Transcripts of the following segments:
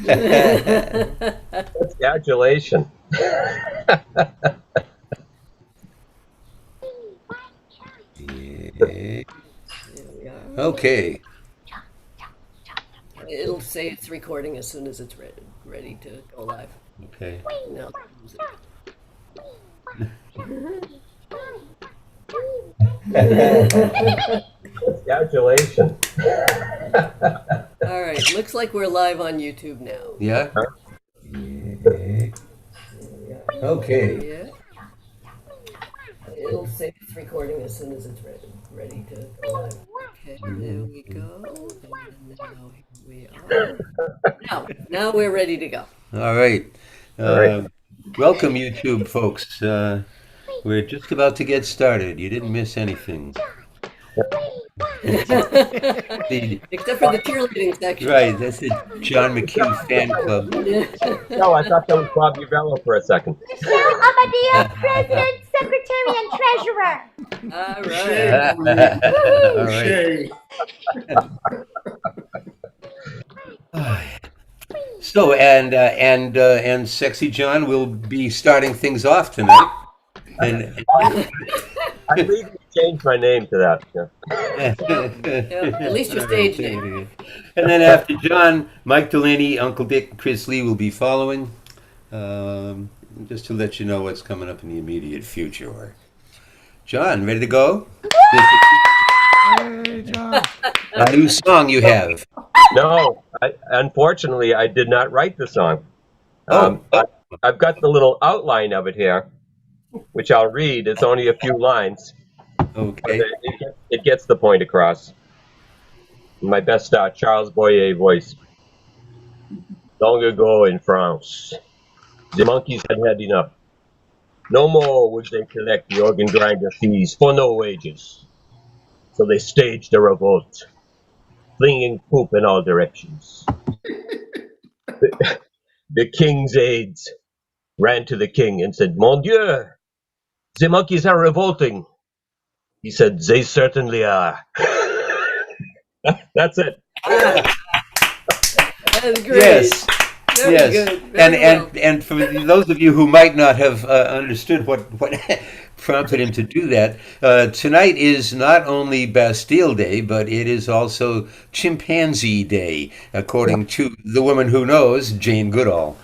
That's adulation. Yeah. There we are. Okay. It'll say it's recording as soon as it's ready to go live. Okay. Now, music. That's adulation. All right, looks like we're live on YouTube now. Yeah. Yeah. Okay. Yeah. It'll say it's recording as soon as it's ready to go live. Okay, there we go. And now here we are. Now we're ready to go. All right. All right. Welcome, YouTube folks. We're just about to get started. You didn't miss anything. The- Except for the cheerleading section. right, that's the John McHugh fan club. No, I thought that was Bob Uvello for a second. Michelle Abadia, President, Secretary, and Treasurer. All All right. right. So and Sexy John will be starting things off tonight. And I legally changed my name to that. Yeah. Yeah, at least your stage name. And then after John, Mike Delaney, Uncle Dick, and Chris Lee will be following. Just to let you know what's coming up in the immediate future. John, ready to go? Hey, John. A new song you have. No, unfortunately, I did not write the song. Oh. I've got the little outline of it here, which I'll read. It's only a few lines. Okay. It gets the point across. My best Charles Boyer voice. Long ago in France, the monkeys had had enough. No more would they collect the organ grinder fees for no wages. So they staged a revolt, flinging poop in all directions. The king's aides ran to the king and said, "Mon Dieu, the monkeys are revolting." He said, "They certainly are." That's it. That is great. Yes. Very Yes, good. Very well. and for those of you who might not have understood what prompted him to do that, tonight is not only Bastille Day, but it is also Chimpanzee Day, according to the woman who knows, Jane Goodall.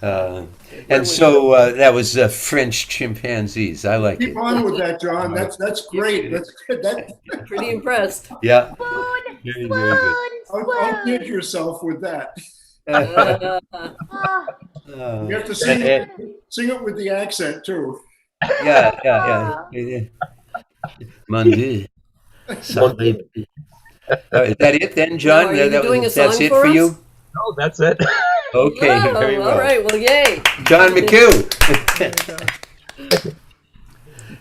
And so that was French chimpanzees. I like Keep it. on with that, John. That's great. That's good. Pretty impressed. Yeah, Spoon, very, very good. spoon, Outdid spoon. yourself with that. Uh, You have to sing it with the accent too. Yeah. Mon Dieu. Sorry. Is that it then, John? Now, are you doing a That's song it for for us? you? Oh, that's it. Okay, oh, very well. all right. Well, yay. John McHugh.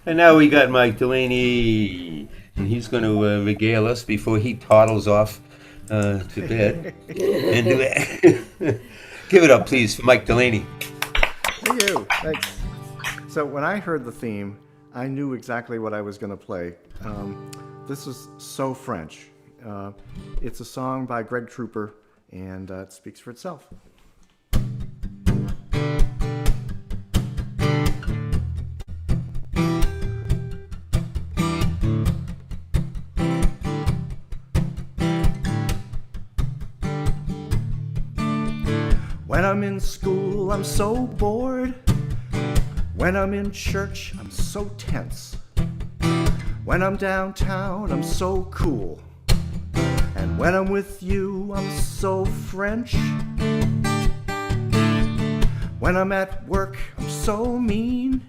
And now we got Mike Delaney, and he's going to regale us before he toddles off to bed. And give it up, please, for Mike Delaney. Thank you. Thanks. So when I heard the theme, I knew exactly what I was going to play. This is So French. It's a song by Greg Trooper, and it speaks for itself. When I'm in school, I'm so bored. When I'm in church, I'm so tense. When I'm downtown, I'm so cool. And when I'm with you, I'm so French. When I'm at work, I'm so mean.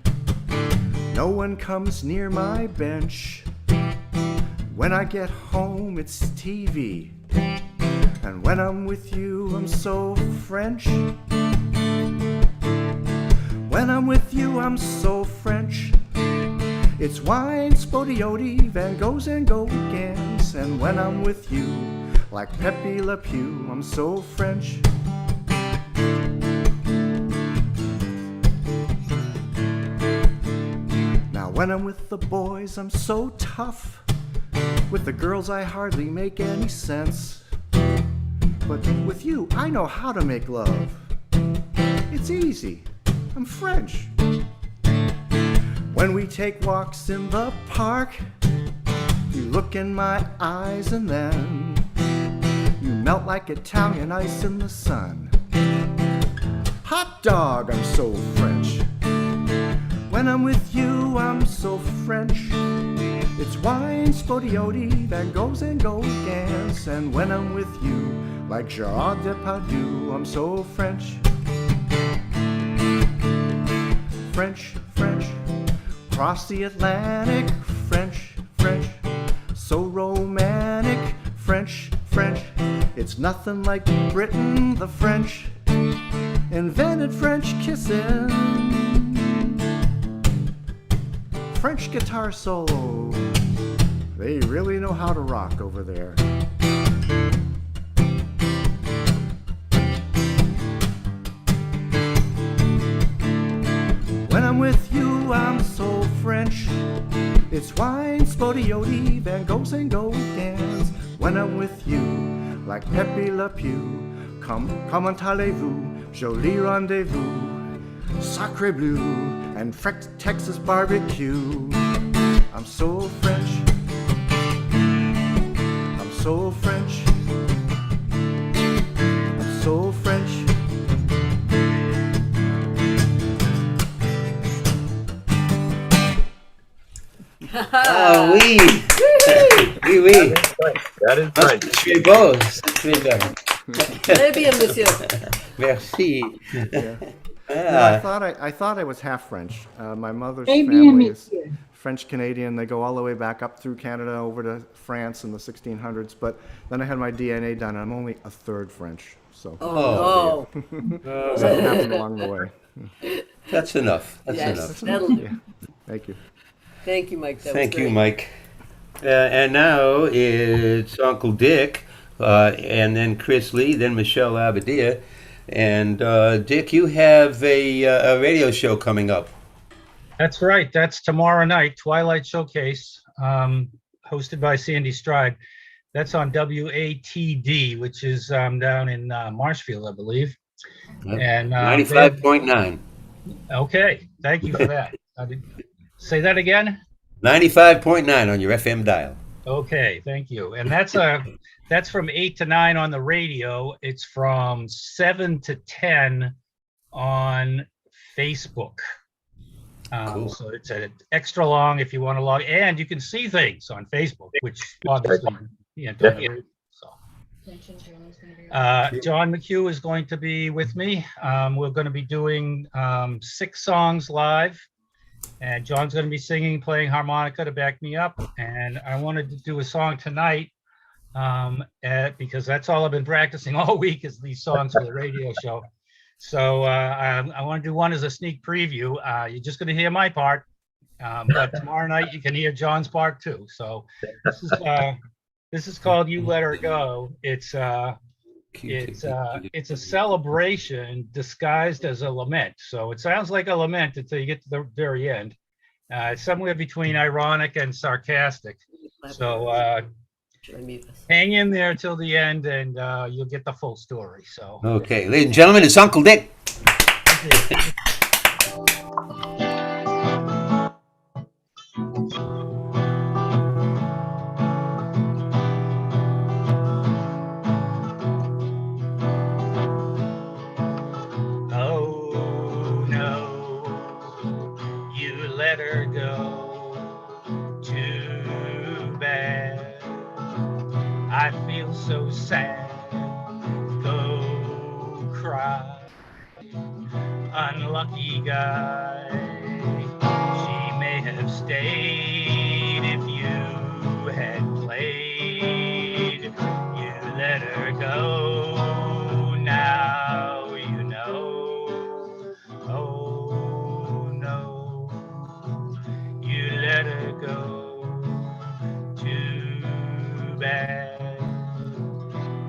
No one comes near my bench. When I get home, it's TV. And when I'm with you, I'm so French. When I'm with you, I'm so French. It's wine, Spodioti, Van Goghs and Gauguins. And when I'm with you, like Pepe Le Pew, I'm so French. Now when I'm with the boys, I'm so tough. With the girls, I hardly make any sense. But with you, I know how to make love. It's easy. I'm French. When we take walks in the park, you look in my eyes and then you melt like Italian ice in the sun. Hot dog, I'm so French. When I'm with you, I'm so French. It's wine, spodioti, Van Goghs and Gauguins. And when I'm with you, like Gérard Depardieu, I'm so French. French, French, cross the Atlantic. French, French, so romantic. French, French, it's nothing like Britain. The French invented French kissing. French guitar solo. They really know how to rock over there. When I'm with you, I'm so French. It's wine, spodioti, Van Goghs and Gauguins. When I'm with you, like Pepe Le Pew, comment allez-vous, joli rendezvous, sacre bleu, and Texas barbecue. I'm so French. I'm so French. I'm so French. Ah oui. Oui, oui. That is French. C'est beau. C'est bien. Très bien, monsieur. Merci. Yeah. Ah. I thought I was half French. My mother's Maybe family I'm is French Canadian. They go all the way back up through Canada over to France in the 1600s. But then I had my DNA done, and I'm only a third French. So Oh, something happened along the way. That's enough. That's yes, enough. that'll do. Yeah. Thank you. Thank you, Mike. That Thank was you, great. Mike. And now it's Uncle Dick, and then Chris Lee, then Michelle Abadia. And Dick, you have a radio show coming up. That's right. That's tomorrow night, Twilight Showcase, hosted by Sandy Stride. That's on WATD, which is down in Marshfield, I believe. And 95.9. Okay, thank you for that. Say that again. 95.9 on your FM dial. Okay, thank you. And that's from 8 to 9 on the radio. It's from 7 to 10 on Facebook. Cool. So it's an extra long if you want to log, and you can see things on Facebook, which obviously you can't do. Yeah. So, John McHugh is going to be with me. We're going to be doing 6 songs live, and John's going to be singing, playing harmonica to back me up. And I wanted to do a song tonight because that's all I've been practicing all week is these songs for the radio show. So I want to do one as a sneak preview. You're just going to hear my part, but tomorrow night you can hear John's part too. So this is called "You Let Her Go." It's a celebration disguised as a lament. So it sounds like a lament until you get to the very end. It's somewhere between ironic and sarcastic. So hang in there till the end, and you'll get the full story. So Okay, ladies and gentlemen, it's Uncle Dick. oh no, you let her go. Too bad. I feel so sad. Go cry. Unlucky guy. She may have stayed if you had played. You let her go. Now you know. Oh no. You let her go. Too bad.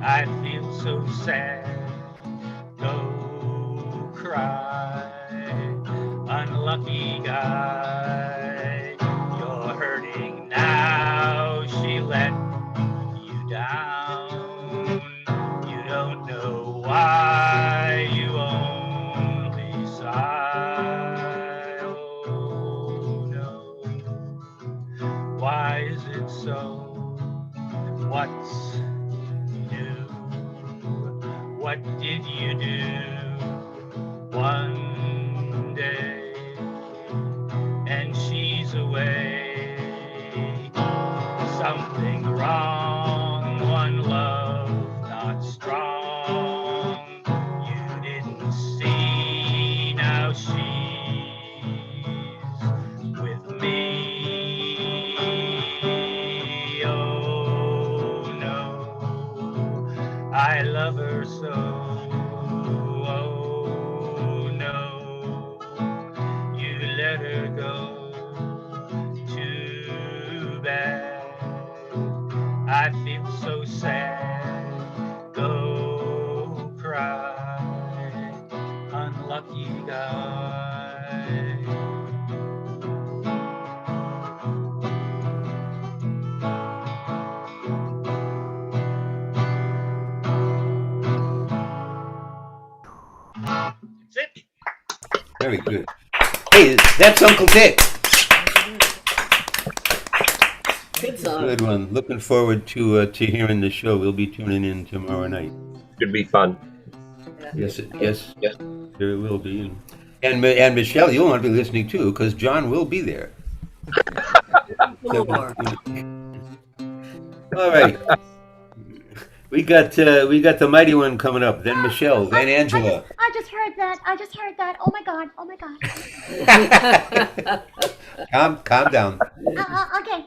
I feel so sad. Go cry. Unlucky guy. You're hurting now. She let you down. You don't don't know why you only sigh. Oh no, why is it so? What's new? What did you do one day and she's away? Something wrong, one love not strong. You didn't see, now she's with me. Oh no, I love her so. Oh no, you let her go. Too bad. I feel so sad. Go cry, unlucky guy. That's it. Very good. Hey, that's Uncle Dick. Good song. Good one. Looking forward to hearing the show. We'll be tuning in tomorrow night. Should be fun. Yes, there will be. And Michelle, you'll want to be listening too, because John will be there. More. All right. We got the mighty one coming up. Then Michelle. Then Angela. I just heard that. I just heard that. Oh my God. Oh my God. Calm down. Okay.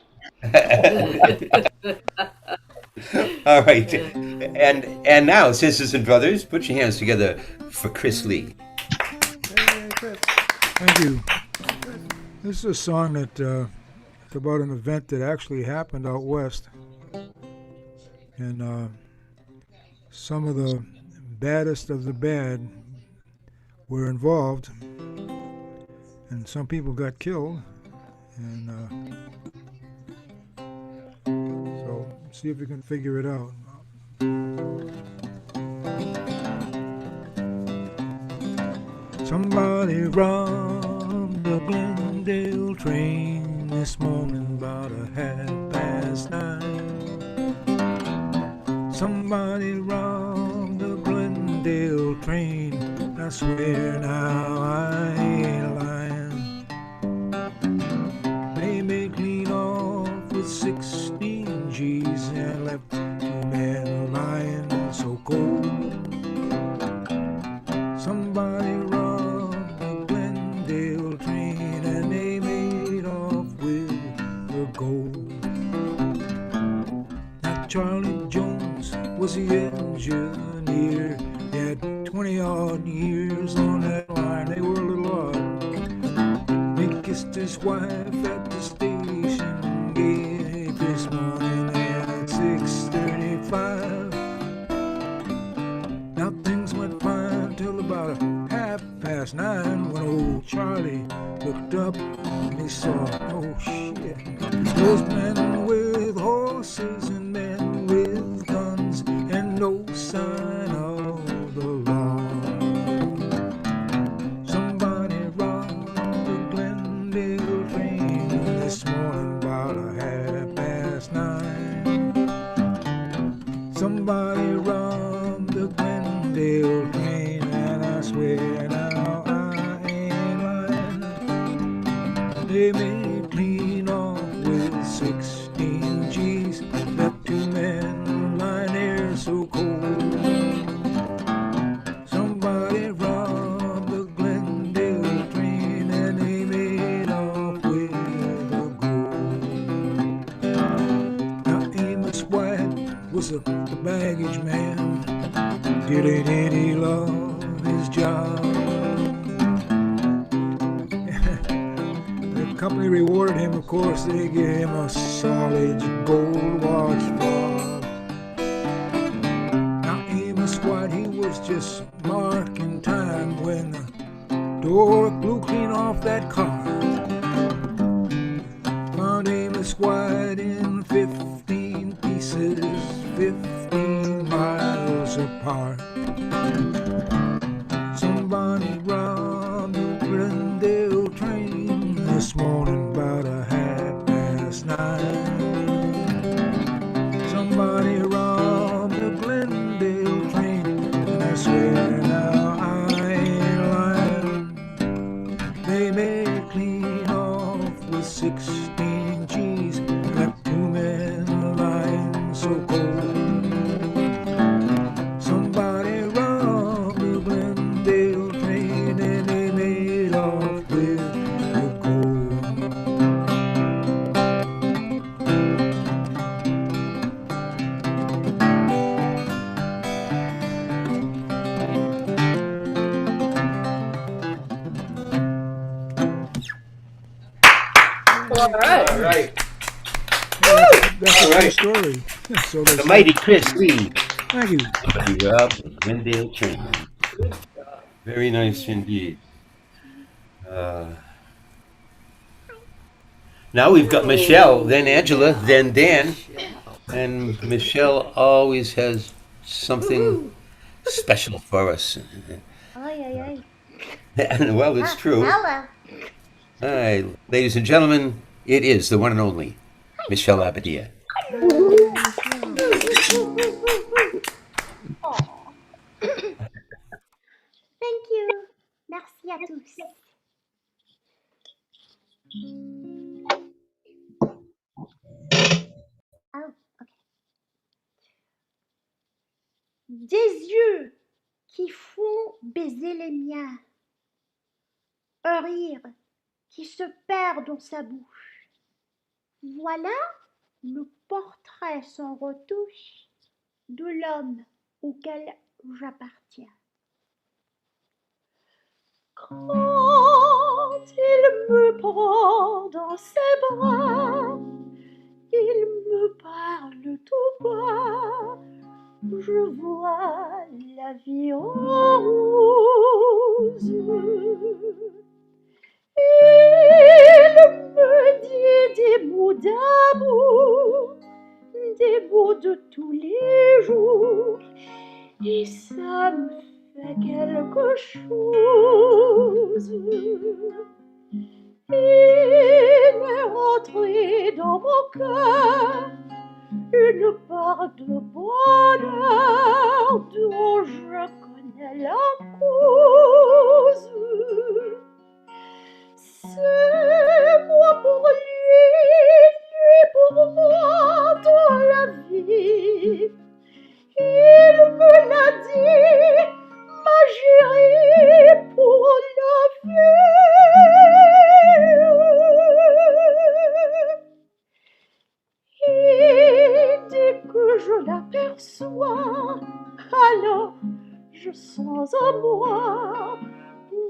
All right. And now, sisters and brothers, put your hands together for Chris Lee. Thank you. This is a song that it's about an event that actually happened out west, and some of the baddest of the bad were involved, and some people got killed, and so see if you can figure it out. Somebody robbed the Glendale train this morning about 9:30. Somebody robbed the Glendale train. I swear now I ain't lying. They made clean off with 16 G's and left 2 men lying so cold. Somebody robbed the Glendale train and they made off with the gold. Now Charlie Jones was the engineer. He had 20-odd years on that line. They were a little odd. He kissed his wife at the station gate this morning at 6:35. Now things went fine till about 9:30 when old Charlie looked up and he saw, oh shit, those men with horses and men with guns and no sign of the law. Somebody robbed the Glendale train this morning about 9:30. Somebody robbed the Glendale train, and I swear now I ain't lying. They made clean off with 16 G's, left 2 men lying there so cold. Somebody robbed the Glendale train, and they made off with the gold. Now Amos White was the baggage man. Did he love his job? The company rewarded him, of course. They gave him a solid gold watch fob. Now Amos White, he was just marking time when the door blew clean off that car. Found Amos White in 15 pieces, 15 miles apart. power. Somebody robbed the Glendale train this morning about 9:30. Somebody robbed the Glendale train, and I swear now I ain't lying. They made it clean off with 16 G's, left 2 men lying so cold. Somebody robbed the Glendale train, and they made off with the gold. All right. All right. That's a All true right. story. So they The say. mighty Chris Lee. Thank you. Somebody robbed the Glendale train. Very nice indeed. Now we've got Michelle, then Angela, then Dan, and Michelle always has something special for us. Ay, ay, ay. And, well, it's true. All Ella. right, ladies and gentlemen, it is the one and only Michelle Abadia. Thank you. Merci à tous. Oh, ok. Des yeux qui font baiser les miens. Un rire qui se perd dans sa bouche. Voilà le portrait sans retouche de l'homme auquel j'appartiens. Quand il me prend dans ses bras, il me parle tout bas, je vois la vie en rose. Il me dit des mots d'amour, des mots de tous les jours, et ça me fait quelque chose. Il est rentré dans mon cœur une part de bonheur dont je connais la cause. C'est moi pour lui pour moi dans la vie. Il me l'a dit, ma chérie, pour la vie. Et dès que je l'aperçois, alors je sens en moi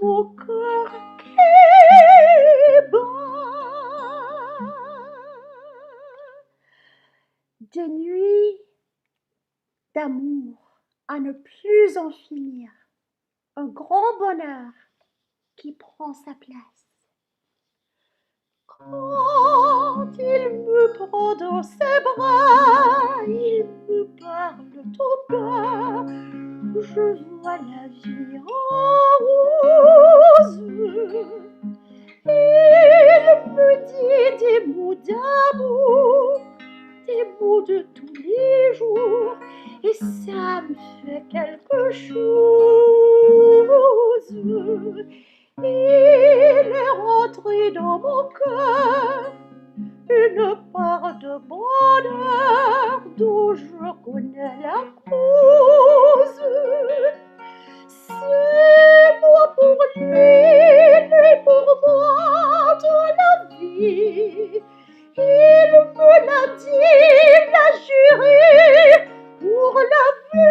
mon cœur qui bat. Des nuits d'amour à ne plus en finir, un grand bonheur qui prend sa place. Quand il me prend dans ses bras, il me parle tout bas, je vois la vie en rose. Il me dit des mots d'amour, des mots de tous les jours, et ça me fait quelque chose. Il est rentré dans mon cœur une part de bonheur dont je connais la cause. C'est moi pour lui pour moi dans la vie. Il me l'a dit, l'a juré pour la vie.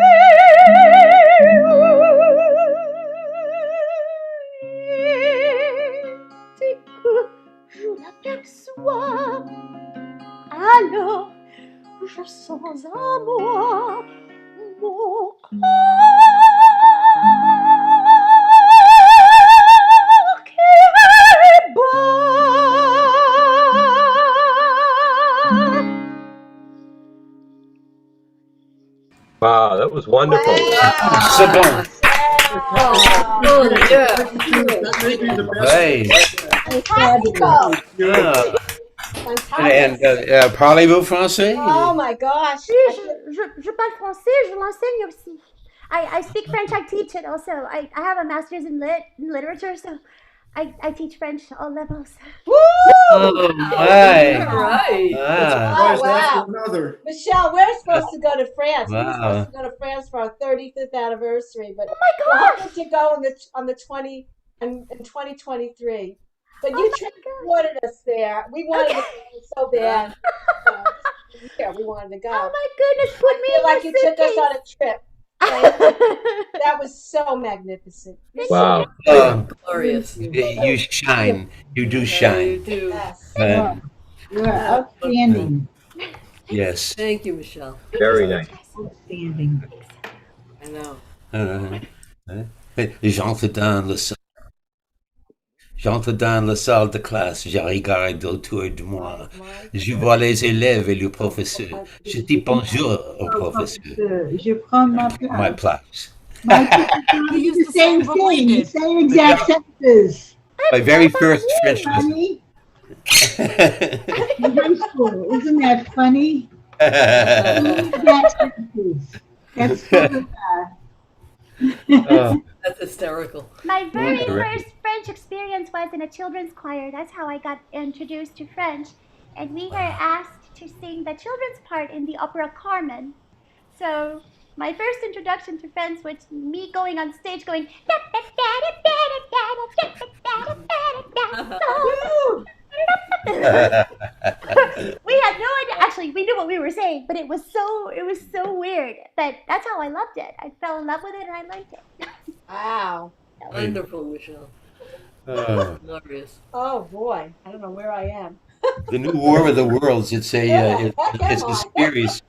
Dès que je l'aperçois, alors je sens en moi mon corps qui bat. Wow, that was was wonderful. C'est bon. Oh, yeah. That may be the best. Right. Fantastical. Ah. And Fantastic. parlez-vous français? Oh my gosh. Oui, je parle français, je l'enseigne aussi. I speak French, I teach it also. I have a master's in literature, so I teach French all levels. Woo! Oh, my. All right. Ah, Why is Oh, that wow. for another? Michelle, we're supposed to go to France. We were Wow. supposed to go to France for our 35th anniversary, but Oh my we're gosh! hoping to go on the 20 in 2023. But Oh you my transported us there. We wanted to go so bad. Yeah, we wanted to go. Oh my goodness, put I me feel in like your you took us on a trip. That was so magnificent. You're so Wow. Glorious. you shine. You do Yeah, you shine. do. Yes. You're outstanding. Yes. Thank you, Michelle. Very nice. Outstanding. I know. J'entre dans le J'entre dans la salle de classe, je regarde autour de moi. Je vois les élèves et le professeur. Je dis bonjour au professeur. Je prends ma My place. place. My teacher He did used the to say same what we thing, the did. same exact sentences. My very first French lesson. Funny. In high school, isn't that funny? Exact sentences. That's so Oh, That's hysterical. My very Correct. first French experience was in a children's choir. That's how I got introduced to French. And we were asked to sing the children's part in the opera Carmen. So my first introduction to French was me going on stage going, Woo! we had no idea. Actually, we knew what we were saying, but it was so weird. But that's how I loved it. I fell in love with it and I liked it. Wow. Wonderful, Michelle. oh. Glorious. Oh boy. I don't know where I am. The New War of the Worlds. It's it's a on. series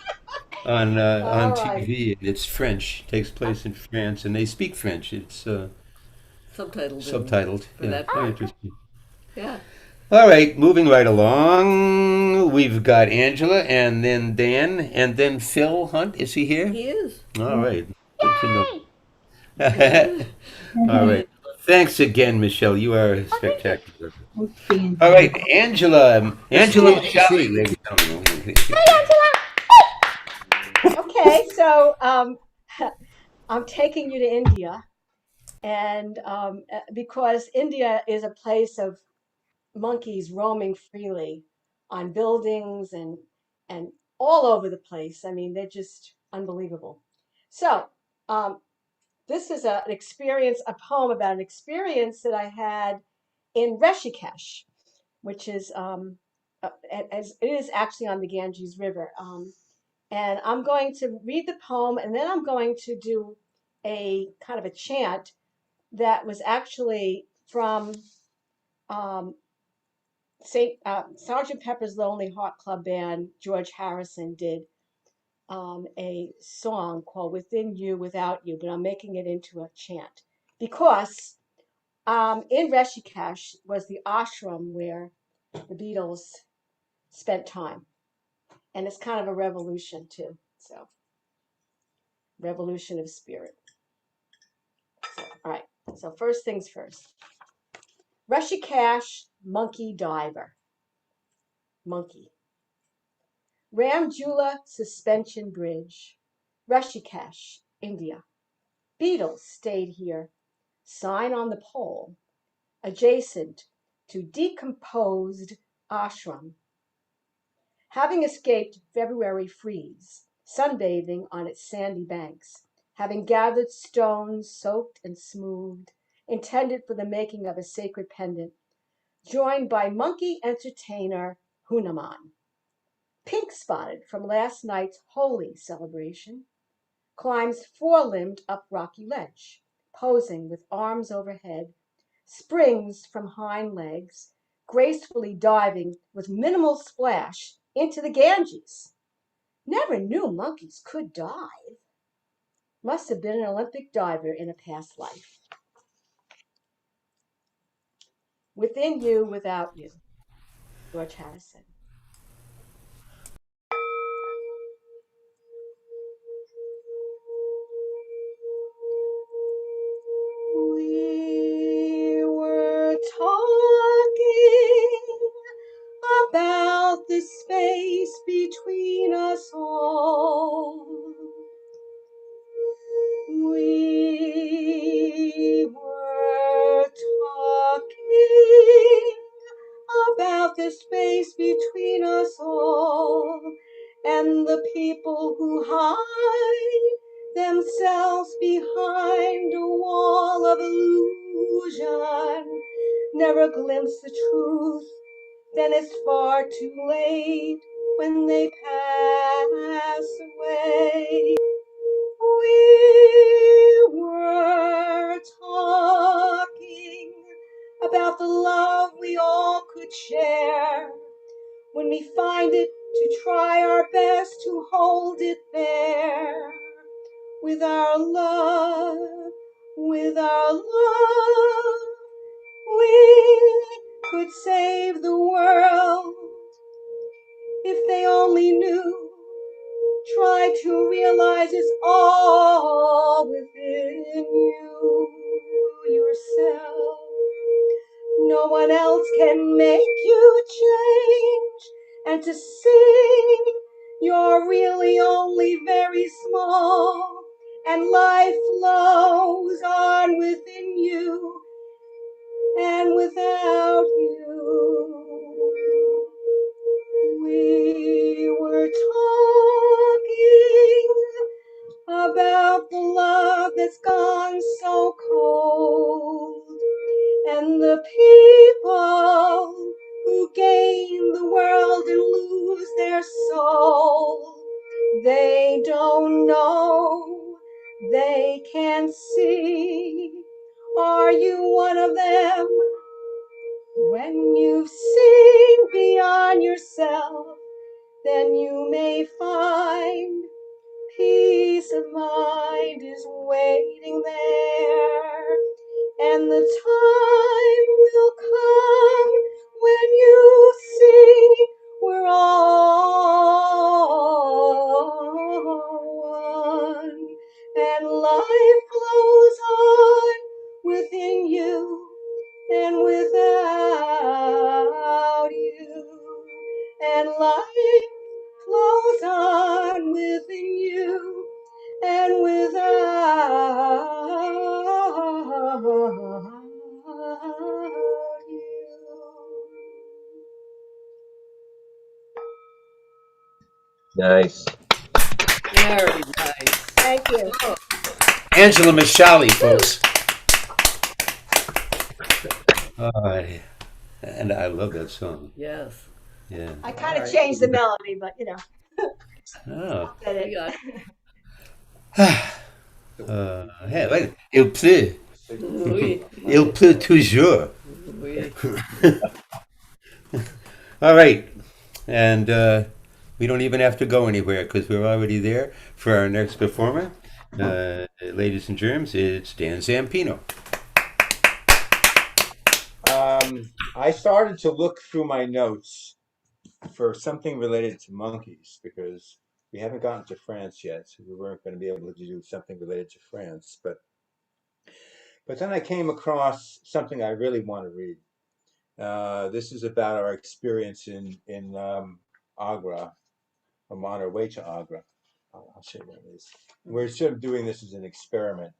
on All right. TV. And it's French. Takes place in France, and they speak French. It's Subtitled. subtitled. For Yeah, that very part. interesting. Yeah. All right, moving right along. We've got Angela, and then Dan, and then Phil Hunt. Is he here? He is. All right. Good to know. Yay! All right. Thanks again, Michelle. You are spectacular. outstanding. All right, Angela. Angela Shelley. Okay, so I'm taking you to India, and because India is a place of monkeys roaming freely on buildings and all over the place. I mean, they're just unbelievable. So this is an experience, a poem about an experience that I had in Rishikesh, which is as it is actually on the Ganges River. And I'm going to read the poem, and then I'm going to do a kind of a chant that was actually from Sergeant Pepper's Lonely Heart Club Band. George Harrison did a song called "Within You, Without You," but I'm making it into a chant because in Rishikesh was the ashram where the Beatles spent time, and it's kind of a revolution too. So, revolution of spirit. So, all right. So first things first. Rishikesh monkey diver. Monkey. Ramjula Suspension Bridge, Rishikesh, India. Beatles stayed here. Sign on the pole, adjacent to decomposed ashram. Having escaped February freeze, sunbathing on its sandy banks, having gathered stones soaked and smoothed, intended for the making of a sacred pendant, joined by monkey entertainer Hunaman. Pink spotted from last night's holy celebration, climbs four-limbed up rocky ledge, posing with arms overhead, springs from hind legs, gracefully diving with minimal splash into the Ganges. Never knew monkeys could dive. Must have been an Olympic diver in a past life. Within You, Without You, George Harrison. space between us all and the people who hide themselves behind a wall of illusion never glimpse the truth, then it's far too late when they pass away. We were talking about the love we all could share. When we find it, to try our best to hold it there. With our love, we could save the world if they only knew. Try to realize it's all within you, yourself. No one else can make you change, and to see you're really only very small, and life flows on within you and without you. We were talking about the love that's gone so cold, and the people who gain the world and lose their soul. They don't know, they can't see. Are you one of them? When you've seen beyond yourself, then you may find peace of mind is waiting there. And the time will come when you see we're all one, and life flows on within you and without you, and life flows on within you and without you. Nice. Very nice. Thank you. Oh, Angela Mishali, folks. And I love that song. yes. Yeah. I kind of All right. changed the melody, but Oh. did We it. got Hey, wait. Il pleut. oui, Il pleut toujours. oui. All right. And we don't even have to go anywhere because we're already there for our next performer. Ladies and germs, it's Dan Zampino. I started to look through my notes for something related to monkeys because we haven't gotten to France yet, so we weren't going to be able to do something related to France. But then I came across something I really want to read. This is about our experience in Agra. I'm on our way to Agra. I'll show you what it is. We're sort of doing this as an experiment.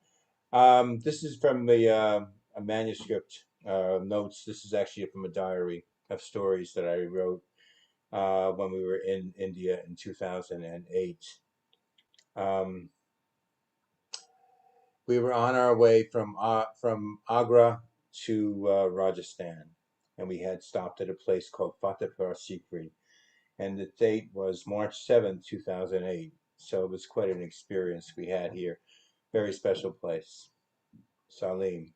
This is from the a manuscript notes. This is actually from a diary of stories that I wrote when we were in India in 2008. We were on our way from Agra to Rajasthan, and we had stopped at a place called Fatehpur Sikri, and the date was March 7th, 2008. So it was quite an experience we had here. Very special place. Salim.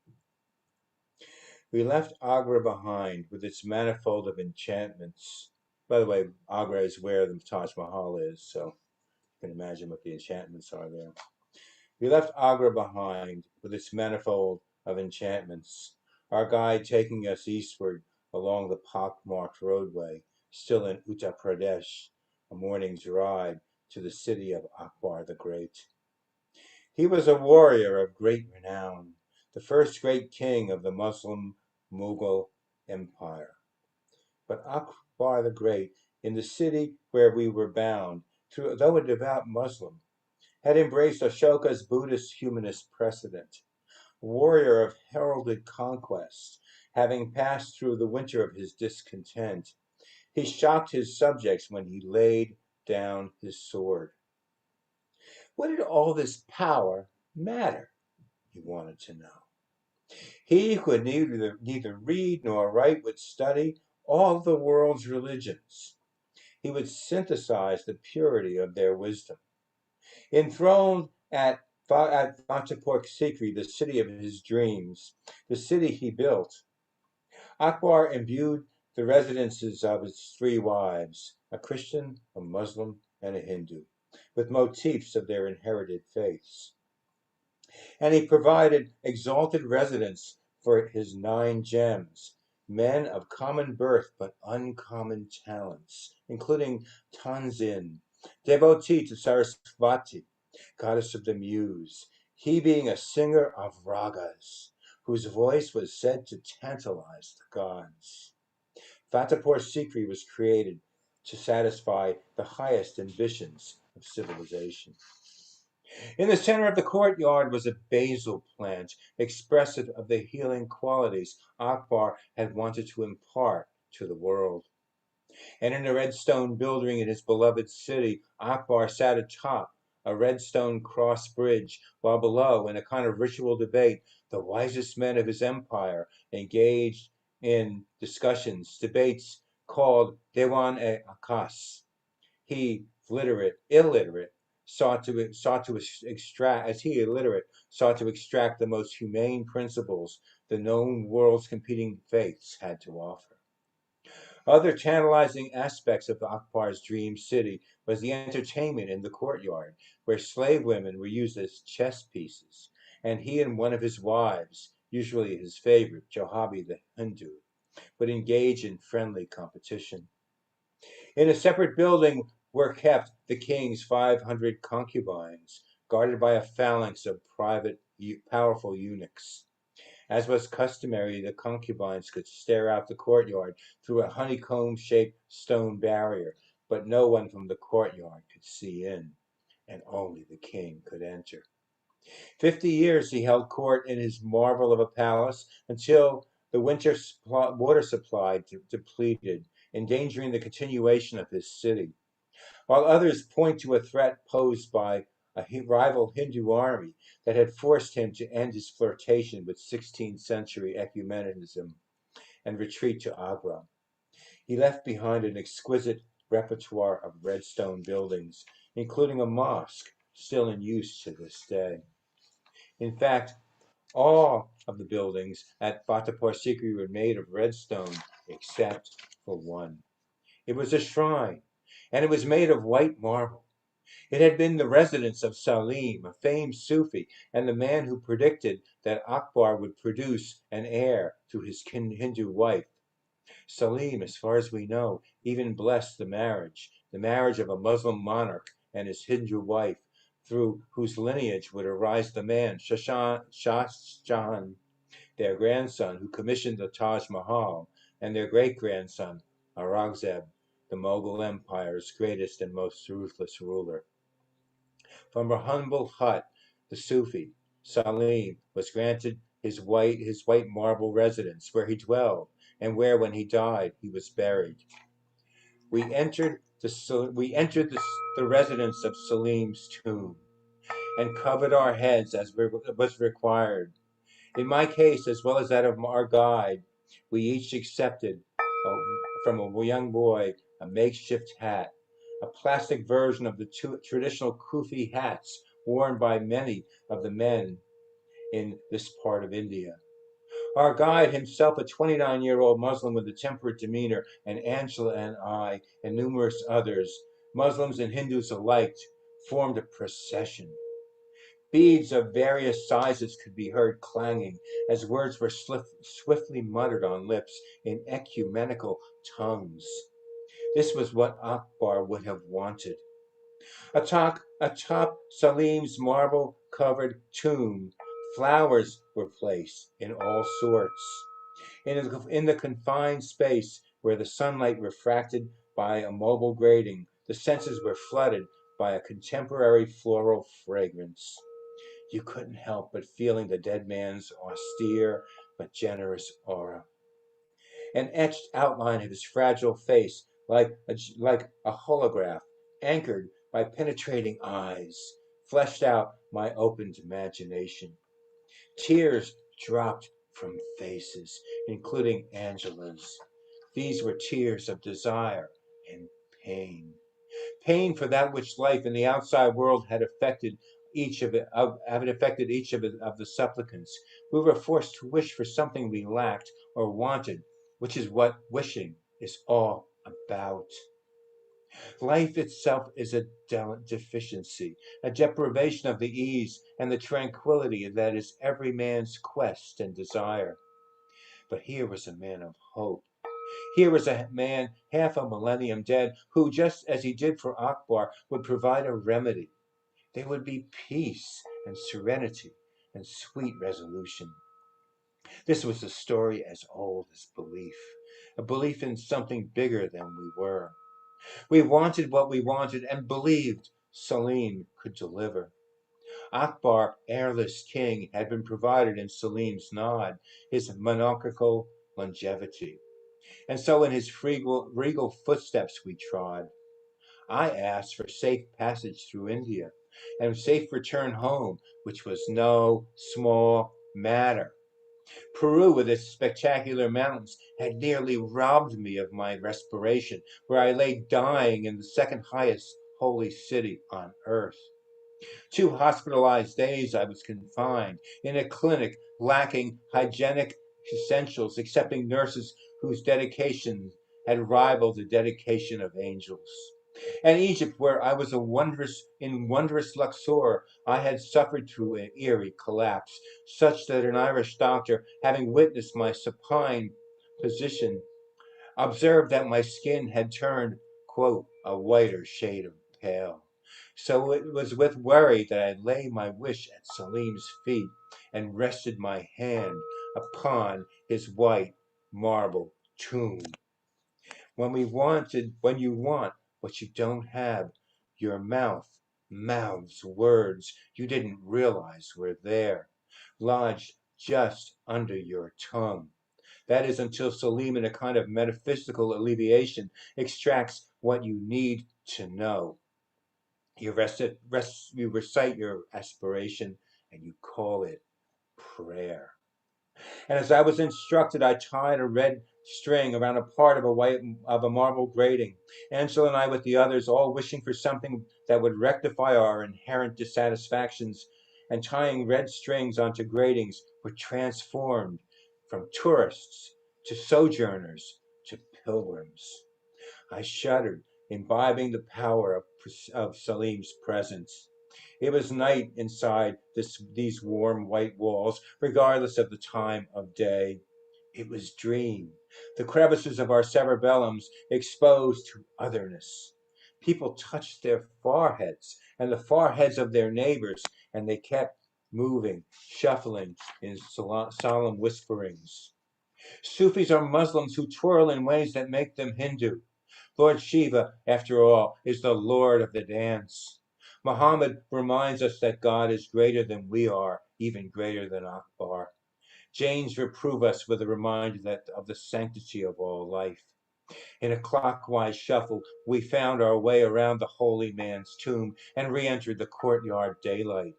We left Agra behind with its manifold of enchantments. By the way, Agra is where the Taj Mahal is, so you can imagine what the enchantments are there. We left Agra behind with its manifold of enchantments, our guide taking us eastward along the pock-marked roadway, still in Uttar Pradesh, a morning's ride to the city of Akbar the Great. He was a warrior of great renown, the first great king of the Muslim Mughal Empire. But Akbar the Great, in the city where we were bound, though a devout Muslim, had embraced Ashoka's Buddhist humanist precedent. A warrior of heralded conquest, having passed through the winter of his discontent, He shocked his subjects when he laid down his sword. What did all this power matter? He wanted to know. He who could neither read nor write would study all the world's religions. He would synthesize the purity of their wisdom. Enthroned at Fatehpur Sikri, the city of his dreams, the city he built, Akbar imbued the residences of his three wives, a Christian, a Muslim, and a Hindu, with motifs of their inherited faiths. And he provided exalted residence for his 9 gems, men of common birth but uncommon talents, including Tanzin, devotee to Sarasvati, goddess of the muse, he being a singer of ragas, whose voice was said to tantalize the gods. Fatehpur Sikri was created to satisfy the highest ambitions of civilization. In the center of the courtyard was a basil plant, expressive of the healing qualities Akbar had wanted to impart to the world. And in a red stone building in his beloved city, Akbar sat atop a red stone cross bridge, while below, in a kind of ritual debate, the wisest men of his empire engaged in debates called Dewan-e-Akas. He, illiterate, sought to extract the most humane principles the known world's competing faiths had to offer. Other tantalizing aspects of Akbar's dream city was the entertainment in the courtyard, where slave women were used as chess pieces, and he and one of his wives, usually his favorite, Johabi the Hindu, would engage in friendly competition. In a separate building were kept the king's 500 concubines, guarded by a phalanx of powerful eunuchs. As was customary, the concubines could stare out the courtyard through a honeycomb-shaped stone barrier, but no one from the courtyard could see in, and only the king could enter. 50 years he held court in his marvel of a palace until the winter water supply depleted, endangering the continuation of his city. While others point to a threat posed by a rival Hindu army that had forced him to end his flirtation with 16th century ecumenism and retreat to Agra. He left behind an exquisite repertoire of red stone buildings, including a mosque still in use to this day. In fact, all of the buildings at Fatehpur Sikri were made of red stone except for one. It was a shrine, and it was made of white marble. It had been the residence of Salim, a famed Sufi, and the man who predicted that Akbar would produce an heir to his Hindu wife. Salim, as far as we know, even blessed the marriage of a Muslim monarch and his Hindu wife, through whose lineage would arise the man, Shah Jahan, their grandson, who commissioned the Taj Mahal, and their great-grandson, Aurangzeb, the Mughal Empire's greatest and most ruthless ruler. From a humble hut, the Sufi, Salim, was granted his white marble residence, where he dwelled, and where, when he died, he was buried. We entered the residence of Salim's tomb, and covered our heads as was required. In my case, as well as that of our guide, we each accepted from a young boy a makeshift hat, a plastic version of the traditional kufi hats worn by many of the men in this part of India. Our guide, himself a 29-year-old Muslim with a temperate demeanor, and Angela and I, and numerous others, Muslims and Hindus alike, formed a procession. Beads of various sizes could be heard clanging as words were swiftly muttered on lips in ecumenical tongues. This was what Akbar would have wanted. Atop Salim's marble-covered tomb, flowers were placed in all sorts. In the confined space where the sunlight refracted by a mobile grating, the senses were flooded by a contemporary floral fragrance. You couldn't help but feeling the dead man's austere but generous aura. An etched outline of his fragile face like a holograph, anchored by penetrating eyes, fleshed out my opened imagination. Tears dropped from faces, including Angela's. These were tears of desire and pain. Pain for that which life in the outside world had affected of the supplicants. We were forced to wish for something we lacked or wanted, which is what wishing is all about. Life itself is a deficiency, a deprivation of the ease and the tranquility that is every man's quest and desire. But here was a man of hope. Here was a man half a millennium dead who, just as he did for Akbar, would provide a remedy. There would be peace and serenity and sweet resolution. This was a story as old as belief, a belief in something bigger than we were. We wanted what we wanted and believed Salim could deliver. Akbar, heirless king, had been provided in Salim's nod, his monarchical longevity. And so in his regal footsteps we trod. I asked for safe passage through India and safe return home, which was no small matter. Peru, with its spectacular mountains, had nearly robbed me of my respiration, where I lay dying in the second highest holy city on earth. 2 hospitalized days I was confined in a clinic lacking hygienic essentials, excepting nurses whose dedication had rivaled the dedication of angels. And Egypt, where I was in wondrous Luxor, I had suffered through an eerie collapse, such that an Irish doctor, having witnessed my supine position, observed that my skin had turned, quote, a whiter shade of pale. So it was with worry that I lay my wish at Salim's feet and rested my hand upon his white marble tomb. When you want what you don't have, your mouth mouths words you didn't realize were there, lodged just under your tongue. That is until Salim, in a kind of metaphysical alleviation, extracts what you need to know. You recite your aspiration and you call it prayer. And as I was instructed, I tied a red string around a part of a marble grating. Angela and I, with the others, all wishing for something that would rectify our inherent dissatisfactions, and tying red strings onto gratings, were transformed from tourists to sojourners to pilgrims. I shuddered, imbibing the power of Salim's presence. It was night inside these warm white walls, regardless of the time of day. It was dream, the crevices of our cerebellums exposed to otherness. People touched their foreheads and the foreheads of their neighbors, and they kept moving, shuffling in solemn whisperings. Sufis are Muslims who twirl in ways that make them Hindu. Lord Shiva, after all, is the Lord of the dance. Muhammad reminds us that God is greater than we are, even greater than Akbar. Jains reprove us with a reminder of the sanctity of all life. In a clockwise shuffle, we found our way around the holy man's tomb and re-entered the courtyard daylight.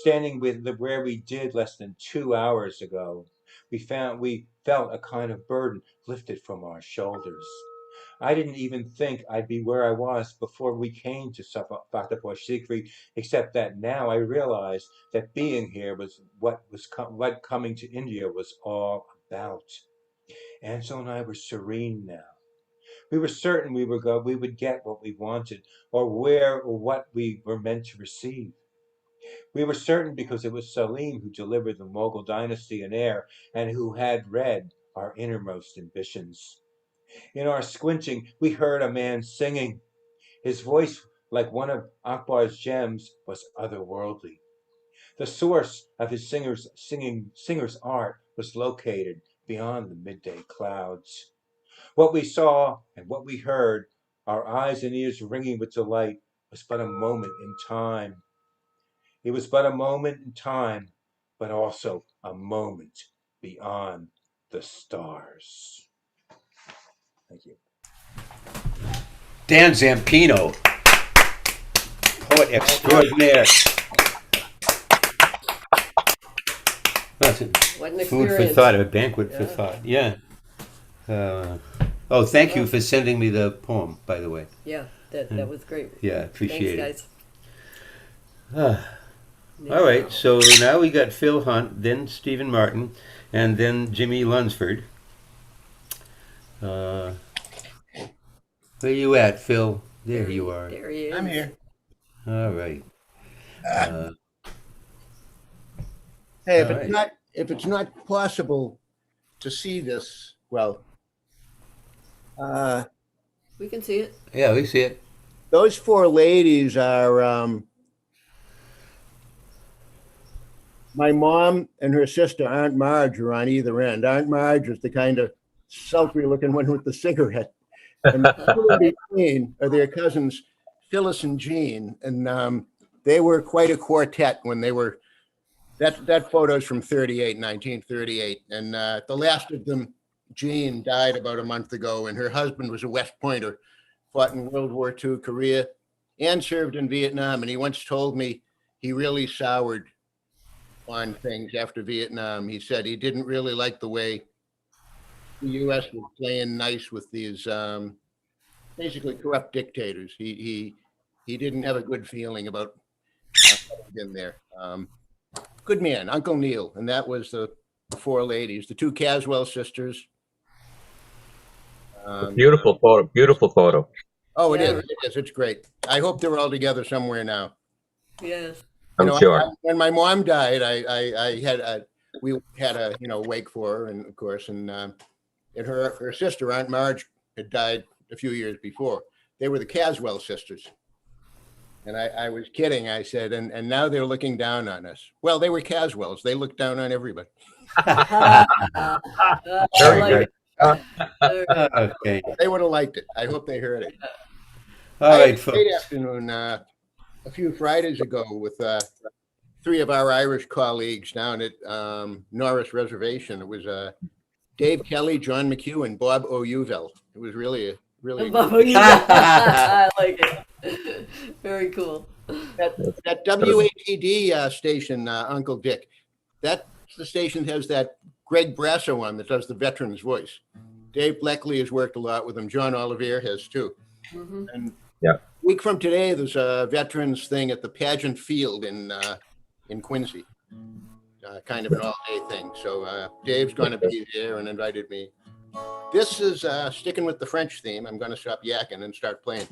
Standing where we did less than 2 hours ago, we felt a kind of burden lifted from our shoulders. I didn't even think I'd be where I was before we came to Fatehpur Sikri, except that now I realized that being here was what coming to India was all about. Ansel and I were serene now. We were certain we would get what we wanted, or what we were meant to receive. We were certain because it was Salim who delivered the Mughal dynasty an heir, and who had read our innermost ambitions. In our squinting, we heard a man singing. His voice, like one of Akbar's gems, was otherworldly. The source of his singer's art was located beyond the midday clouds. What we saw and what we heard, our eyes and ears ringing with delight, was but a moment in time. It was but a moment in time, but also a moment beyond the stars. Thank you. Dan Zampino, poet extraordinaire. What an Food for experience. thought, a banquet for Yeah. thought. Yeah. Oh, thank you for sending me the poem, by the way. Yeah, that was great. Yeah, appreciate Thanks, it. guys. All right, so now we got Phil Hunt, then Stephen Martin, and then Jimmy Lunsford. Where you at, Phil? There you are. There he is. I'm here. All right. Hey, All right. if it's not possible to see this, well, We can see it. Yeah, we see it. those four ladies are my mom and her sister, Aunt Marge, are on either end. Aunt Marge is the kind of sultry looking one with the cigarette. And the two in between are their cousins, Phyllis and Jean. And they were quite a quartet when they were, that photo's from 1938. And the last of them, Jean, died about a month ago, and her husband was a West Pointer, fought in World War II, Korea, and served in Vietnam. And he once told me he really soured on things after Vietnam. He said he didn't really like the way the U.S. was playing nice with these basically corrupt dictators. He didn't have a good feeling about having been there. Good man, Uncle Neil, and that was the four ladies, the two Caswell sisters. Beautiful photo. Beautiful photo. Oh, it Yeah. is. It is. It's great. I hope they're all together somewhere now. Yes. I'm sure. When my mom died, we had a wake for her, and of course, and her sister Aunt Marge had died a few years before. They were the Caswell sisters, and I was kidding. I said, and now they're looking down on us. Well, they were Caswells. They looked down on everybody. Very like good. Okay. They would have liked it. I hope they heard it. All I had right, a folks. great afternoon a few Fridays ago with three of our Irish colleagues down at Norris Reservation. It was Dave Kelly, John McHugh, and Bob O'Uville. It was really I like it. Very cool. that WATD station, Uncle Dick. That's the station that has that Greg Brasso on that does the veteran's voice. Dave Bleckley has worked a lot with him. John Olivier has too. Mhm. And Yeah. a week from today, there's a veterans thing at the Pageant Field in Quincy. Kind of an all-day thing. So Dave's going to be there and invited me. This is sticking with the French theme. I'm going to stop yakking and start playing.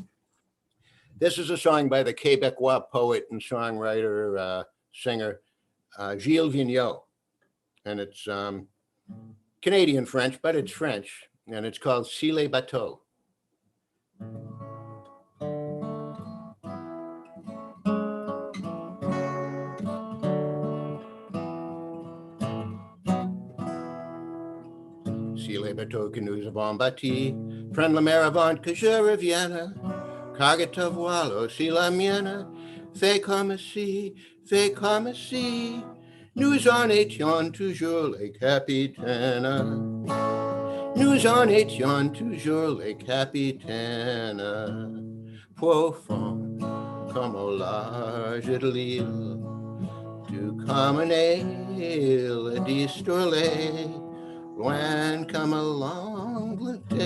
This is a song by the Quebecois poet and songwriter, singer, Gilles Vigneault. And it's Canadian French, but it's French. And it's called Si les bateaux. Si les bateaux que nous avons bâtis prennent la mer avant que je revienne, cargue ta voile aussi la mienne, fais comme si, nous en étions toujours les capitaines. Nous en étions toujours les capitaines, profond comme au large de l'île, tout comme une île distolée, loin comme l'Angleterre.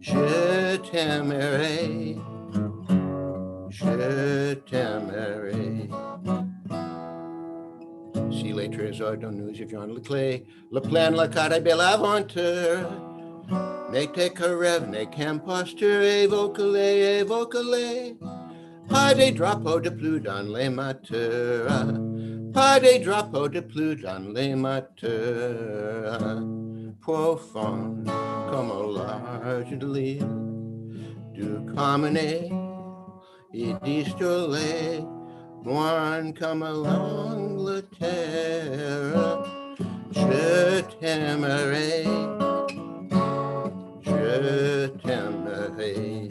Je t'aimerai, je t'aimerai. Si les trésors dont nous avions le clé, le plein, la carte et belle aventure, n'était que rêve, n'est qu'imposture, évoque-les, évoque-les. Pas des drapeaux de plus dans les matures, pas des drapeaux de plus dans les matures. Profond comme au large de l'île, du commoner et distolé, loin comme l'Angleterre. Je t'aimerai, je t'aimerai.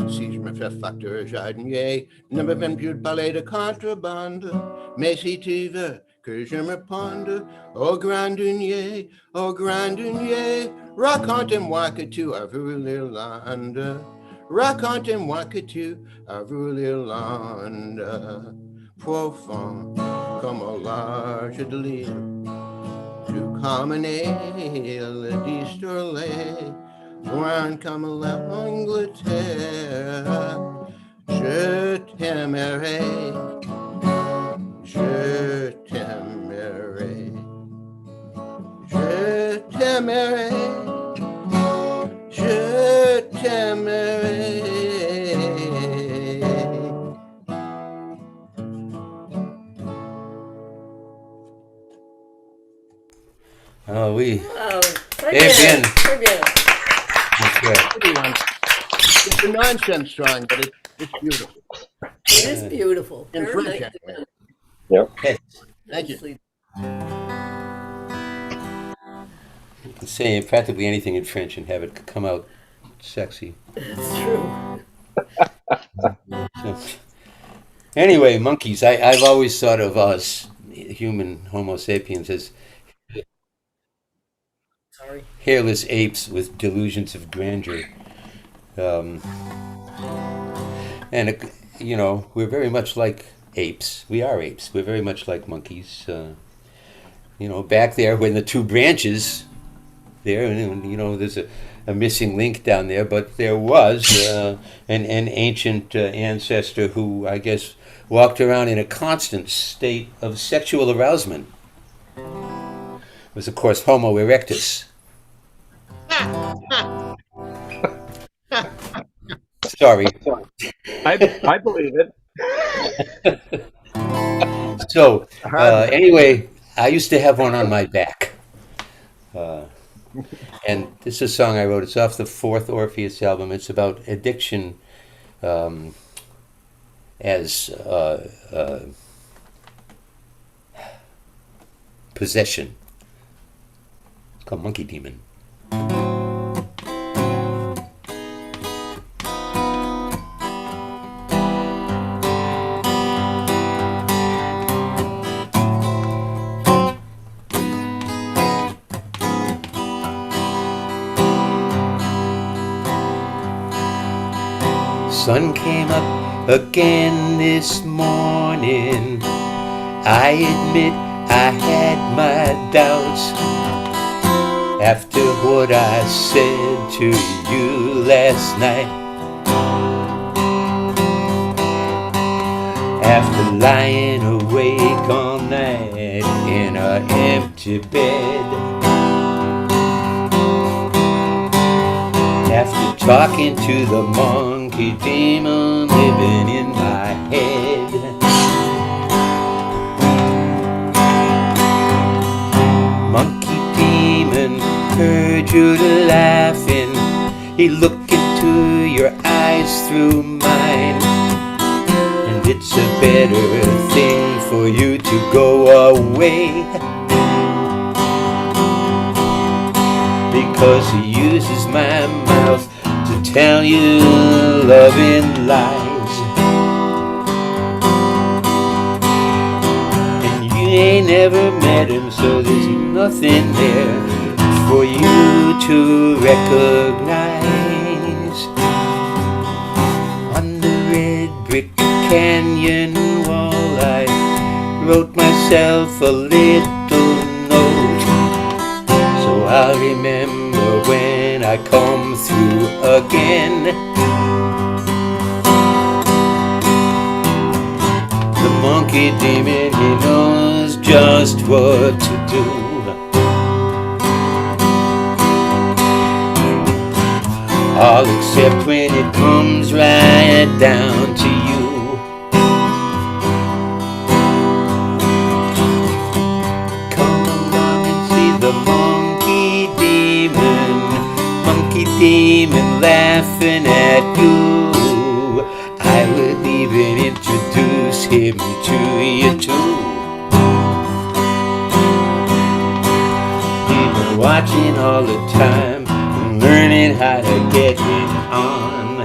Si je me fais facteur jardinier, ne me viens plus de parler de contrebande. Mais si tu veux que je me pende au grand dunier, raconte-moi que tu as vu l'Irlande, raconte-moi que tu as vu l'Irlande, profond comme au large de l'île, tout comme une île distillée, loin comme l'Angleterre. Je t'aimerai, je t'aimerai, je t'aimerai, je t'aimerai. Ah oui. Wow, très Eh bien, bien. très bien. It's a nonsense song, but it's beautiful. It is beautiful. In Very French, nicely anyway. done. Yep. Thank you. Nicely- You can say practically anything in French and have it come out sexy. It's true. So, anyway, monkeys. I've always thought of us, human Homo sapiens, as Sorry. hairless apes with delusions of grandeur. And, you know, we're very much like apes. We are apes. We're very much like monkeys. You know, back there when the two branches there, and, you know, there's a missing link down there, but there was an ancient ancestor who, I guess, walked around in a constant state of sexual arousement. It was, of course, Homo erectus. Sorry. I believe it. So, anyway, I used to have one on my back. And this is a song I wrote. It's off the fourth Orpheus album. It's about addiction as possession. It's called Monkey Demon. Sun came up again this morning. I admit I had my doubts after what I said to you last night. After lying awake all night in our empty bed. After talking to the monkey demon living in my head. Monkey demon heard you laughing. He looked into your eyes through mine. And it's a better thing for you to go away. Because he uses my mouth to tell you loving lies. And you ain't never met him, so there's nothing there for you to recognize. On the red brick canyon wall I wrote myself a little note, so I'll remember when I come through again. The monkey demon, he knows just what to do. All except when it comes right down to you. Come along and see the monkey demon laughing at you. I would even introduce him to you too. He's been watching all the time, learning how to get it on.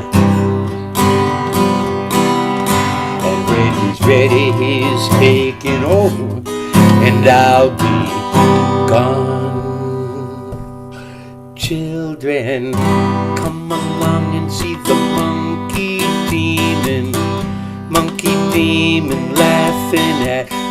And when he's ready, he's taking over and I'll be gone. Children, come along and see the monkey demon laughing at you.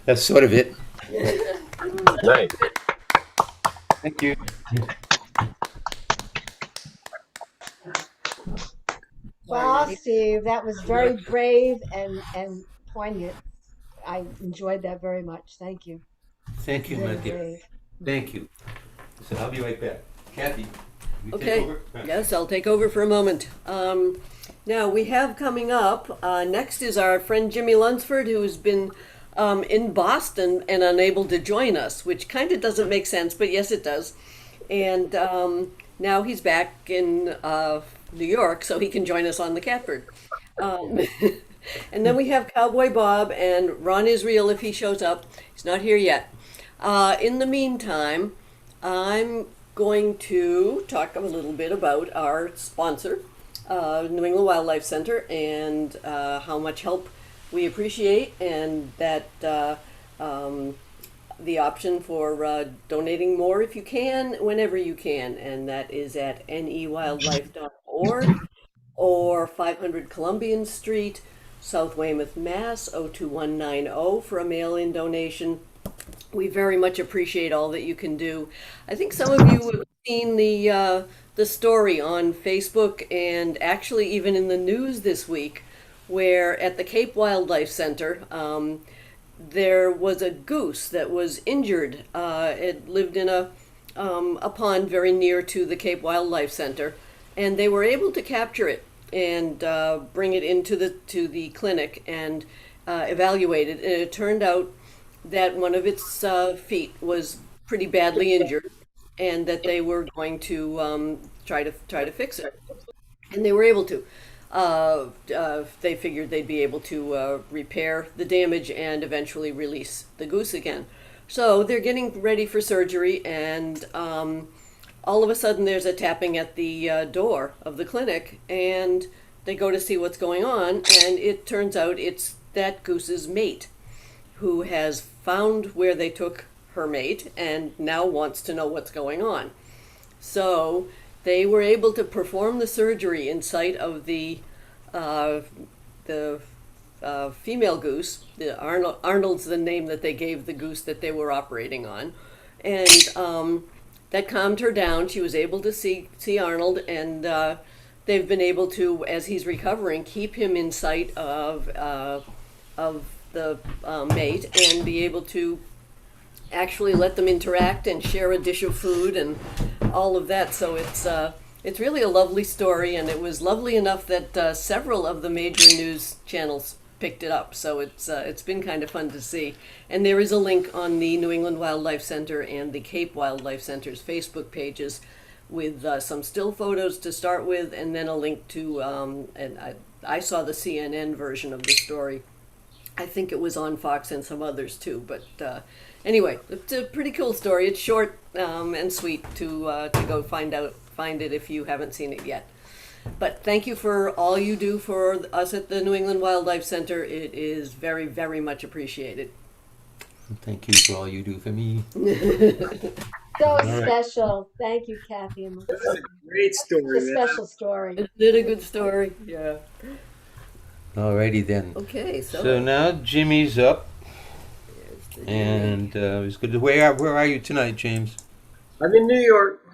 That's sort of it. Nice. Thank you. Well, Steve, that was very brave and poignant. I enjoyed that very much. Thank you. Thank you, Very my dear. brave. Thank you. So I'll be right back. Kathy, you take Okay. over? Yes, I'll take over for a moment. Now we have coming up, next is our friend Jimmy Lunsford, who's been in Boston and unable to join us, which kind of doesn't make sense, but yes, it does. And now he's back in New York, so he can join us on the Catbird. And then we have Cowboy Bob and Ron Israel if he shows up. He's not here yet. In the meantime, I'm going to talk a little bit about our sponsor, New England Wildlife Center, and how much help we appreciate, and that the option for donating more if you can, whenever you can, and that is at newildlife.org or 500 Columbian Street, South Weymouth, Mass. 02190 for a mail-in donation. We very much appreciate all that you can do. I think some of you have seen the story on Facebook and actually even in the news this week, where at the Cape Wildlife Center, there was a goose that was injured. It lived in a pond very near to the Cape Wildlife Center, and they were able to capture it and bring it into the clinic and evaluate it. And it turned out that one of its feet was pretty badly injured, and that they were going to try to fix it, and they were able to. They figured they'd be able to repair the damage and eventually release the goose again. So they're getting ready for surgery, and all of a sudden there's a tapping at the door of the clinic, and they go to see what's going on, and it turns out it's that goose's mate, who has found where they took her mate and now wants to know what's going on. So they were able to perform the surgery in sight of the female goose. The Arnold's the name that they gave the goose that they were operating on, and that calmed her down. She was able to see Arnold, and they've been able to, as he's recovering, keep him in sight of the mate and be able to actually let them interact and share a dish of food and all of that. So it's really a lovely story, and it was lovely enough that several of the major news channels picked it up. So it's been kind of fun to see. And there is a link on the New England Wildlife Center and the Cape Wildlife Center's Facebook pages with some still photos to start with, and then a link to and I saw the CNN version of the story. I think it was on Fox and some others too, but anyway, it's a pretty cool story. It's short and sweet to go find it if you haven't seen it yet. But thank you for all you do for us at the New England Wildlife Center. It is very, very much appreciated. Thank you for all you do for me. So special. Thank you, Kathy. That's a great story. It's a special story. Isn't it a good story? Yeah. Alrighty then. Okay, So now Jimmy's up, and it's good. Where are you tonight, James? I'm in New York.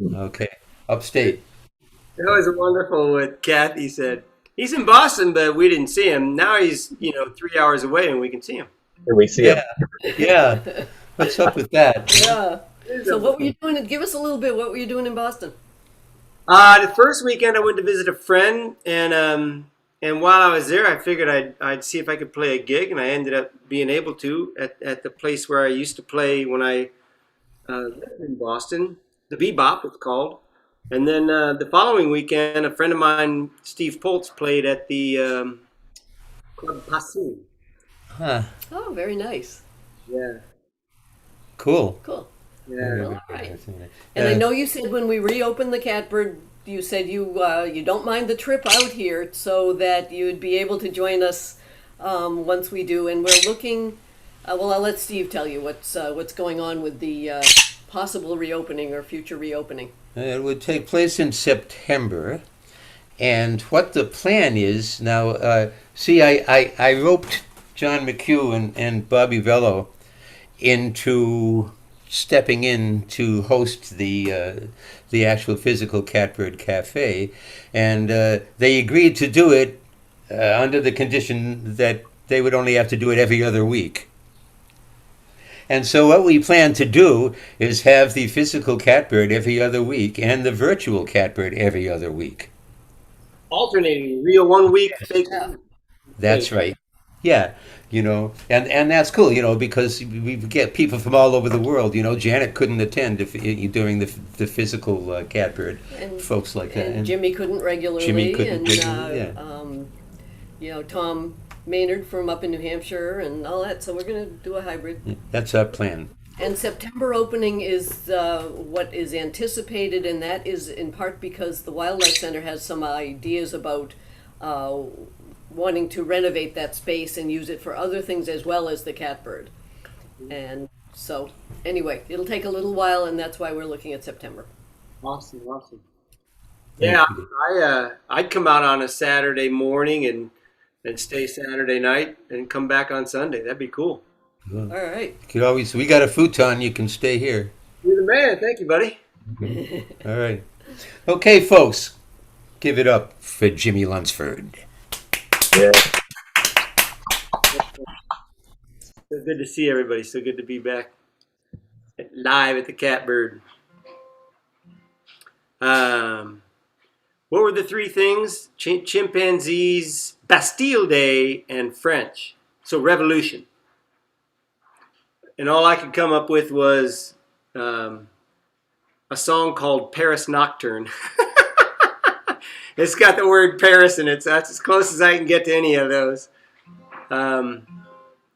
Okay, upstate. It was wonderful what Kathy said. He's in Boston, but we didn't see him. Now he's 3 hours away, and we can see him. And we see him. Yeah. What's up with that? Yeah. So what were you doing? Give us a little bit. What were you doing in Boston? The first weekend I went to visit a friend, and and while I was there, I figured I'd see if I could play a gig, and I ended up being able to at the place where I used to play when I lived in Boston. The Bebop, it's called. And then the following weekend, a friend of mine, Steve Poltz, played at the Club Passim. Huh. Oh, very nice. Yeah. Cool. Cool. Yeah. Well, all right. And I know you said when we reopened the Catbird, you said you don't mind the trip out here, so that you'd be able to join us once we do. And we're looking. Well, I'll let Steve tell you what's going on with the possible reopening or future reopening. It would take place in September. And what the plan is now, see, I roped John McHugh and Bobby Vello into stepping in to host the actual physical Catbird Cafe, and they agreed to do it under the condition that they would only have to do it every other week. And so what we plan to do is have the physical Catbird every other week and the virtual Catbird every other week. Alternating, real 1 week, fake. That's right. Yeah, and that's cool, because we get people from all over the world. Janet couldn't attend during the physical Catbird, And, folks like that. and Jimmy couldn't regularly. Jimmy couldn't and regularly, yeah. Tom Maynard from up in New Hampshire and all that. So we're going to do a hybrid. Yeah, that's our plan. And September opening is what is anticipated, and that is in part because the Wildlife Center has some ideas about wanting to renovate that space and use it for other things as well as the Catbird. And so, anyway, it'll take a little while, and that's why we're looking at September. Awesome. Yeah, I'd come out on a Saturday morning and stay Saturday night and come back on Sunday. That'd be cool. All right. We got a futon. You can stay here. You're the man. Thank you, buddy. All right. Okay, folks, give it up for Jimmy Lunsford. Yeah. So good to see everybody. So good to be back live at the Catbird. What were the three things? Chimpanzees, Bastille Day, and French. So revolution. And all I could come up with was a song called Paris Nocturne. It's got the word Paris in it, so that's as close as I can get to any of those.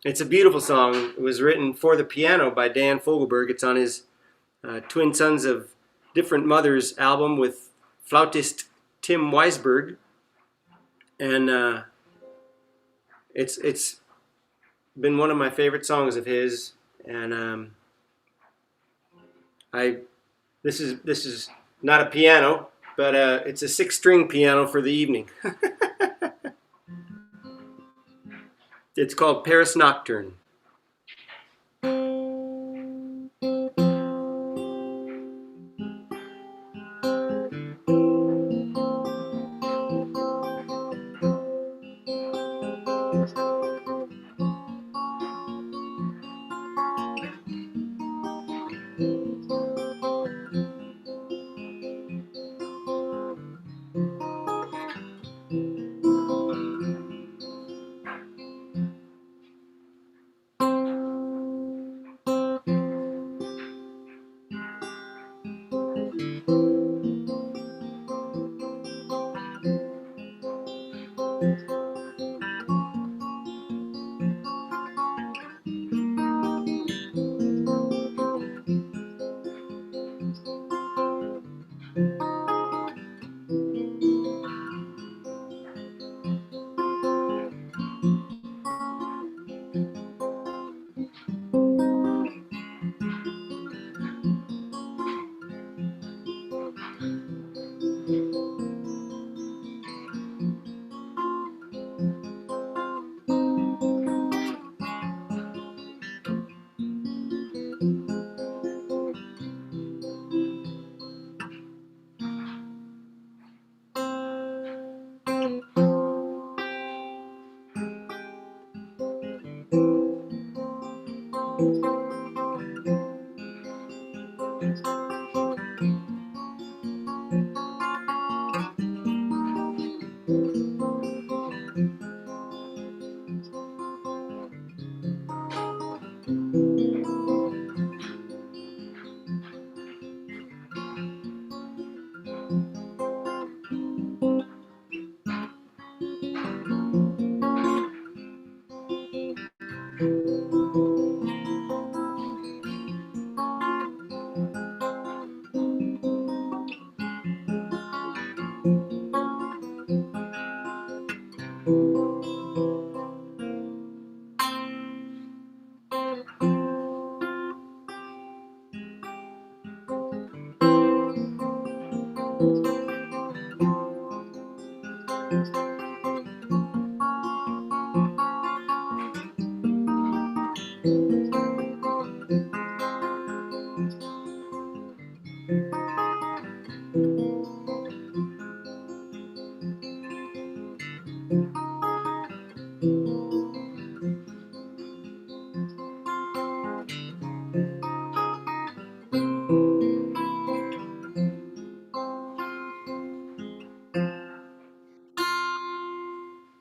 It's a beautiful song. It was written for the piano by Dan Fogelberg. It's on his Twin Sons of Different Mothers album with flautist Tim Weisberg. And it's been one of my favorite songs of his. And this is not a piano, but it's a 6-string piano for the evening. It's called Paris Nocturne.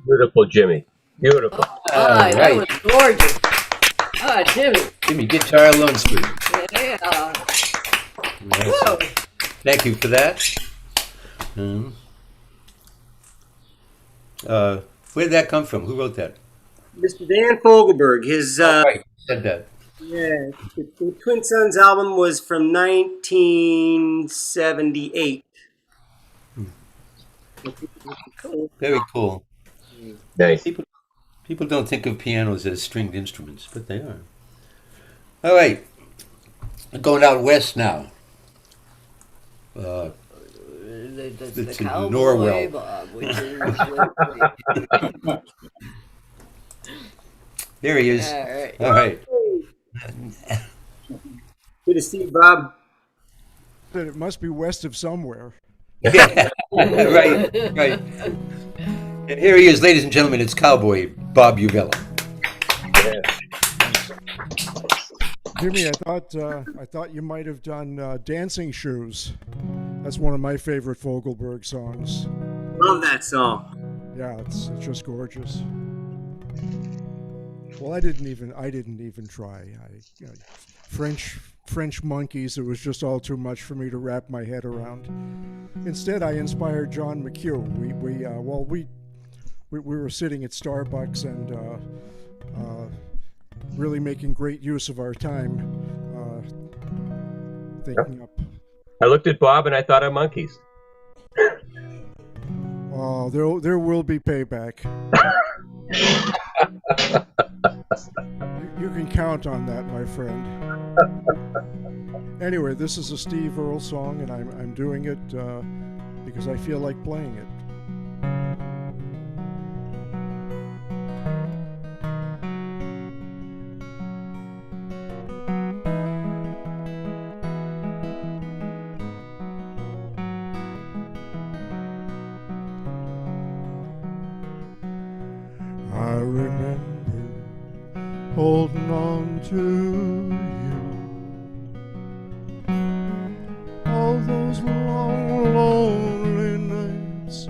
Beautiful, Jimmy. Beautiful. Hi, that right. was gorgeous. Ah, Jimmy. Jimmy, guitar alone speed. Yeah. Nice. Whoa. Thank you for that. Where did that come from? Who wrote that? Mr. Dan Fogelberg. His Right, said that. yeah, the Twin Sons album was from 1978. Very cool. Nice. People don't think of pianos as stringed instruments, but they are. All right, going out west now. The It's in cowboy Norwell. Bob, which is There he is. all right. All right. Good to see you, Bob. But it must be west of somewhere. Yeah, right, right. And here he is, ladies and gentlemen. It's Cowboy Bob Uvella. Jimmy, I thought you might have done Dancing Shoes. That's one of my favorite Fogelberg songs. Love that song. Yeah, it's just gorgeous. Well, I didn't even try. French monkeys. It was just all too much for me to wrap my head around. Instead, I inspired John McHugh. We were sitting at Starbucks and really making great use of our time, thinking up. I looked at Bob and I thought of monkeys. Oh, there will be payback. You can count on that, my friend. Anyway, this is a Steve Earle song, and I'm doing it because I feel like playing it. I remember holding on to you all those long, lonely nights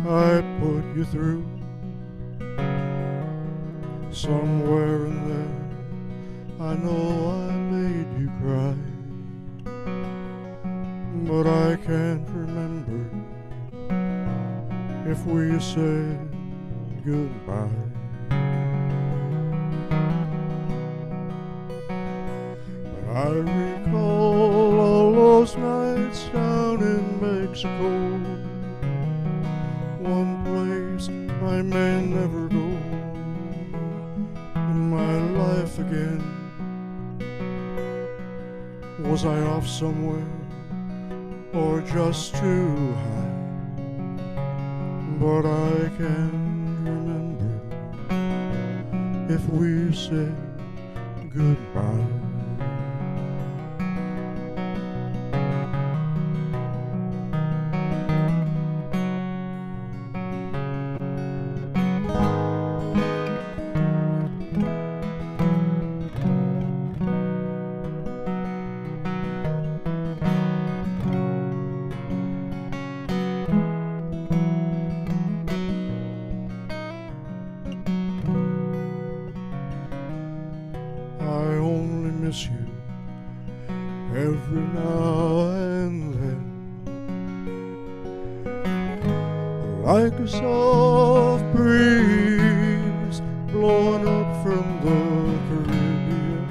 I put you through. Somewhere in there I know I made you cry, but I can't remember if we said goodbye. But I recall all those nights down in Mexico, one place I may never go in my life again. Was I off somewhere or just too high? But I can't remember if we said goodbye. You every now and then, like a soft breeze blowing up from the Caribbean.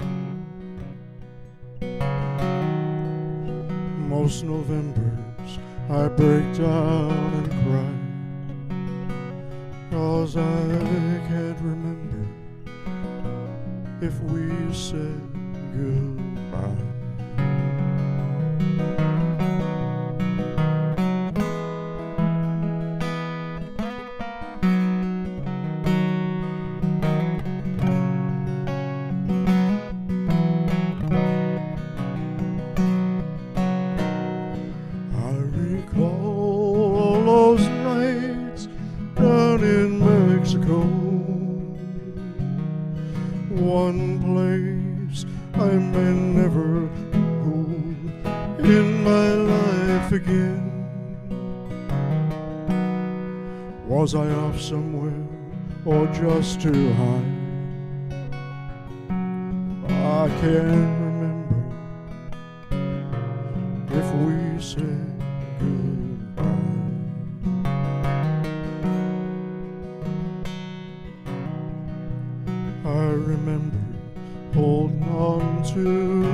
Most Novembers I break down and cry, 'cause I can't remember if we said goodbye. I recall all those nights down in Mexico, one place I I may never go in my life again. Was I off somewhere or just too high? I can't remember if we said goodbye. I remember holding on to you.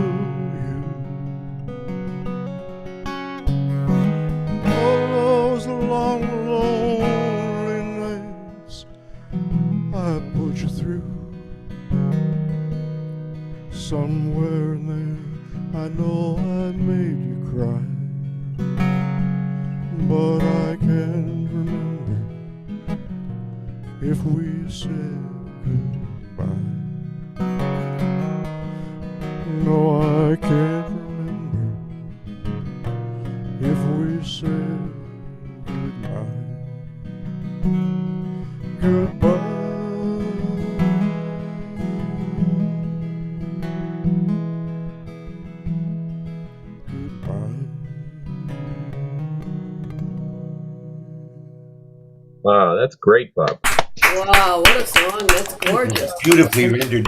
All those long, lonely nights I put you through. Somewhere in there I know I made you cry, but I can't remember if we said goodbye. No, I can't remember if we said goodbye. Goodbye. Wow, that's great, Bob. Wow, what a song. That's gorgeous. Beautifully rendered.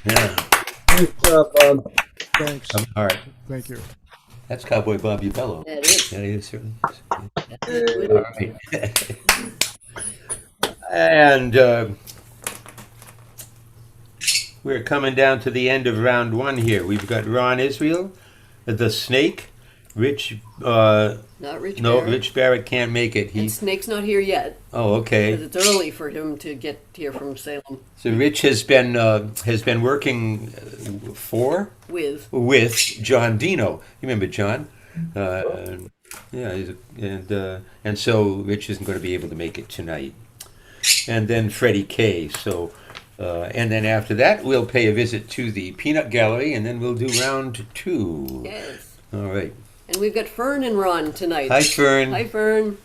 Yeah. Good job, Bob. Thanks. All right. Thank you. That's Cowboy Bobby Bello. That is. That is certainly. That's All right. And we're coming down to the end of round one here. We've got Ron Israel, the Snake, Rich. Not Rich No, Barrett. Rich Barrett can't make it. And Snake's not here yet. Oh, okay. Because it's early for him to get here from Salem. So Rich has been working with John Dino. You remember John? Yeah, and so Rich isn't going to be able to make it tonight. And then Freddie K. So, and then after that, we'll pay a visit to the Peanut Gallery, and then we'll do round two. Yes. All right. And we've got Fern and Ron tonight. Hi, Fern. Hi, Fern.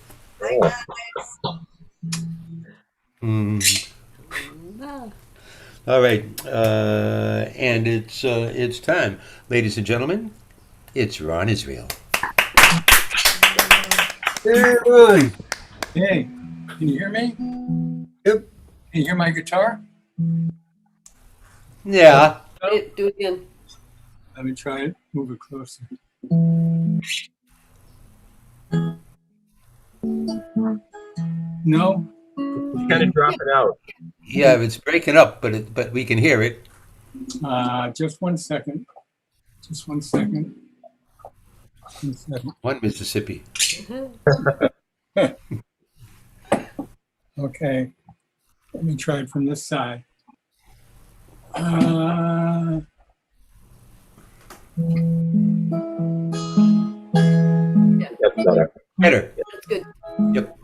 All right, and it's time, ladies and gentlemen. It's Ron Israel. Hey, Ron. Hey, can you hear me? Yep. Can you hear my guitar? Yeah. Do it again. Let me try it. Move it closer. No. It's kind of dropping out. Yeah, it's breaking up, but we can hear it. Just 1 second. Just 1 second. 1 second. One Mississippi. Okay. Let me try it from this side. That's better. Better. That's good. Yep.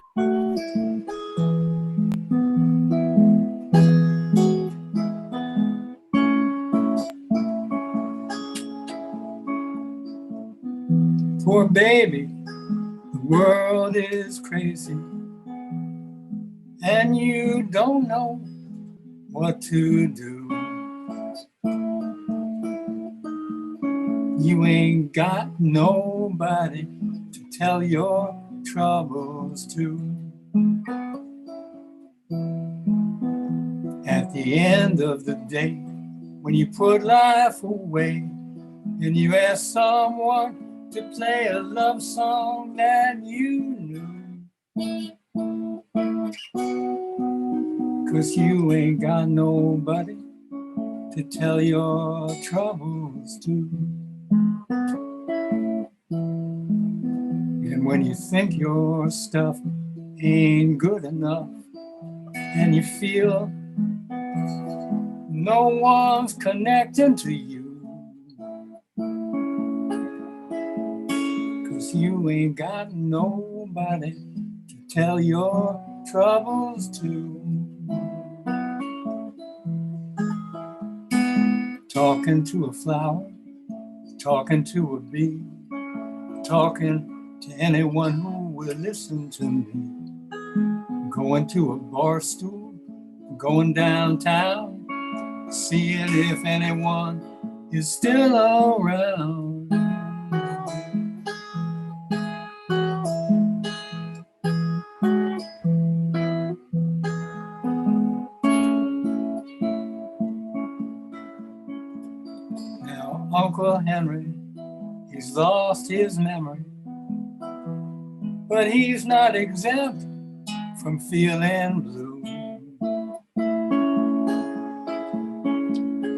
Poor baby, the world is crazy, and you don't know what to do. You ain't got nobody to tell your troubles to. At the end of the day, when you put life away and you ask someone to play a love song that you knew, 'cause you ain't got nobody to tell your troubles to. And when you think your stuff ain't good enough and you feel no one's connecting to you, 'cause you ain't got nobody to tell your troubles to. Talking to a flower, talking to a bee, talking to anyone who will listen to me. Going to a bar stool, going downtown, seeing if anyone is still around. Now, Uncle Henry, he's lost his memory, but he's not exempt from feeling blue.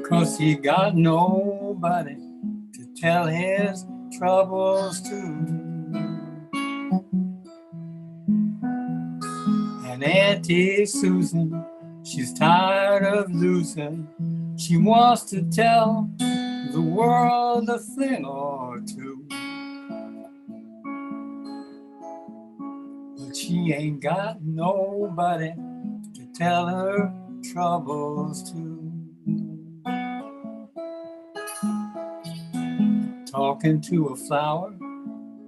'Cause he got nobody to tell his troubles to. And Auntie Susan, she's tired of losing. She wants to tell the world a thing or two. But she ain't got nobody to tell her troubles to. Talking to a flower,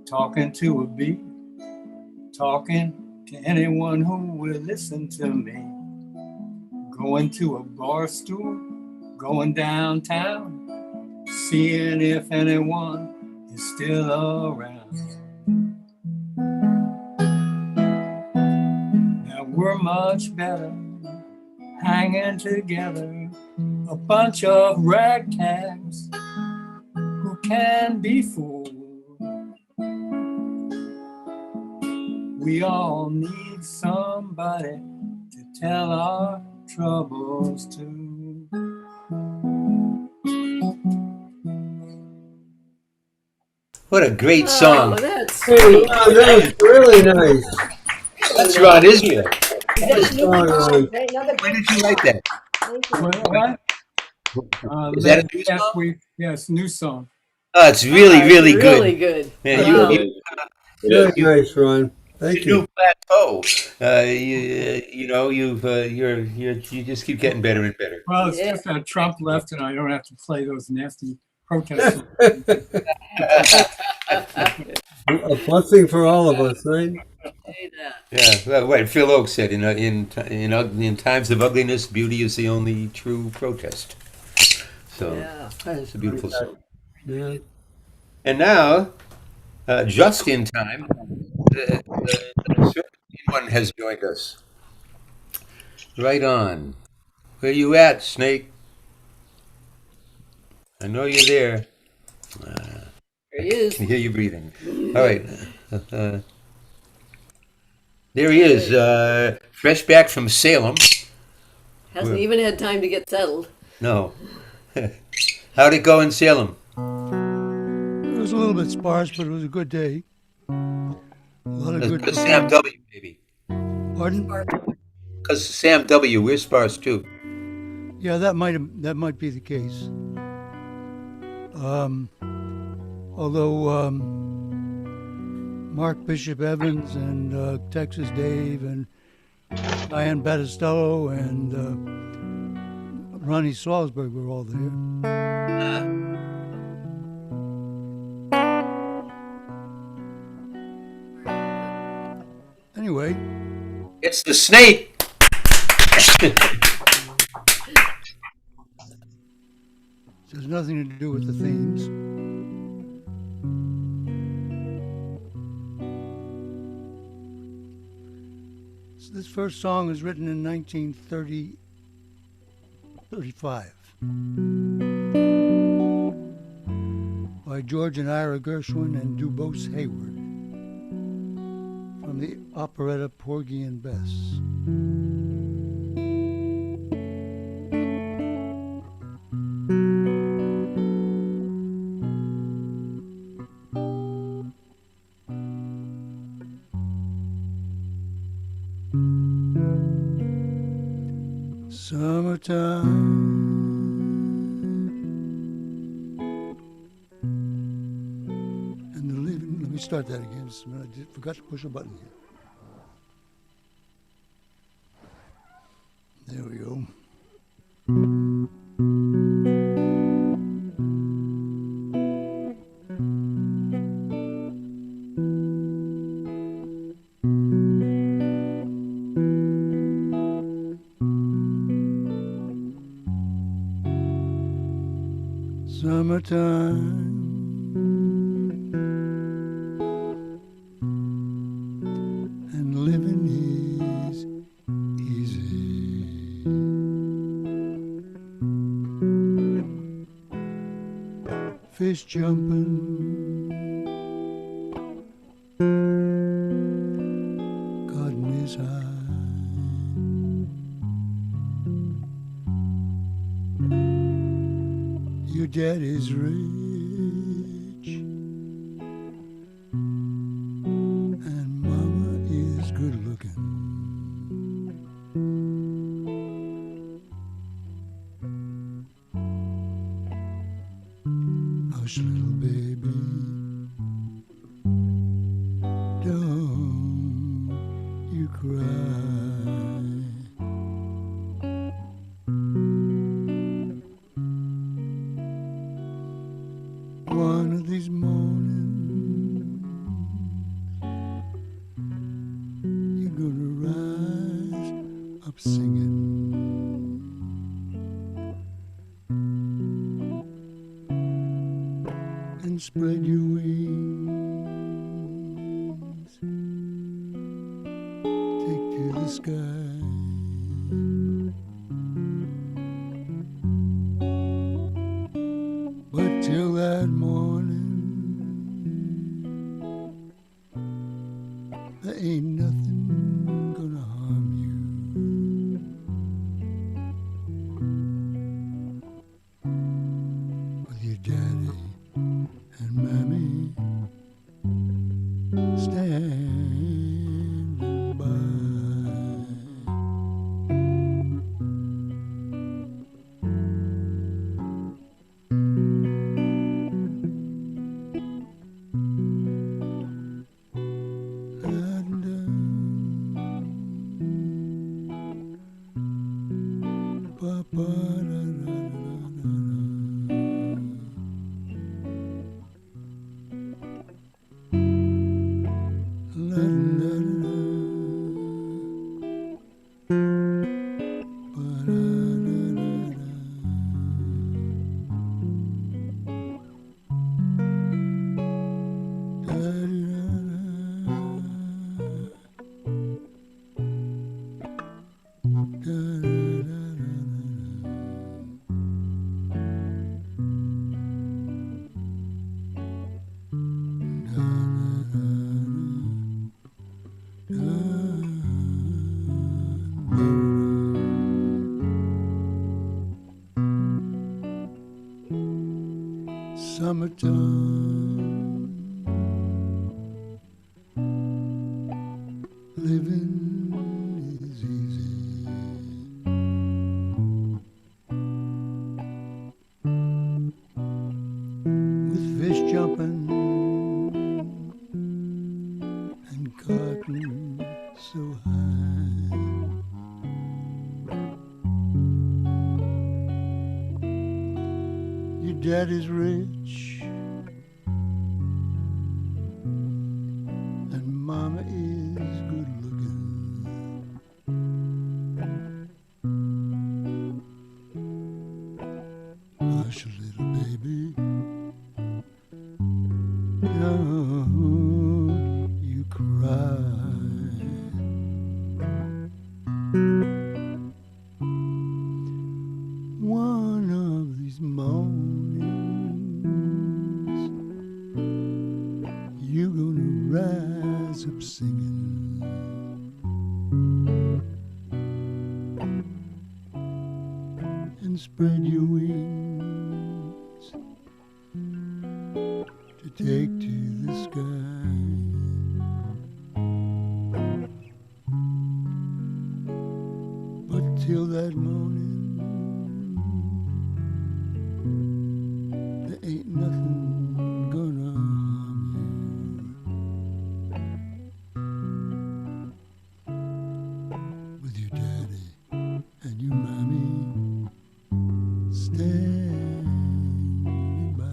talking to a bee, talking to anyone who will listen to me. Going to a bar stool, going downtown, seeing if anyone is still around. Now we're much better hanging together, a bunch of ragtags who can be fooled. We all need somebody to tell our troubles to. What a great song. Oh, that's Hey, sweet. that was really nice. That's Ron Ismir. Good song, Ron. When did you write that? What? Is that a new Last song? week, yes, new song. Oh, it's really, really good. Really good. Man, Wow. Very nice, Ron. Thank New you. plateau. You know, you just keep getting better and better. Well, it's just that Trump left and I don't have to play those nasty protest songs. A blessing for all of us, right? Yeah, well, what Phil Oakes said, in times of ugliness, beauty is the only true protest. So it's a beautiful song. Yeah. And now, just in time, the one has joined us. Right on. Where you at, Snake? I know you're there. There he is. I can hear you breathing. All right. There he is, fresh back from Salem. Hasn't even had time to get settled. No. How'd it go in Salem? It was a little bit sparse, but it was a good day. A lot of good. Sam W, baby. Pardon? Because Sam W, we're sparse too. Yeah, that might be the case. Although Mark Bishop Evans and Texas Dave and Diane Battistello and Ronnie Salzberg were all there. Anyway, it's the Snake. It has nothing to do with the themes. This first song was written in 1935 by George and Ira Gershwin and Dubose Hayward from the operetta Porgy and Bess. And the living, let me start that again. I forgot to push a button here. There we go. Summertime, and living is easy. Fish jumping, cotton is high. Your daddy's rich, and mama is good looking. Hush, little baby, don't you cry. One of these mornings, you're gonna rise up singing. And spread your wings, take to the sky. But till that morning, there ain't nothing gonna harm you. With your daddy and mammy standing by. Summertime, living is easy. With fish jumping and cotton so high. Your daddy's rich, and mama is good looking. Hush, little baby, don't you cry. One of these mornings, you're gonna rise up singing. And spread your wings to take to the sky. But till that morning, there ain't nothing gonna harm you. With your daddy and your mommy standing by.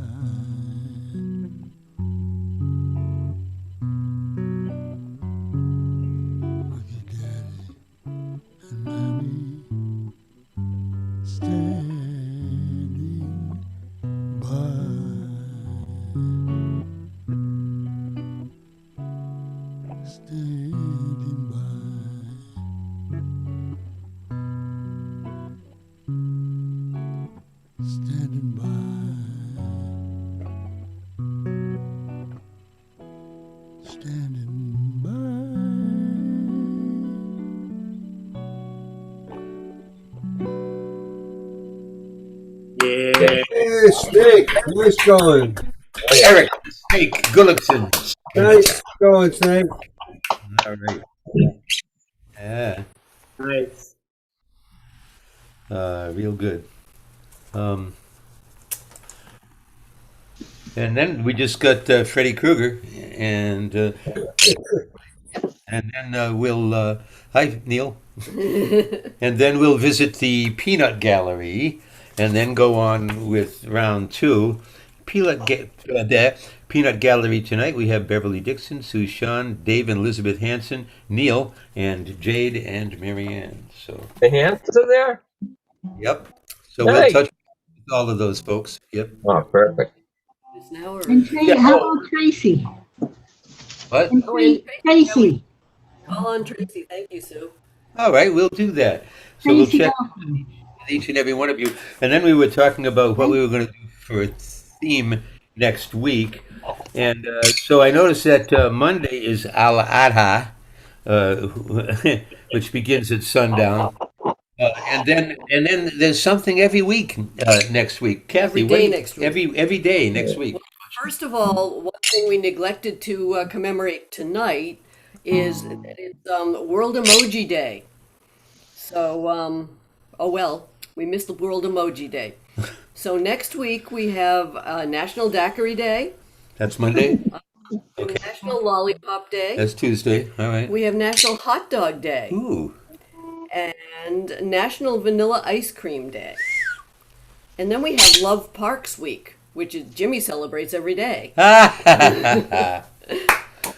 With your daddy and mommy standing by. standing by, standing by, standing by. Yeah. Hey, Snake. Nice going. Eric Snake Gullickson. Nice going, Snake. All right. Yeah. Nice. Real good. Um, and then we just got Freddy Krueger, and then we'll hi Neil, and then we'll visit the Peanut Gallery, and then go on with round two. Peanut Gallery tonight. We have Beverly Dixon, Sue Sean, Dave and Elizabeth Hanson, Neil, and Jade and Marianne. So The hands are there? yep. So Nice. we'll touch with all of those folks. Yep. Oh, perfect. It's now or And how about Tracy? What? And Tracy. call on Tracy. Thank you, Sue. All right, we'll do that. So we'll Tracy check Golfman. with each and every one of you. And then we were talking about what we were going to do for a theme next week. And so I noticed that Monday is Al Adha, which begins at sundown. And then there's something every week next week. Kathy, Every what day do you- next week. Every day next week. First of all, one thing we neglected to commemorate tonight is that it's World Emoji Day. So, oh well, we missed the World Emoji Day. So next week we have National Daiquiri Day, That's Monday. National Lollipop Day. That's Tuesday. All right. We have National Hot Dog Day Ooh. and National Vanilla Ice Cream Day. And then we have Love Parks Week, which is Jimmy celebrates every day.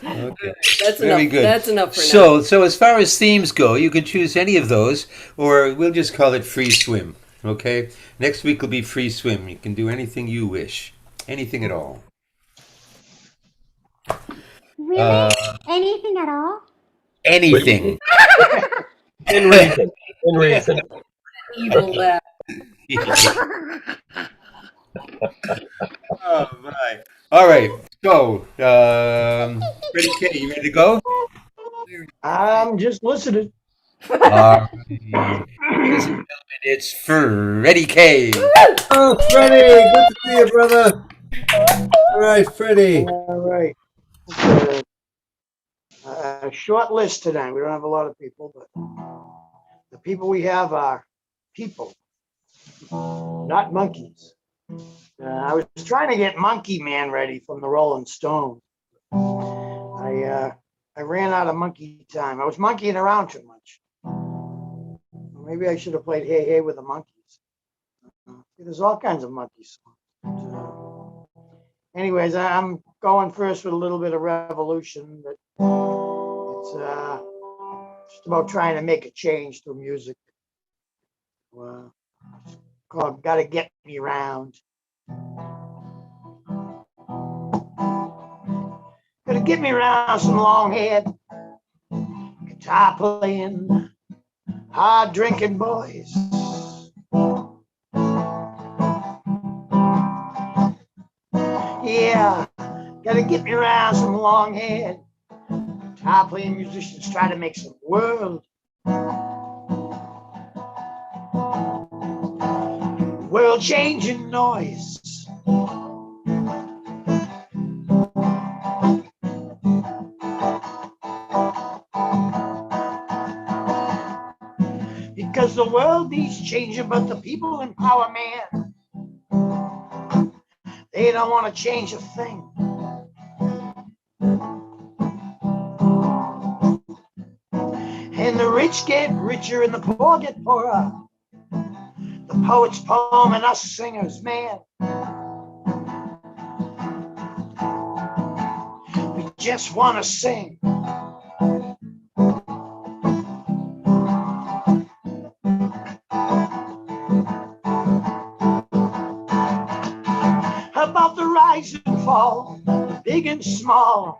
Okay. That's Very enough. good. That's enough for now. So as far as themes go, you can choose any of those, or we'll just call it free swim. Okay. Next week will be free swim. You can do anything you wish, anything at all. Really? Anything at all? Anything. In reason. In reason. Evil laugh. Oh my! All right. So, Freddie K, you ready to go? I'm just listening. All right. Ladies and gentlemen, it's Freddie K. Oh, Freddie, good to see you, brother. All right, Freddie. All right. It's a short list tonight. We don't have a lot of people, but the people we have are people, not monkeys. I was trying to get Monkey Man ready from the Rolling Stones. I ran out of monkey time. I was monkeying around too much. Maybe I should have played Hey Hey with the Monkeys. There's all kinds of monkey songs. Anyways, I'm going first with a little bit of Revolution. But it's just about trying to make a change through music. It's called Gotta Get Me Round. Gotta get me around some long head, guitar playing, hard drinking boys. Yeah, gotta get me around some long head, guitar playing musicians try to make some world changing noise. Because the world needs changing, but the people in power, man, they don't want to change a thing. And the rich get richer and the poor get poorer. The poet's poem and us singers, man, we just want to sing. about the rise and fall, big and small,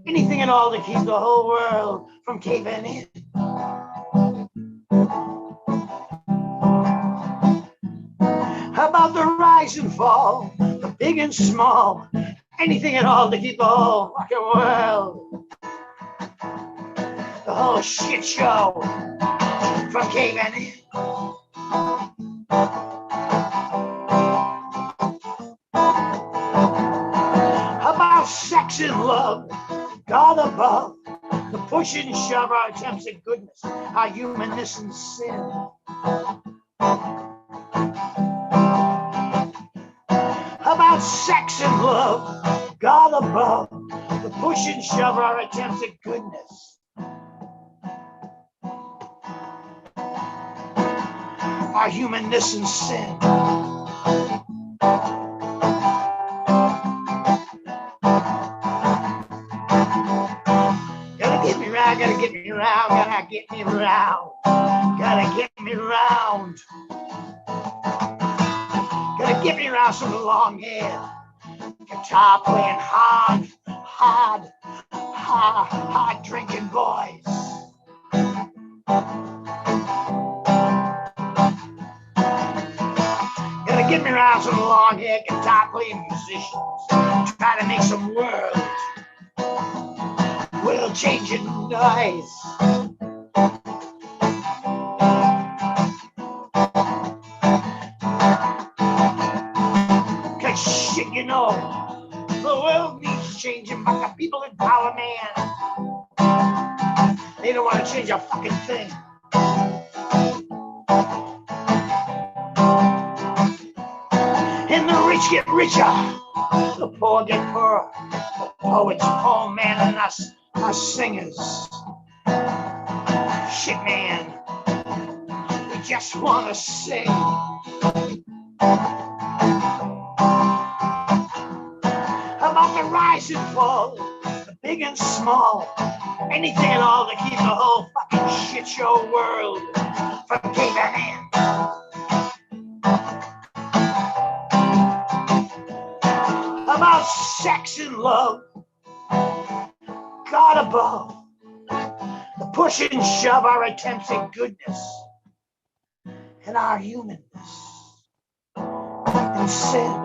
anything at all to keep the whole world from caving in. About the rise and fall, the big and small, anything at all to keep the whole fucking world, the whole shit show from caving in. About sex and love, God above, the push and shove, our attempts at goodness, our humanness and sin. About sex and love, God above, the push and shove, our attempts at goodness, our humanness and sin. Gotta get me round, gotta get me round, gotta get me round, gotta get me round. Gotta get me round some long hair, guitar playing hard drinking boys. Gotta get me around some long hair, guitar playing musicians, try to make some world changing noise. Cause shit, you know, the world needs changing, but the people in power, man, they don't want to change a fucking thing. And the rich get richer, the poor get poorer. The poets, poor man, and us singers. Shit, man, we just want to sing. About the rise and fall, the big and small, anything at all to keep the whole fucking shit show world from caving in. About sex and love, God above, the push and shove, our attempts at goodness, and our humanness and sin.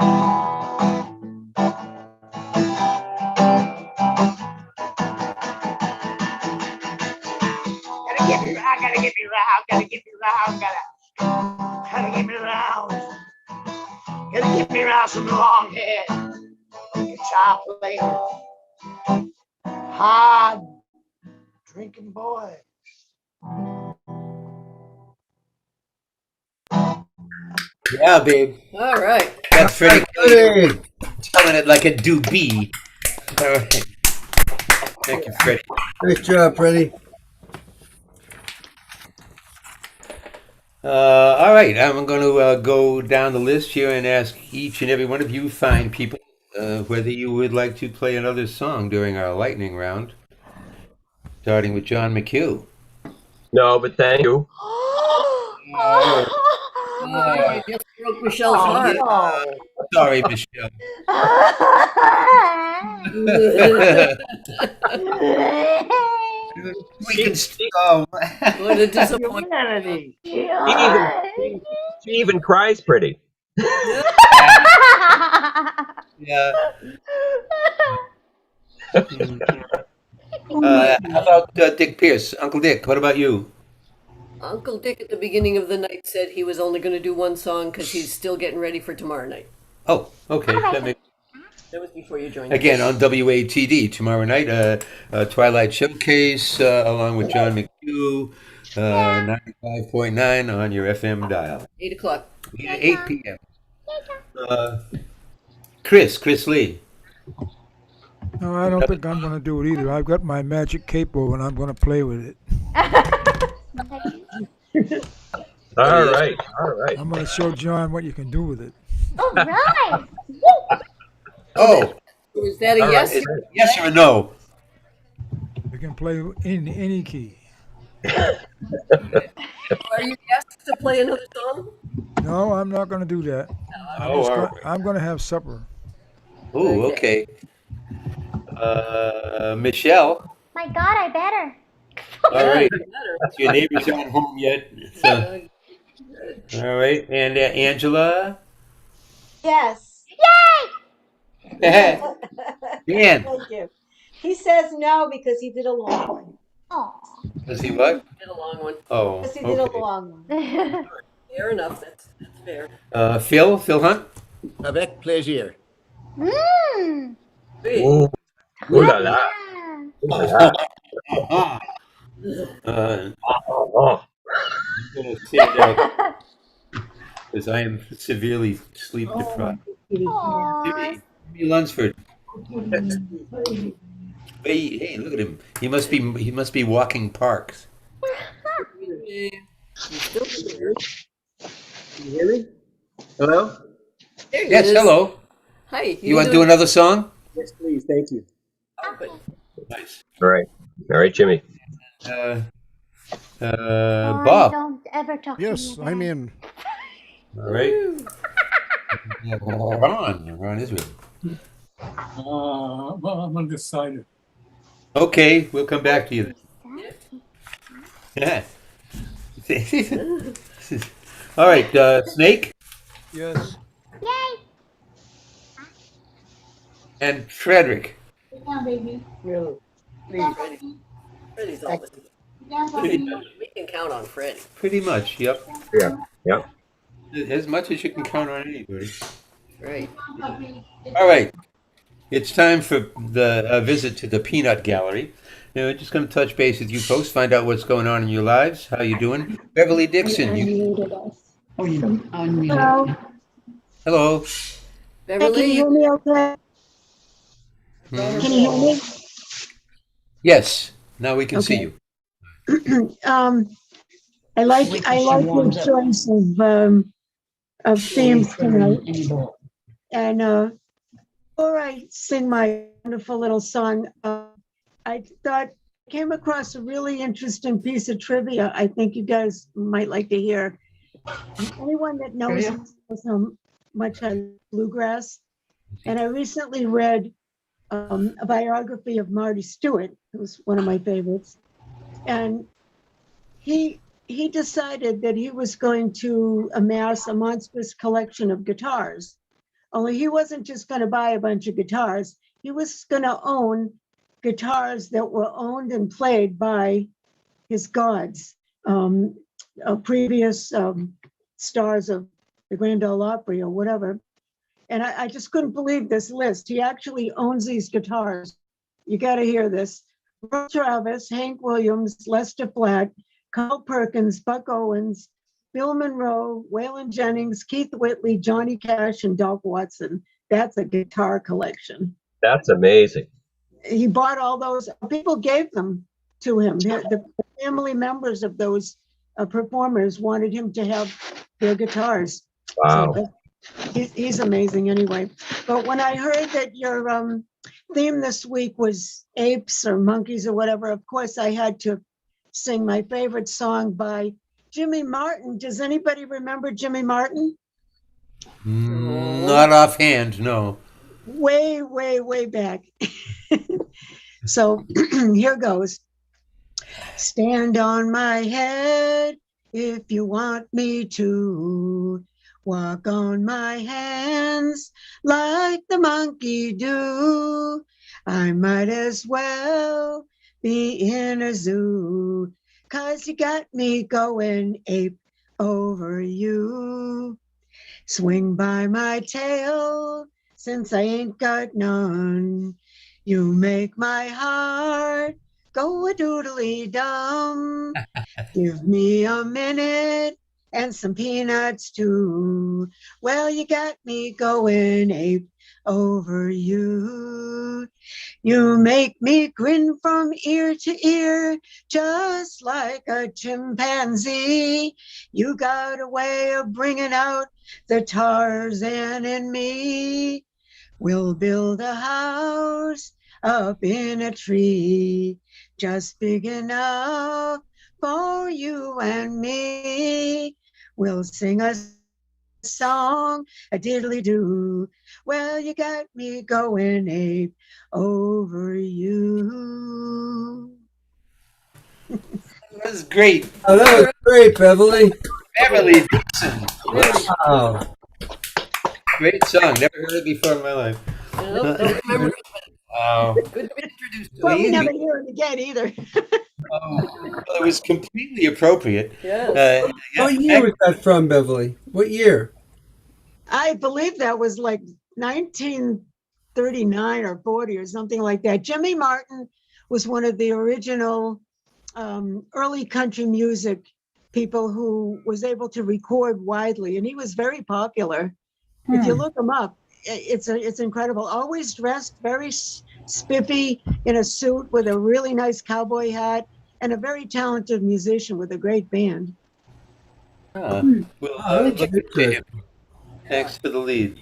Gotta get me round, gotta get me round, gotta get me round, gotta get me round. Gotta get me round some long hair, guitar player, hard drinking boy. Yeah, babe. All right. That's Freddie Kelly telling it like a doobie. All right. Thank you, Freddie. Nice job, Freddie. All right, I'm going to go down the list here and ask each and every one of you fine people whether you would like to play another song during our lightning round, starting with John McHugh. No, but thank you. I just broke Michelle's heart. No. Sorry, Michelle. We can oh. What a disappointment. Humanity. She even cries pretty. Yeah. How about Dick Pierce? Uncle Dick, what about you? Uncle Dick at the beginning of the night said he was only going to do one song because he's still getting ready for tomorrow night. Oh, okay. That was before you joined. Again, on WATD tomorrow night, Twilight Showcase along with John McHugh, 95.9 on your FM dial. 8 o'clock. 8 p.m. Chris Lee. No, I don't think I'm going to do it either. I've got my magic capo and I'm going to play with it. All right. I'm going to show John what you can do with it. All right. Oh. Is that a yes? Right. Yes or no? You can play in any key. Are you asked to play another song? No, I'm not going to do that. I'm going to have supper. Oh, okay. Michelle. My God, I better. All right. Your neighbors aren't home yet. So, all right. And Angela. Yes. Dan. Thank you. He says no because he did a long one. Does he what? Did a long one. Oh, Because he did a okay. long one. Fair enough. That's fair. Phil Hunt. Avec plaisir. Mmm. Ooh, ooh la la. Ooh la la. Oh. I'm going to stand out because I am severely sleep deprived. Jimmy Lunsford. Hey, look at him. He must be walking parks. Still here. Can you hear me? Hello? There he Yes, is. hello. Hi. You want to do another song? Yes, please. Thank you. Oh, good. Nice. All right, Jimmy. Ron, Bob. don't ever talk to Yes, me I'm again. in. All right. Ron is with. Well, I'm undecided. Okay, we'll come back to you. Yeah. All right, Snake Yes. Yay! and Frederick. Sit down, baby. No, Sit down, Freddie. puppy. Freddie's always. Sit down, puppy. We can count on Freddie. Pretty much, yep. Yeah, yeah. As much as you can count on anybody. Right. Sit down, puppy. All right. It's time for the visit to the Peanut Gallery. Now, we're just going to touch base with you folks, find out what's going on in your lives. How you doing? Beverly Dixon. Oh, you unmuted. Hello. Hello. Hey, can Beverly. you hear me okay? Hmm? Can you hear me? Yes. Now we can see Okay. you. I like Wait till she your warms up. choice of themes tonight. And before I sing my wonderful little song, I thought came across a really interesting piece of trivia. I think you guys might like to hear. Anyone that knows how much I love bluegrass, and I recently read a biography of Marty Stewart, who's one of my favorites, and he decided that he was going to amass a monstrous collection of guitars. Only he wasn't just going to buy a bunch of guitars. He was going to own guitars that were owned and played by his gods, previous stars of the Grand Ole Opry or whatever. And I just couldn't believe this list. He actually owns these guitars. You got to hear this. Earl Travis, Hank Williams, Lester Flatt, Carl Perkins, Buck Owens, Bill Monroe, Waylon Jennings, Keith Whitley, Johnny Cash, and Dolph Watson. That's a guitar collection. That's amazing. He bought all those. People gave them to him. The family members of those performers wanted him to have their guitars. Wow. So he's amazing anyway. But when I heard that your theme this week was apes or monkeys or whatever, of course I had to sing my favorite song by Jimmy Martin. Does anybody remember Jimmy Martin? Not offhand, no. Way, way, way back. So here goes. Stand on my head if you want me to. Walk on my hands like the monkey do. I might as well be in a zoo, 'cause you got me going ape over you. Swing by my tail since I ain't got none. You make my heart go a doodly dum. Give me a minute and some peanuts too. Well, you got me going ape over you. You make me grin from ear to ear, just like a chimpanzee. You got a way of bringing out the Tarzan in me. We'll build a house up in a tree, just big enough for you and me. We'll sing a song, a diddly-doo. Well, you got me going ape over you. That was great. Oh, that was great, Beverly. Beverly Dixon. Wow. Great song. Never heard it before in my life. Nope, don't remember it, Wow. but good to be introduced to Well, we You- never hear it again either. Well, it was completely appropriate. Yes. Yeah, What year was that from, Beverly? What year? I believe that was like 1939 or 40 or something like that. Jimmy Martin was one of the original early country music people who was able to record widely, and he was very popular. If you look him up, it's incredible. Always dressed very spiffy in a suit with a really nice cowboy hat, and a very talented musician with a great band. We'll that's look very into good. him. Thanks for the lead.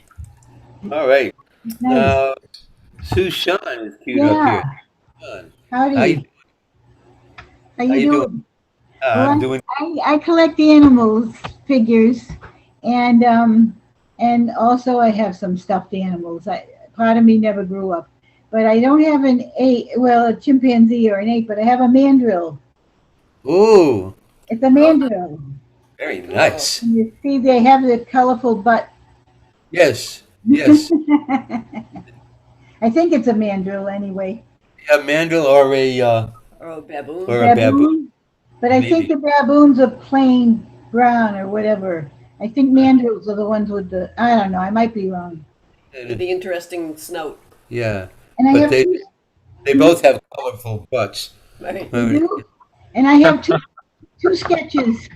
All right. Nice. Now, Sue Sean is queued up Yeah. here. Sean, Howdy. how you, How you doing? doing? I'm Well, doing. I collect animals figures, and also I have some stuffed animals. Part of me never grew up, but I don't have an ape. Well, a chimpanzee or an ape, but I have a mandrill. Ooh, It's a mandrill. very nice. And you see, they have the colorful butt. Yes, yes. I think it's a mandrill anyway. A mandrill or a Or a baboon. or a baboon. But I think the baboons are plain brown or whatever. I think mandrills are the ones with the. I don't know. I might be wrong. With the interesting snout. Yeah, And I but have they two, they both have colorful butts. Right. and I have two sketches.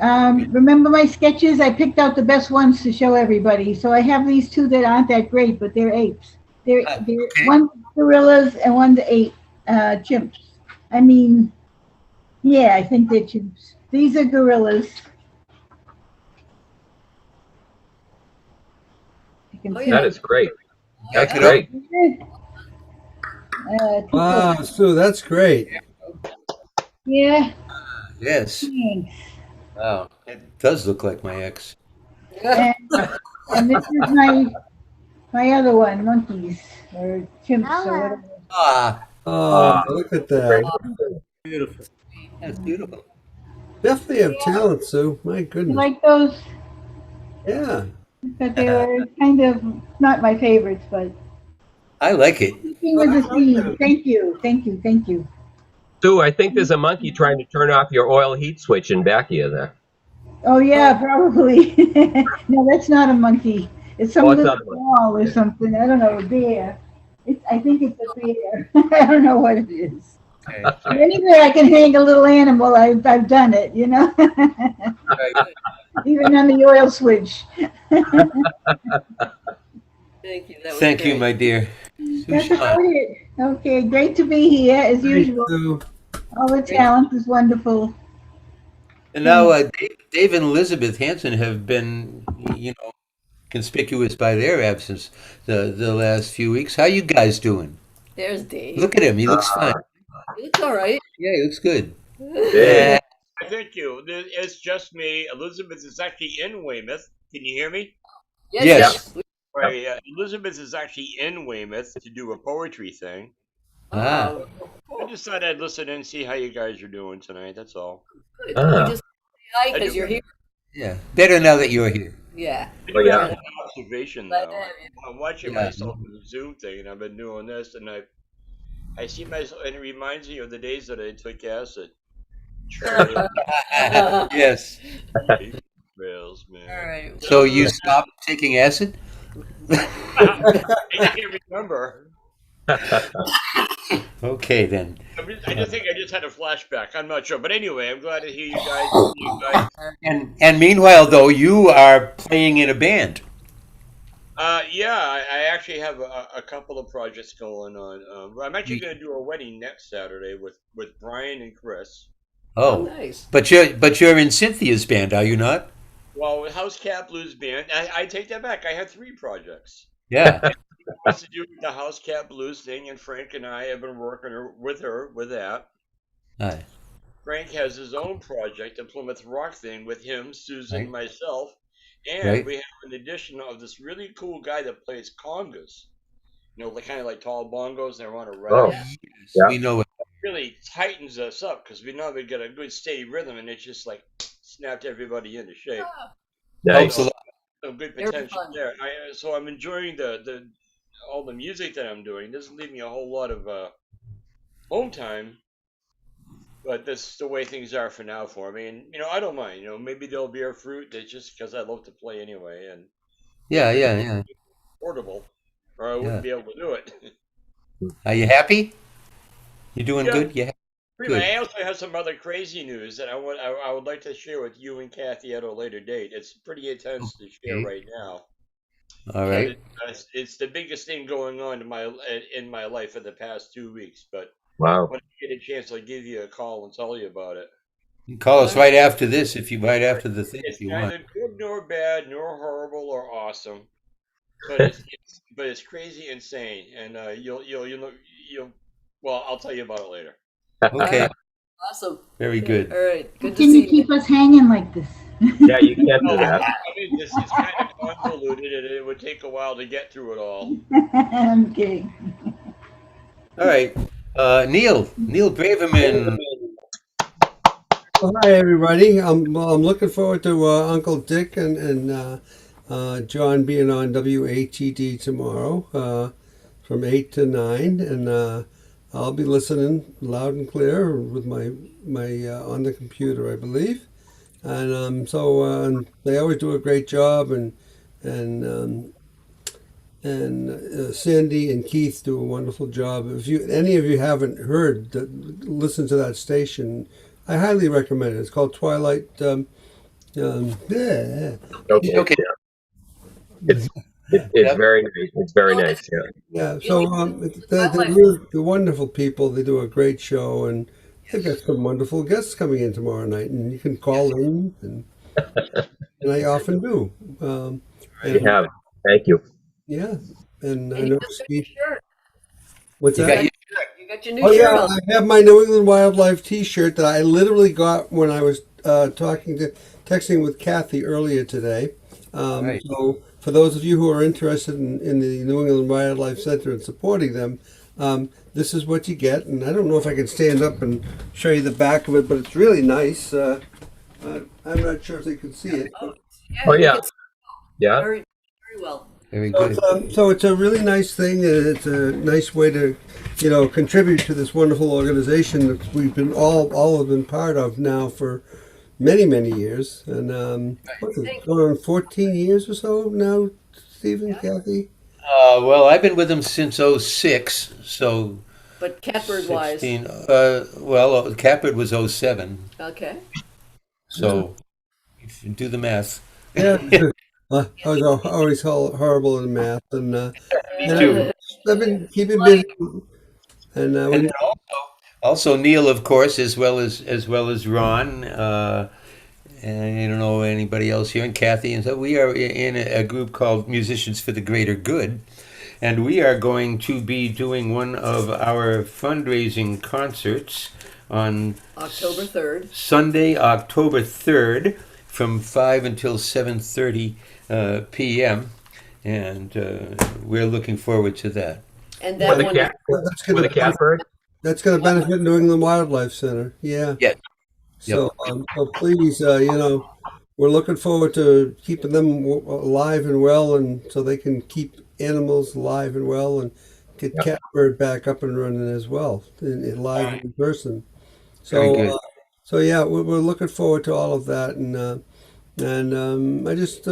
Remember my sketches? I picked out the best ones to show everybody. So I have these two that aren't that great, but they're apes. They're one's gorillas and one's ape chimps. I mean, yeah, I think they're chimps. These are gorillas. You can see That is great. That's Yeah. great. Wow, Sue, that's great. Yeah. Yes. Thanks. Wow, it does look like my ex. And this is my other one, monkeys or chimps or whatever. Ah, Oh, look at that. beautiful. That's beautiful. Definitely have talent, Sue. My You goodness. like those? Yeah. But they were kind of not my favorites, but I like it. keeping with the theme. Thank you, thank you, thank you. Sue, I think there's a monkey trying to turn off your oil heat switch in back of you there. Oh yeah, probably. No, that's not a monkey. It's some Oh, it's little not a monkey. ball or something. I don't know, a bear. I think it's a bear. I don't know what it is. Okay. But anywhere I can hang a little animal, I've done it, you know? Even on the oil switch. Thank you. That was Thank you, great. my dear. That's Sue about Sean. it. Okay, great to be here as usual. Sue. All the talent is wonderful. And now Dave and Elizabeth Hanson have been, conspicuous by their absence the last few weeks. How you guys doing? There's Dave. Look at him. He looks fine. He looks all right. Yeah, he looks good. Yeah. Thank you. It's just me. Elizabeth is actually in Weymouth. Can you hear me? Yes. Right. Elizabeth is actually in Weymouth to do a poetry thing. Ah. I just thought I'd listen and see how you guys are doing tonight. That's all. Good. Ah. We just say hi because you're here. Yeah. Better now that you're here. Yeah. I Oh, do yeah. have an observation Glad to though. have you. I'm watching Yeah. myself in the Zoom thing, and I've been doing this, and I see myself, and it reminds me of the days that I took acid. Yes. Rails, man. All right. So you stopped taking acid? I can't remember. Okay, then. I just think I just had a flashback. I'm not sure, but anyway, I'm glad to hear you guys. And meanwhile, though, you are playing in a band. Yeah, I actually have a couple of projects going on. I'm actually going to do a wedding next Saturday with Brian and Chris. Oh, nice. But you're in Cynthia's band, are you not? Well, with House Cat Blues Band, I take that back. I had 3 projects. Yeah. It has to do with the House Cat Blues thing, and Frank and I have been working with that. Aye. Frank has his own project, a Plymouth Rock thing, with him, Susan, Right. myself, And Right. we have an addition of this really cool guy that plays congas. You know, like kind of like tall bongos. They're on a Oh, rack. yeah. We know it. Really tightens us up because we know we get a good steady rhythm, and it's just like snapped everybody into shape. Helps a So Nice. lot. some good Very potential fun. there. So I'm enjoying the all the music that I'm doing. Doesn't leave me a whole lot of home time, but that's the way things are for now for me. And I don't mind. Maybe there'll bear fruit. That's just because I love to play anyway, and Yeah, make yeah, yeah, it portable, or I wouldn't yeah. be able to do it. Are you happy? You doing Yeah, good? Yeah. pretty much. Good. I also have some other crazy news that I would like to share with you and Kathy at a later date. It's pretty intense to share Okay. right now, All but right. it's the biggest thing going on in my life for the past 2 weeks. But Wow. when I get a chance, I'll give you a call and tell you about it. You can call All us right. right after this if you right after the thing It's if you want. neither good nor bad nor horrible or awesome, but it's crazy insane, and you'll well, I'll tell you about it later. All Okay. right. Awesome. Very Okay. good. All right. How Good to can you see you. keep us hanging like this? Yeah, you can't do No, that. I mean it's kind of convoluted, and it would take a while to get through it all. I'm kidding. All right. Neil Braverman. Well, hi, everybody. I'm looking forward to Uncle Dick and John being on WHED tomorrow from 8 to 9. And I'll be listening loud and clear with my on the computer, I believe. And they always do a great job. And Sandy and Keith do a wonderful job. If any of you haven't heard, listen to that station. I highly recommend it. It's called Twilight. Yeah, Okay. Okay. Yeah. It's Yep. very nice. It's very Go ahead. nice. Yeah. yeah. You So like they're wonderful people. They do a great show, and they've got some wonderful guests coming in tomorrow night. And you can call in, and I often do. You And have. Thank you. yeah, and I And you know just got Steve. your shirt. What's You that? got your You got your new Oh shirt yeah, on. I have my New England Wildlife T-shirt that I literally got when I was texting with Kathy earlier today. all right. So for those of you who are interested in the New England Wildlife Center and supporting them, this is what you get. And I don't know if I can stand up and show you the back of it, but it's really nice. I'm not sure if they can see it. But Yeah, Oh we yeah. can see Yeah. very well. Very so good. it's a really nice thing, and it's a nice way to, contribute to this wonderful organization that we've been all have been part of now for many years, and what's it, going on 14 years or so now, Stephen, Kathy? Well, I've been with them since '06, so But Catbird wise. 16. Well, Catbird was '07, Okay. so if you do the math. Yeah. I was always horrible in math, Me and too. I've been keeping busy, and And then also Neil, of course, as well as Ron. And I don't know anybody else here, and Kathy, and so we are in a group called Musicians for the Greater Good, and we are going to be doing one of our fundraising concerts on October 3rd. Sunday, October 3rd, from 5 until 7:30 p.m., and we're looking forward to that. And For that the one cat. that's For going the to catbird. benefit New England Wildlife Center. Yeah. Yes. Yep. So please, we're looking forward to keeping them alive and well, and so they can keep animals alive and well, and get Yep. Catbird back up and running as well, live and in person. Very So, good. yeah, we're looking forward to all of that, and I just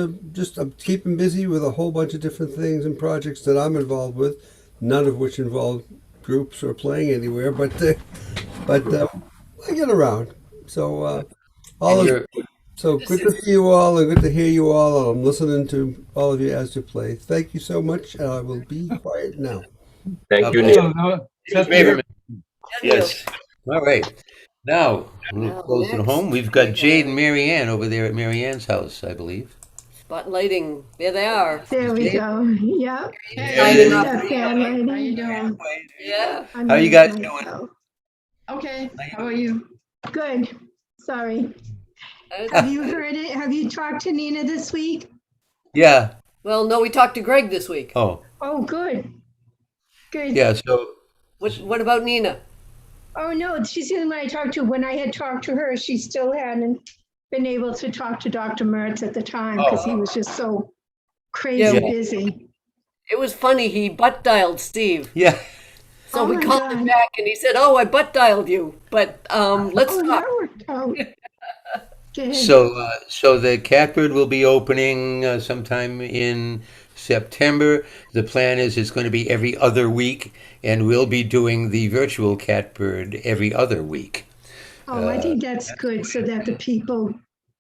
I'm keeping busy with a whole bunch of different things and projects that I'm involved with, none of which involve groups or playing anywhere, but I get around. So all And is you're so good to see you all and good to hear you all. I'm listening to all of you as you play. Thank you so much, and I will be quiet now. Thank you, bless Neil. Neil Braverman. Yes. All right. Now, a little Now, closer to next, home, we've got Jade and Marianne over there at Marianne's house, I believe. spotlighting. There they are. There we Jade? go. Yep. Signing off. Step down right How you in. doing? Yeah. How you guys doing? Myself. Okay. How are you? Good. Sorry. Have you heard it? Have you talked to Nina this week? Yeah. Well, no, we talked to Greg this week. Oh. Oh, good. Good. Yeah. So. What about Nina? Oh, no, she's the only one I talked to. When I had talked to her, she still hadn't been able to talk to Dr. Mertz at the time because he was just so crazy busy. It was funny. He butt dialed Steve. Yeah. So we called him back and he said, "Oh, I butt dialed you, but let's talk." That worked out. Good. So the Catbird will be opening sometime in September. The plan is it's going to be every other week, and we'll be doing the virtual Catbird every other week. Oh, I think that's good so that the people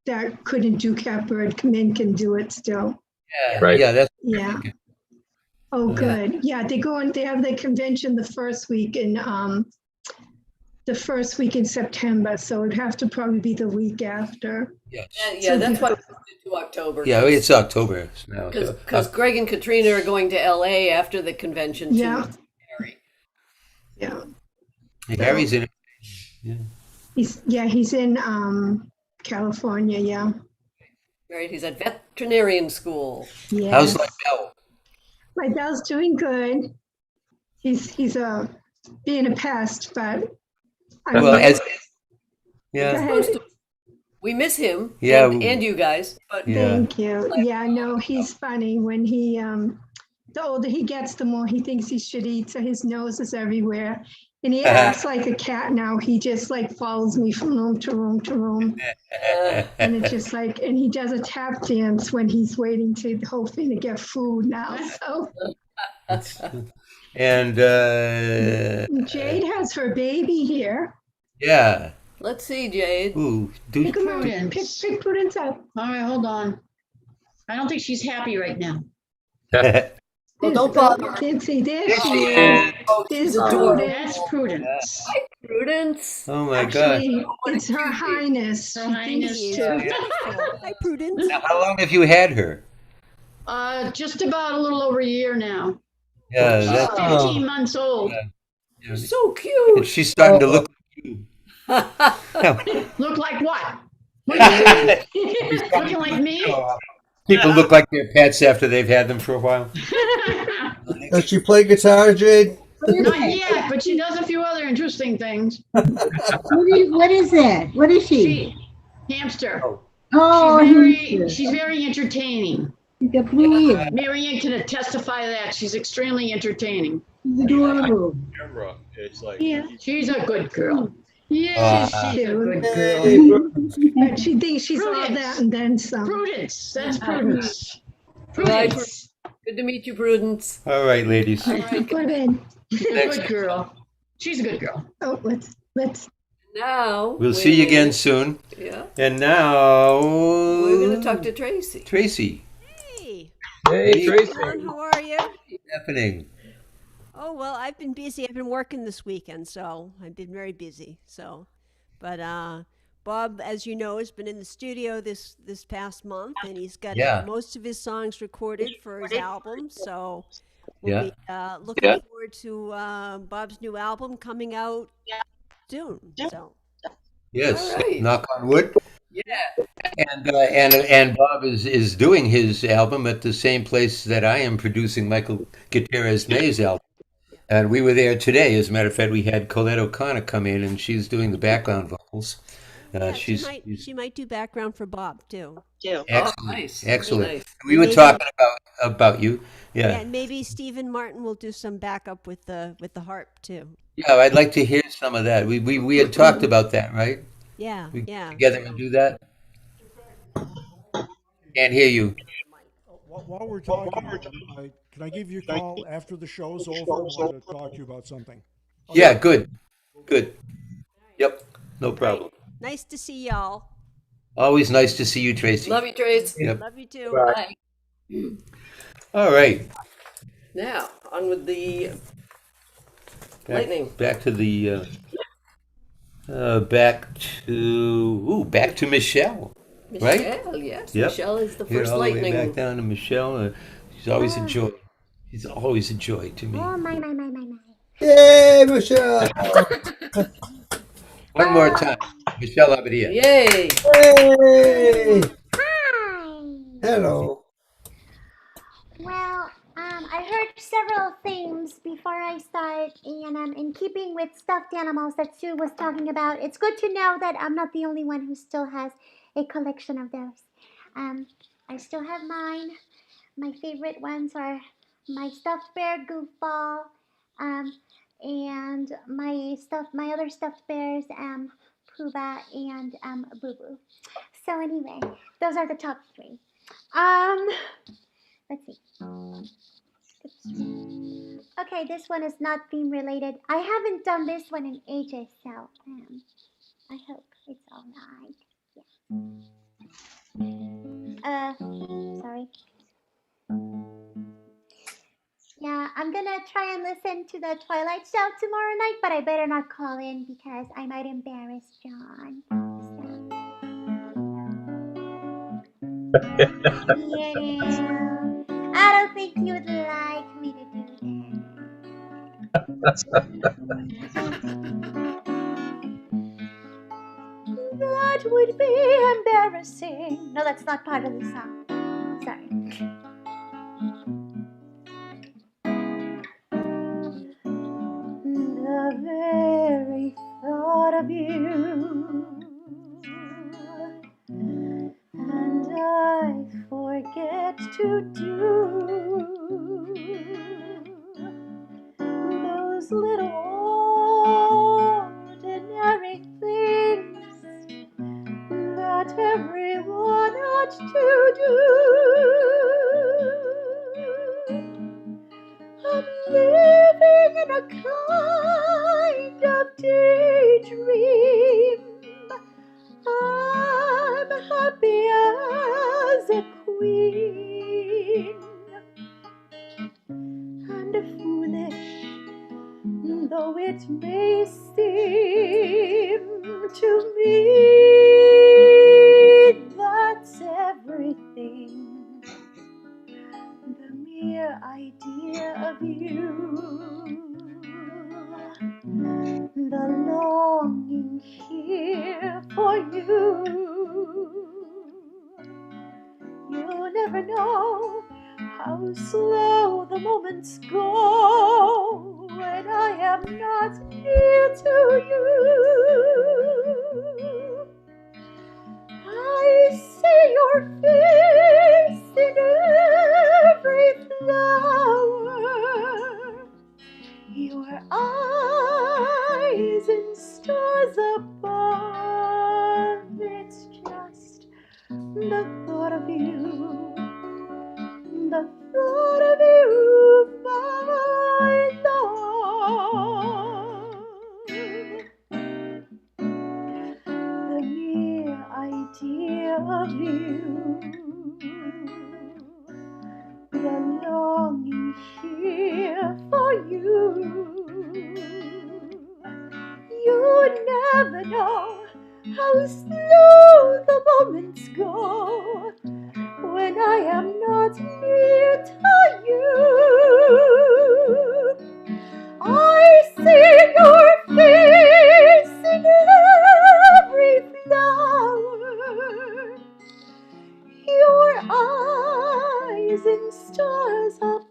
that couldn't do Catbird come in can do it still. Yeah. Right. Yeah. That's. Yeah. Oh, good. Yeah, they have the convention the first week in September, so it'd have to probably be the week after. Yes. Yeah, that's why we moved it to October. Yeah, it's October now. Because Greg and Katrina are going to LA after the convention. Yeah. To Harry. Yeah. Harry's in. Yeah. He's in California. Yeah. Right. He's at veterinarian school. Yeah. How's Bell? My Bell's doing good. He's being a pest, but we miss him. Yeah, and you guys. But thank you. Yeah, no, he's funny. When the older he gets, the more he thinks he should eat. So his nose is everywhere, and he acts like a cat now. He just like follows me from room to room to room, and it's just like, and he does a tap dance when he's waiting hoping to get food now. So. And Jade has her baby here. Yeah. Let's see, Jade. Ooh, pick Prudence up. All right, hold on. I don't think she's happy right now. Well, don't bother. Can't see this. She is. There's Prudence. That's Prudence. Hi, Prudence. Oh my Actually, God. it's Her Highness. Her Highness too. Hi, Prudence. Now, how long have you had her? Just about a little over a year now. Yeah, She's that's 15 months old. Yeah. So cute. And she's starting to look like you. Look like what? What are you saying? Looking like me? People look like their pets after they've had them for a while. Does she play guitar, Jade? Not yet, but she does a few other interesting things. What is that? What is she? Hamster. Oh, she's very entertaining. She's got blue ears. Mary Ann can attestify to that. She's extremely entertaining. She's adorable. Camera, it's like She's a good girl. Yeah, she's a good girl. But she thinks she's all that and then some. Prudence. That's Prudence. Prudence. Good to meet you, Prudence. All right, ladies. All right, go ahead. She's a good girl. She's a good girl. Oh, let's. Now We'll see you again soon. Yeah. And now we're going to talk to Tracy. Tracy. Hey, Tracy. How are you? What's happening? Oh, well, I've been busy. I've been working this weekend, so I've been very busy. But Bob, as you know, has been in the studio this past month, and he's got most of his songs recorded for his album. So we'll be looking forward to Bob's new album coming out soon. So Yes, right. knock on wood. Yeah. And Bob is doing his album at the same place that I am producing Michael Gutierrez May's album. And we were there today. As a matter of fact, we had Colette O'Connor come in, and she's doing the background vocals. she might do background for Bob too. Excellent. Oh, nice. Excellent. Really nice. We were talking about you. Yeah. And maybe Stephen Martin will do some backup with the harp too. Yeah, I'd like to hear some of that. We had talked about that, right? Yeah, We yeah. together and do that. Can't hear you. While we're talking, can I give you a call after the show's over? I want to talk to you about something. Yeah, good. Good. Yep, no problem. Nice to see y'all. Always nice to see you, Tracy. Love you, Tracy. Yep. Love you too. Bye. All right. Now, on with the lightning. Back to the back to Michelle. Right? Michelle, yes. Yep. Michelle is the Here first all the way lightning. back down to Michelle. She's always a joy. She's always a joy to me. Oh, my. Yay, Michelle! One more time. Michelle Abadia. Yay! Hey! Hi. Hello. several themes before I start, and in keeping with stuffed animals that Sue was talking about, it's good to know that I'm not the only one who still has a collection of those. I still have mine. My favorite ones are my stuffed bear Goofball, and my other stuffed bears, Pooba and Boo Boo. So anyway, those are the top three. Let's see. Okay, this one is not theme related. I haven't done this one in ages, so I hope it's all right. Yeah. Sorry. Yeah, I'm gonna try and listen to the Twilight Show tomorrow night, but I better not call in because I might embarrass John. You know, I don't think you would like me to do that. That would be embarrassing. No, that's not part of the song. Sorry. The very thought of you, and I forget to do those little ordinary things that everyone ought to do. I'm living in a kind of daydream. I'm happy as a queen, and foolish though it may seem to me, that's everything. The mere idea of you, the longing here for you. You'll never know how slow the moments go when I am not near to you. I see your face in every flower, your eyes in stars above. It's just the thought of you, the thought of you, my love. The mere idea of you, the longing here for you. You never know how slow the moments go when I am not near to you. I see your face in every flower, your eyes in stars above.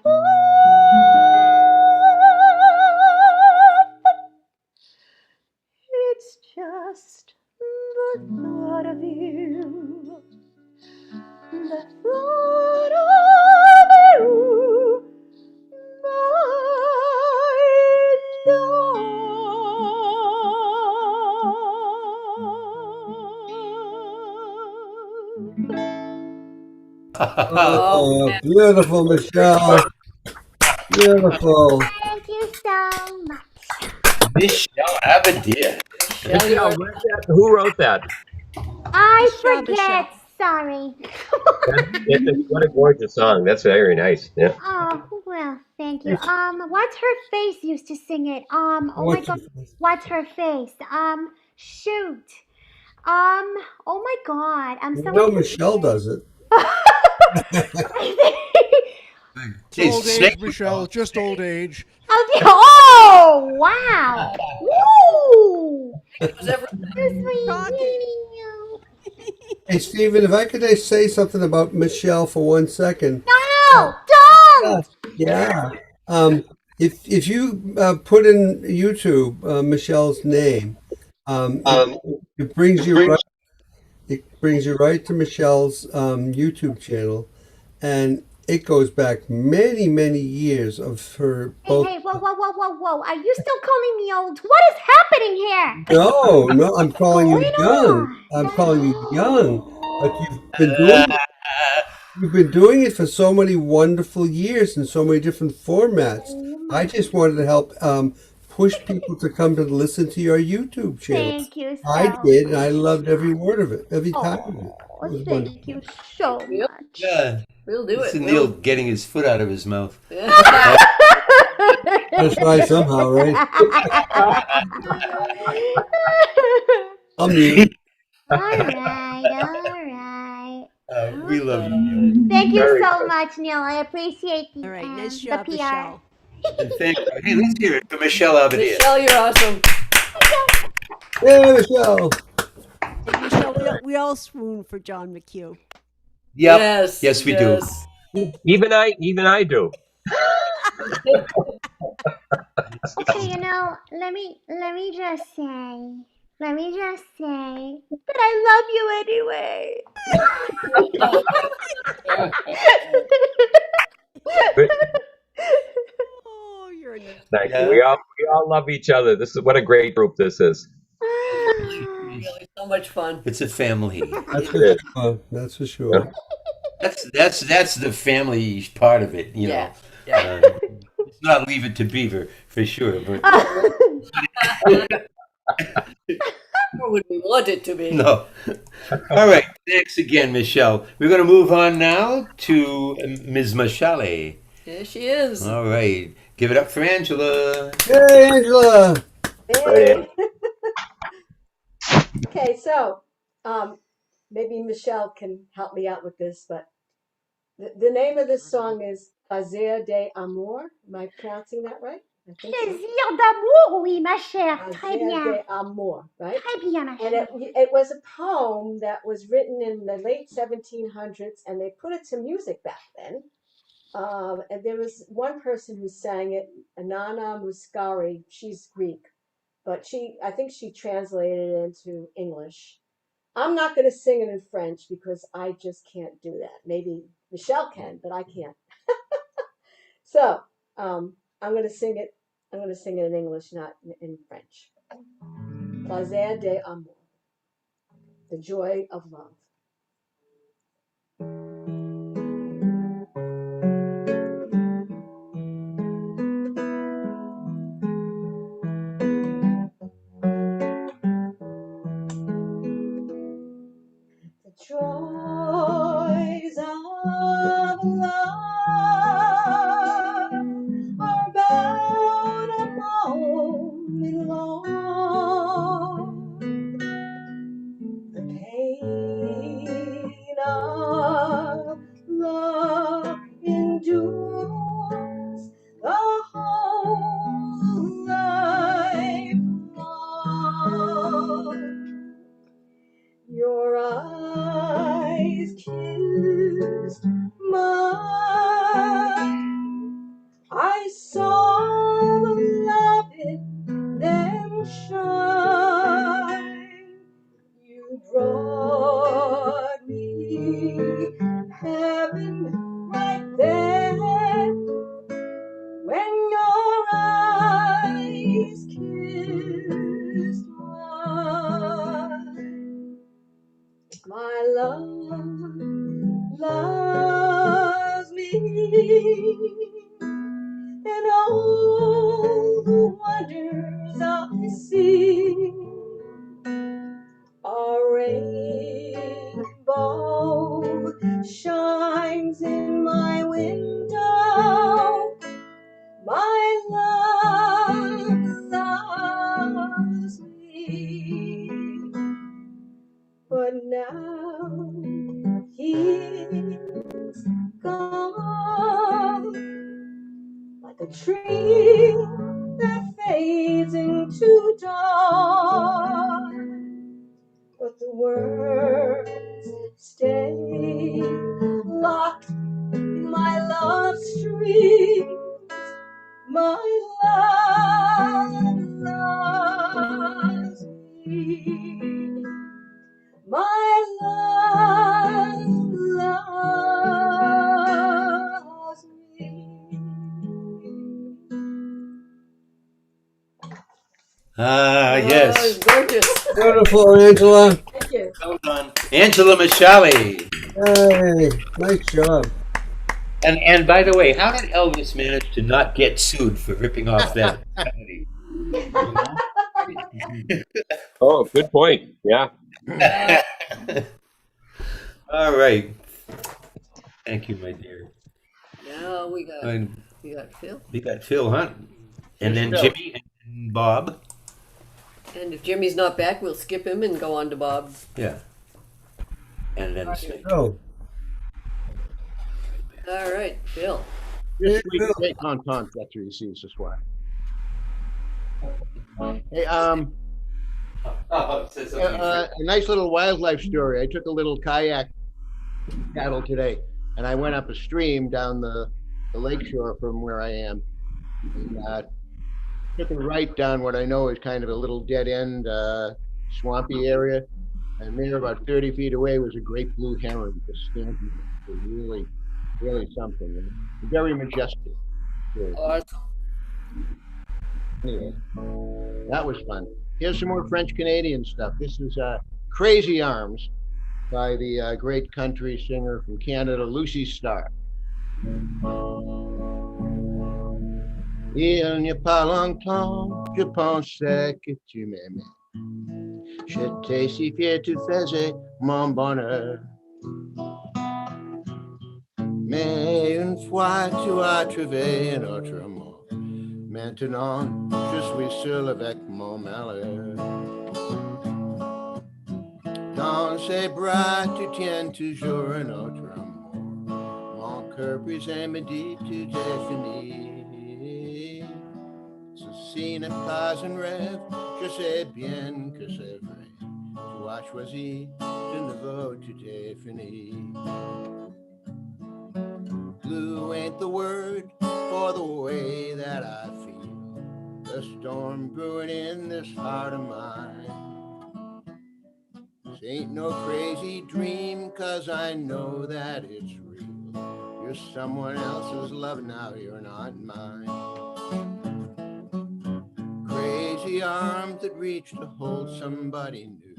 It's just the thought of you, the thought of you, my Oh, beautiful, Michelle. Beautiful. Thank you so much. Michelle Abadir. Who wrote that? I forget. Sorry. What a gorgeous song. That's very nice. Yeah. Oh, well, thank you. What's her face used to sing it? Oh my What's her God. What's her face? Shoot. Oh my God. I'm so. No, Michelle does it. It's old age, Michelle. Just old age. Oh, wow. Woo. Hey, Stephen, if I could just say something about Michelle for 1 second. No, don't. Yeah. If you put in YouTube Michelle's name, it brings you right. It brings you right to Michelle's YouTube channel, and it goes back many, many years of her Hey, both. hey, whoa, whoa, whoa, whoa, whoa. Are you still calling me old? What is happening here? No, no, I'm calling you Going young. on? I'm calling you young, but you've been doing it for so many wonderful years in so many different formats. I just wanted to help push people to come to listen to your YouTube channel. Thank you I so did, and I much. loved every word of it, every time of it. Oh, It was thank wonderful. you so much. Yeah. We'll do Listen, it. Neil getting his foot out of his mouth. Gotta try somehow, right? I'll mute. All right, all right. We love you, Neil. Thank you Very so good. much, Neil. I appreciate All right, nice the job, PR. Michelle. And thank you. Hey, let's hear it for Michelle Abadia. Michelle, you're awesome. Yeah, Michelle. And Michelle, we all swoon for John McHugh. Yep. Yes. Yes, we do. Even I do. Okay, let me just say that I love you anyway. But Oh, you're a thank you. Yeah. We all love each other. This is what a great group this is. Really, so much fun. It's a family. That's It for is. sure. That's for sure. That's the family part of it, you know. Yeah. It's not Leave It to Beaver for sure, but Or would we want it to be? no. All right. Thanks again, Michelle. We're going to move on now to Ms. Mashale. There she is. All right. Give it up for Angela. Hey, Angela. Hey. Okay, so maybe Michelle can help me out with this, but the name of this song is Plaisir d'Amour. Am I pronouncing that right? I think so. Plaisir d'amour, oui, ma chère. Très Plaisir bien. d'Amour, right? Très bien, ma And chère. it was a poem that was written in the late 1700s, and they put it to music back then. And there was one person who sang it, Anana Muscari. She's Greek, but I think she translated it into English. I'm not going to sing it in French because I just can't do that. Maybe Michelle can, but I can't. So I'm going to sing it. I'm going to sing it in English, not in French. Plaisir d'amour, the joy of love. The joys of love are about a moment long. The pain My love loves me. My love loves me. Yes. Gorgeous. Beautiful, Angela. Thank you. Well done. Angela Mashali. Hey, nice job. And by the way, how did Elvis manage to not get sued for ripping off that melody? Oh, good point. Yeah. All right. Thank you, my dear. Now we got And Phil. we got Phil Hunt. And then Phil. Jimmy and Bob. And if Jimmy's not back, we'll skip him and go on to Bob. Yeah. And then Snake. Oh, All right, Phil. This week, c'est content that you receive ce soir. Hey, a nice little wildlife story. I took a little kayak paddle today, and I went up a stream down the lakeshore from where I am. And, took a right down what I know is kind of a little dead end, swampy area. And there, about 30 feet away, was a great blue heron just standing there. It was really, really something. Very majestic. Awesome. Anyway, that was fun. Here's some more French Canadian stuff. This is Crazy Arms by the great country singer from Canada, Lucy Starr. Il n'y a pas longtemps, je pensais que tu m'aimais. J'étais si fier, tu faisais mon bonheur. Mais une fois tu as trouvé un autre amour. Maintenant, je suis seul avec mon malheur. Dans ses bras, tu tiens toujours un autre amour. Mon cœur brisé me dit tout est fini. Ceci n'est pas un rêve, je sais bien que c'est vrai. Tu as choisi de nouveau, tout est fini. Blue ain't the word for the way that I feel. The storm brewing in this heart of mine. This ain't no crazy dream, 'cause I know that it's real. You're someone else's love now, you're not mine. Crazy arms that reach to hold somebody new.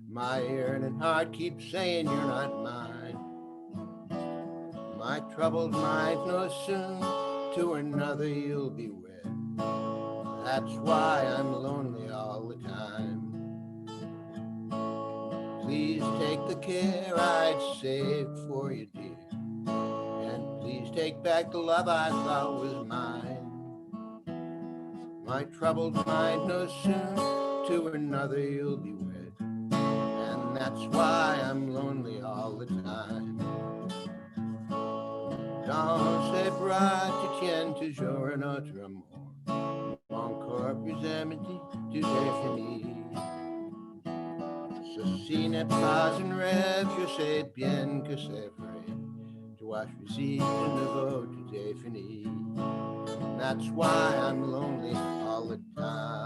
My yearning heart keeps saying you're not mine. My troubled mind knows soon to another you'll be wed. That's why I'm lonely all the time. Please take the care I'd saved for you, dear. And please take back the love I thought was mine. My troubled mind knows soon to another you'll be wed. And that's why I'm lonely all the time. Dans ses bras, tu tiens toujours un autre amour. Mon corps plus amitié, tout est fini. Ceci n'est pas un rêve, je sais bien que c'est vrai. Tu as choisi de nouveau, tout est fini. That's why I'm lonely all the time.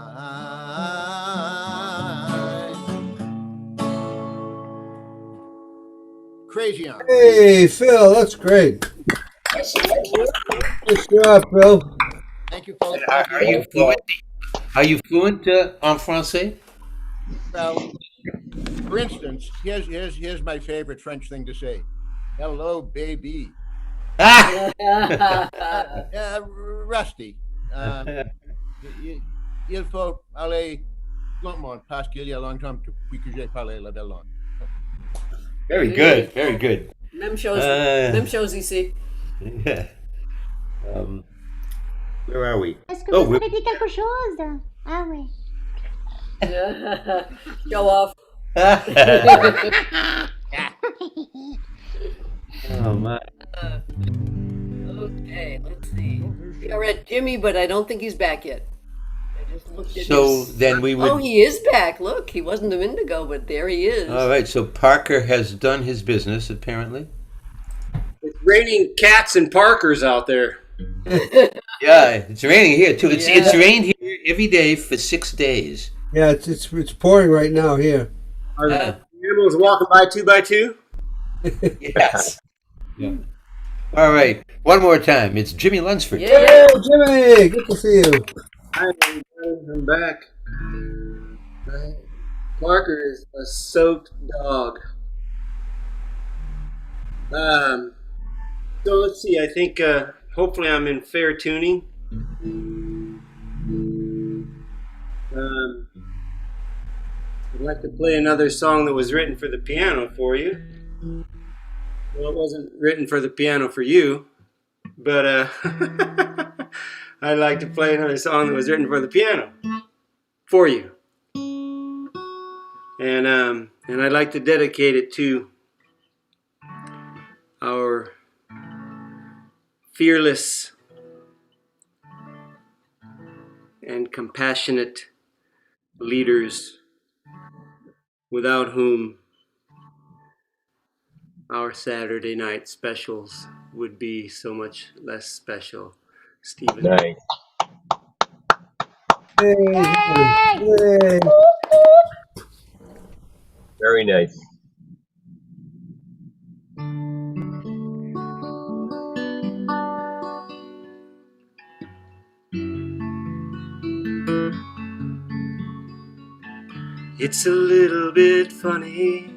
Crazy Arms. Hey, Phil, that's great. Good job, Phil. Thank you, folks. Are you fluent en français? Well, for instance, here's my favorite French thing to say. Hello, baby. Rusty. Il faut aller lentement parce qu'il y a longtemps depuis que j'ai parlé la belle langue. Very good, very good. Même chose ici. Yeah. Where are we? Est-ce que vous avez dit quelque chose? Ah oui. Show off. Oh my. Okay, let's see. We are at Jimmy, but I don't think he's back yet. I just looked at So then we would. Oh, he is back. Look, he wasn't a minute ago, but there he is. All right, so Parker has done his business apparently. It's raining cats and Parkers out there. Yeah, it's raining here too. It's Yeah. rained here every day for 6 days. Yeah, it's pouring right now here. Are the animals walking by 2 by 2? Yes. Yeah. All right. One more time. It's Jimmy Lunsford. Yeah. Hey, Jimmy, good to see you. Hi, I'm back. Parker is a soaked dog. So let's see. I think hopefully I'm in fair tuning. I'd like to play another song that was written for the piano for you. Well, it wasn't written for the piano for you, but I'd like to play another song that was written for the piano for you. And I'd like to dedicate it to our fearless and compassionate leaders, without whom our Saturday night specials would be so much less special. Stephen. Nice. Hey, Jimmy. Hey. Very nice. It's a little bit funny,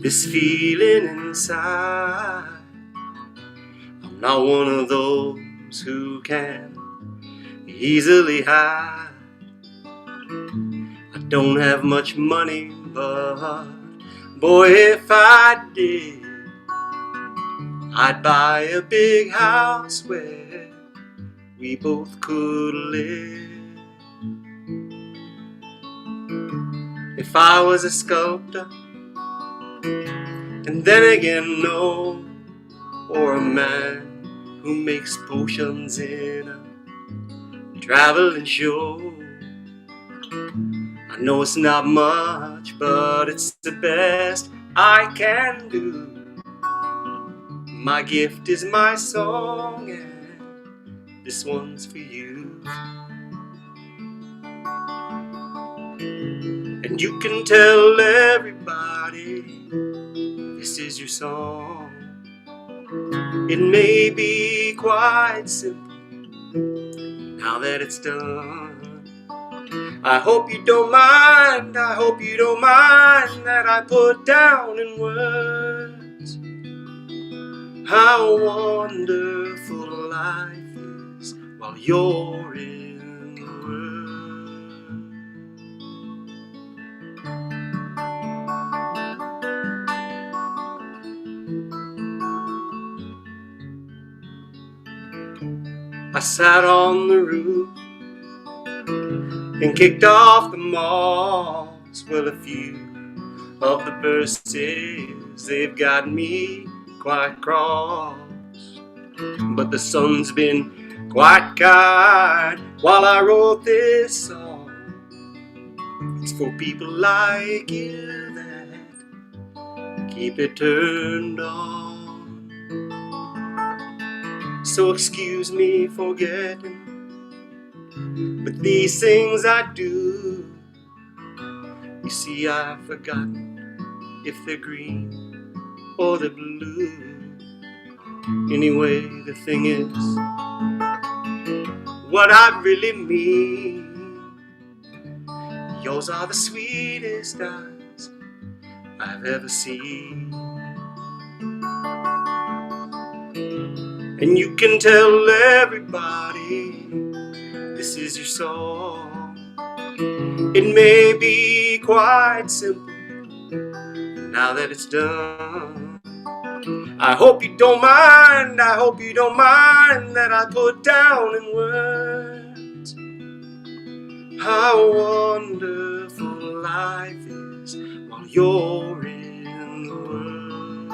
this feeling inside. I'm not one of those who can easily hide. I don't have much money, but boy, if I did, I'd buy a big house where we both could live. If I was a sculptor, and then again no, or a man who makes potions in a traveling show. I know it's not much, but it's the best I can do. My gift is my song, and this one's for you. And you can tell everybody this is your song. It may be quite simple now that it's done. I hope you don't mind, I hope you don't mind that I put down in words how wonderful life is while you're in the world. I sat on the roof and kicked off the moss. Well, a few of the verses, they've got me quite cross. But the sun's been quite kind while I wrote this song. It's for people like you that keep it turned on. So excuse me for getting, but these things I do. You see, I've forgotten if they're green or they're blue. Anyway, the thing is, what I really mean, yours are the sweetest eyes I've ever seen. And you can tell everybody this is your song. It may be quite simple now that it's done. I hope you don't mind, I hope you don't mind that I put down in words how wonderful life is while you're in the world.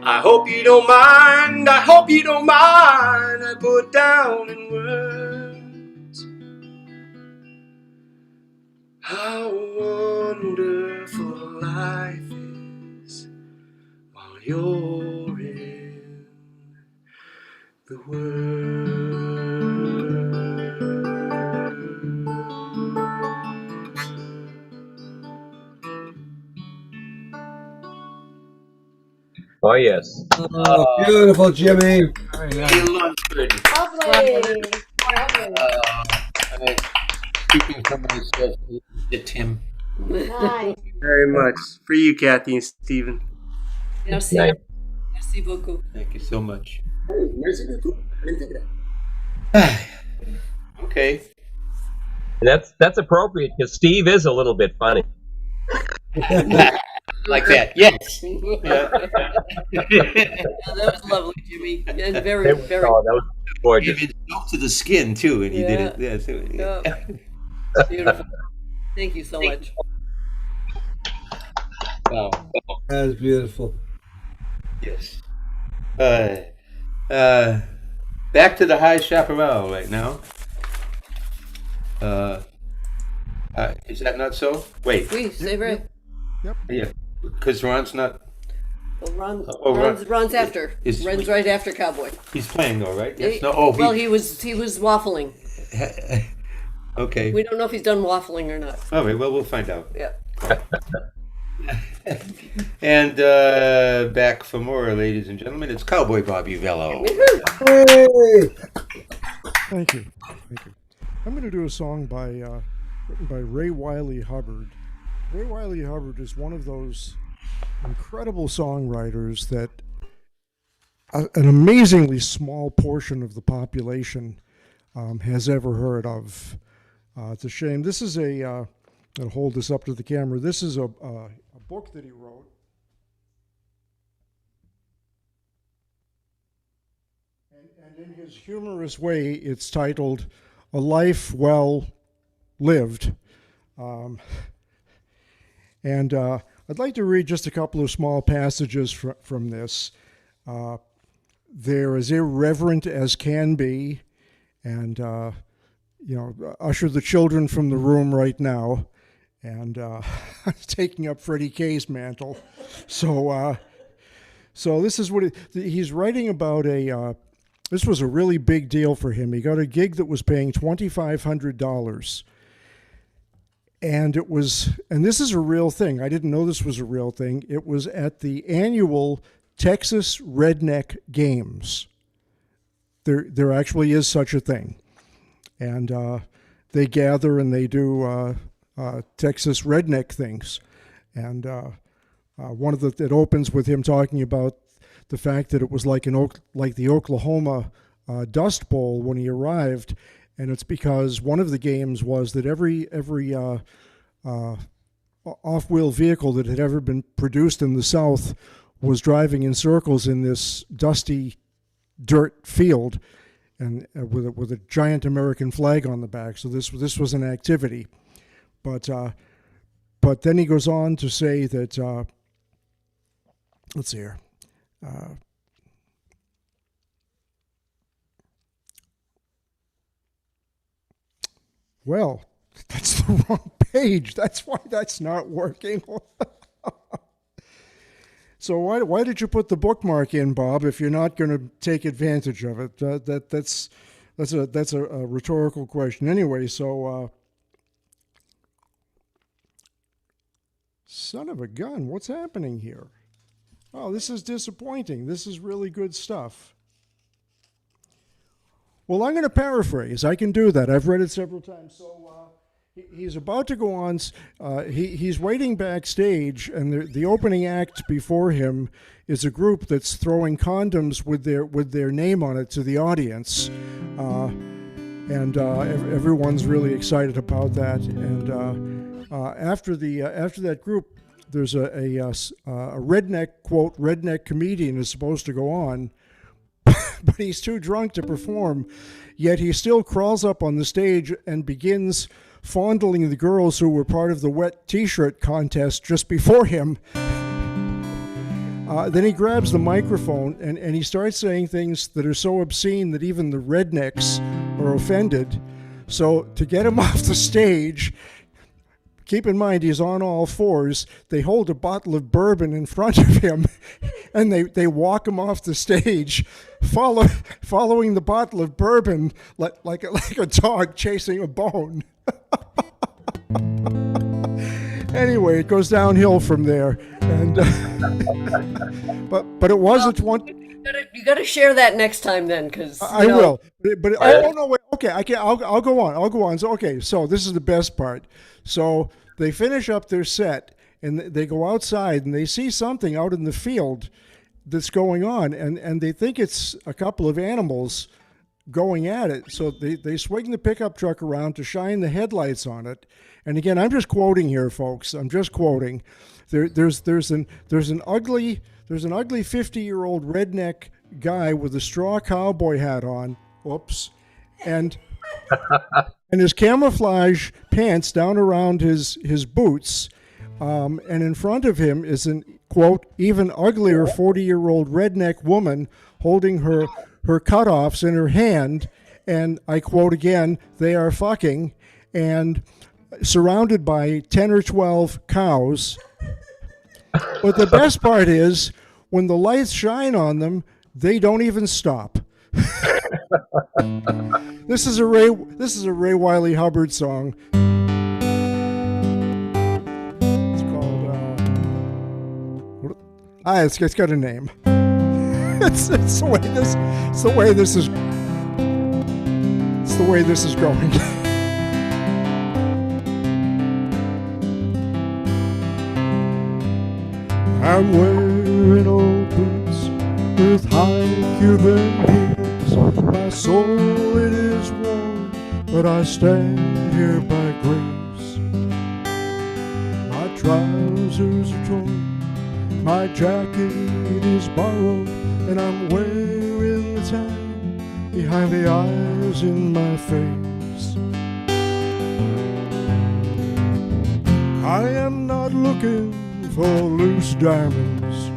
I hope you don't mind, I hope you don't mind I put down in words how wonderful life is while you're in Oh, yes. Oh, beautiful, Jimmy. Lovely. Lovely. Speaking for myself, it's him. Nice. Very much. For you, Kathy and Stephen. Merci. Nice. Merci beaucoup. Thank you so much. Okay. And that's appropriate because Steve is a little bit funny. Like that, yes. That was lovely, Jimmy, and very, That was, very. oh, that was gorgeous. It spoke to the skin too, and he did it. Yeah, so, Beautiful. Thank you so much. Wow. That is beautiful. Yes. Back to the High Chaparral right now. Is that not so? Wait. Oui, c'est vrai. Yeah, because Ron's not. Well, Ron- Ron's after. Ron's right after Cowboy. He's playing though, right? He- Yes. No. Oh, well, he was waffling. Okay. We don't know if he's done waffling or not. All right. Well, we'll find out. Yeah. And back for more, ladies and gentlemen. It's Cowboy Bobby Vello. Hey! Thank you. I'm going to do a song written by Ray Wiley Hubbard. Ray Wiley Hubbard is one of those incredible songwriters that an amazingly small portion of the population has ever heard of. It's a shame. This is I'll hold this up to the camera. This is a book that he wrote. And in his humorous way, it's titled A Life Well Lived. And I'd like to read just a couple of small passages from this. They're as irreverent as can be, and usher the children from the room right now, and taking up Freddie K's mantle. So this is what he's writing about. This was a really big deal for him. He got a gig that was paying $2,500. And this is a real thing. I didn't know this was a real thing. It was at the annual Texas Redneck Games. There actually is such a thing. And they gather and they do Texas redneck things. And it opens with him talking about the fact that it was like the Oklahoma Dust Bowl when he arrived. And it's because one of the games was that every off-wheel vehicle that had ever been produced in the South was driving in circles in this dusty dirt field, and with a giant American flag on the back. So this was an activity, but then he goes on to say that let's see here. Well, that's the wrong page. That's why that's not working. So why did you put the bookmark in, Bob, if you're not going to take advantage of it? That's a rhetorical question. Anyway, so son of a gun, what's happening here? Oh, this is disappointing. This is really good stuff. Well, I'm going to paraphrase. I can do that. I've read it several times. So he's about to go on. He's waiting backstage, and the opening act before him is a group that's throwing condoms with their name on it to the audience, and everyone's really excited about that. And after that group, there's a redneck comedian is supposed to go on. But he's too drunk to perform, yet he still crawls up on the stage and begins fondling the girls who were part of the wet t-shirt contest just before him. Then he grabs the microphone and he starts saying things that are so obscene that even the rednecks are offended. So to get him off the stage, keep in mind he's on all fours. They hold a bottle of bourbon in front of him, and they walk him off the stage, following the bottle of bourbon like a dog chasing a bone. Anyway, it goes downhill from there, and but it was at one. You got to share that next time, then, because I will. But oh no, wait. Okay, I'll go on. I'll go on. So okay, so this is the best part. So they finish up their set, and they go outside, and they see something out in the field that's going on, and they think it's a couple of animals going at it. So they swing the pickup truck around to shine the headlights on it. And again, I'm just quoting here, folks. I'm just quoting. There's an ugly 50-year-old redneck guy with a straw cowboy hat on. Oops. And his camouflage pants down around his boots. And in front of him is an, quote, even uglier 40-year-old redneck woman holding her cutoffs in her hand. And I quote again, they are fucking, and surrounded by 10 or 12 cows. But the best part is, when the lights shine on them, they don't even stop. This is a Ray Wylie Hubbard song. It's called it's got a name. It's the way this is going. I'm wearing old boots with high Cuban heels. My soul, it is worn, but I stand here by grace. My trousers are torn, my jacket is borrowed, and I'm wearing the time behind the eyes in my face. I am not looking for loose diamonds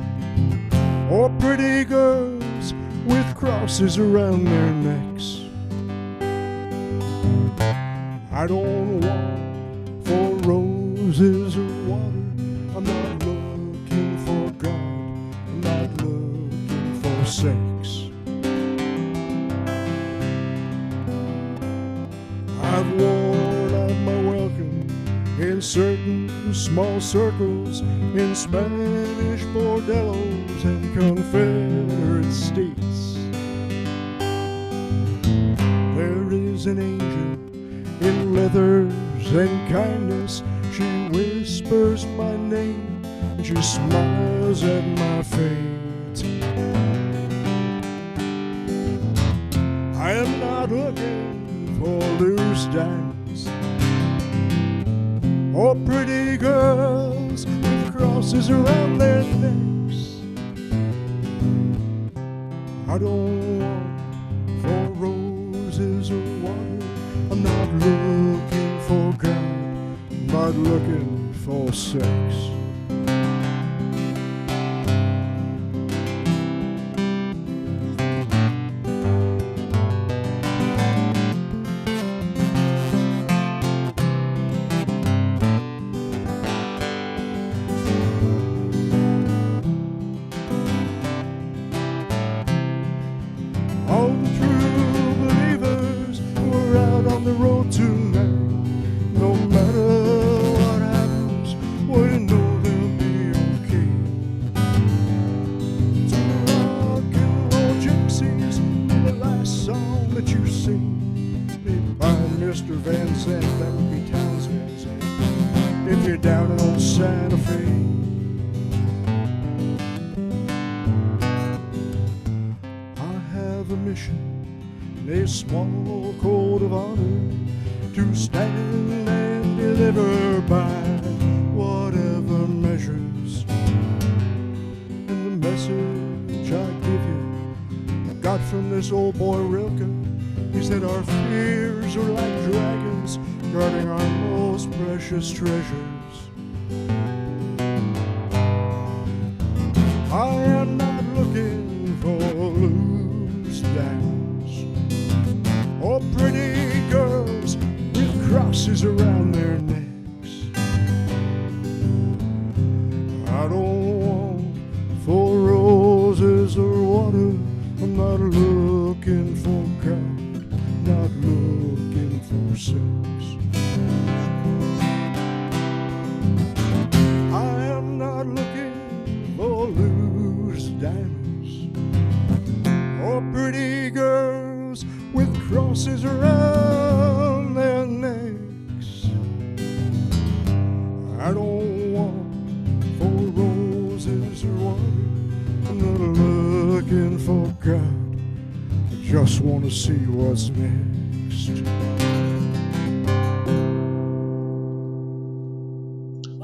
or pretty girls with crosses around their necks. I don't want for roses or water. I'm not looking for God. I'm not looking for sex. I've worn out my welcome in certain small circles, in Spanish bordellos and Confederate states. There is an angel in leathers and kindness. She whispers my name and she smiles at my fate. I am not looking for loose diamonds or pretty girls with crosses around their necks. I don't want for roses or water. I'm not looking for God. I'm not looking for sex. Small code of honor to stand and deliver by whatever measures. And the message I give you, I got from this old boy Rilke. He said our fears are like dragons guarding our most precious treasures. I am not looking for loose diamonds or pretty girls with crosses around their necks. 6. I am not looking for loose diamonds or pretty girls with crosses around their necks. I don't want for roses or water. I'm not looking for God. I just want to see what's next.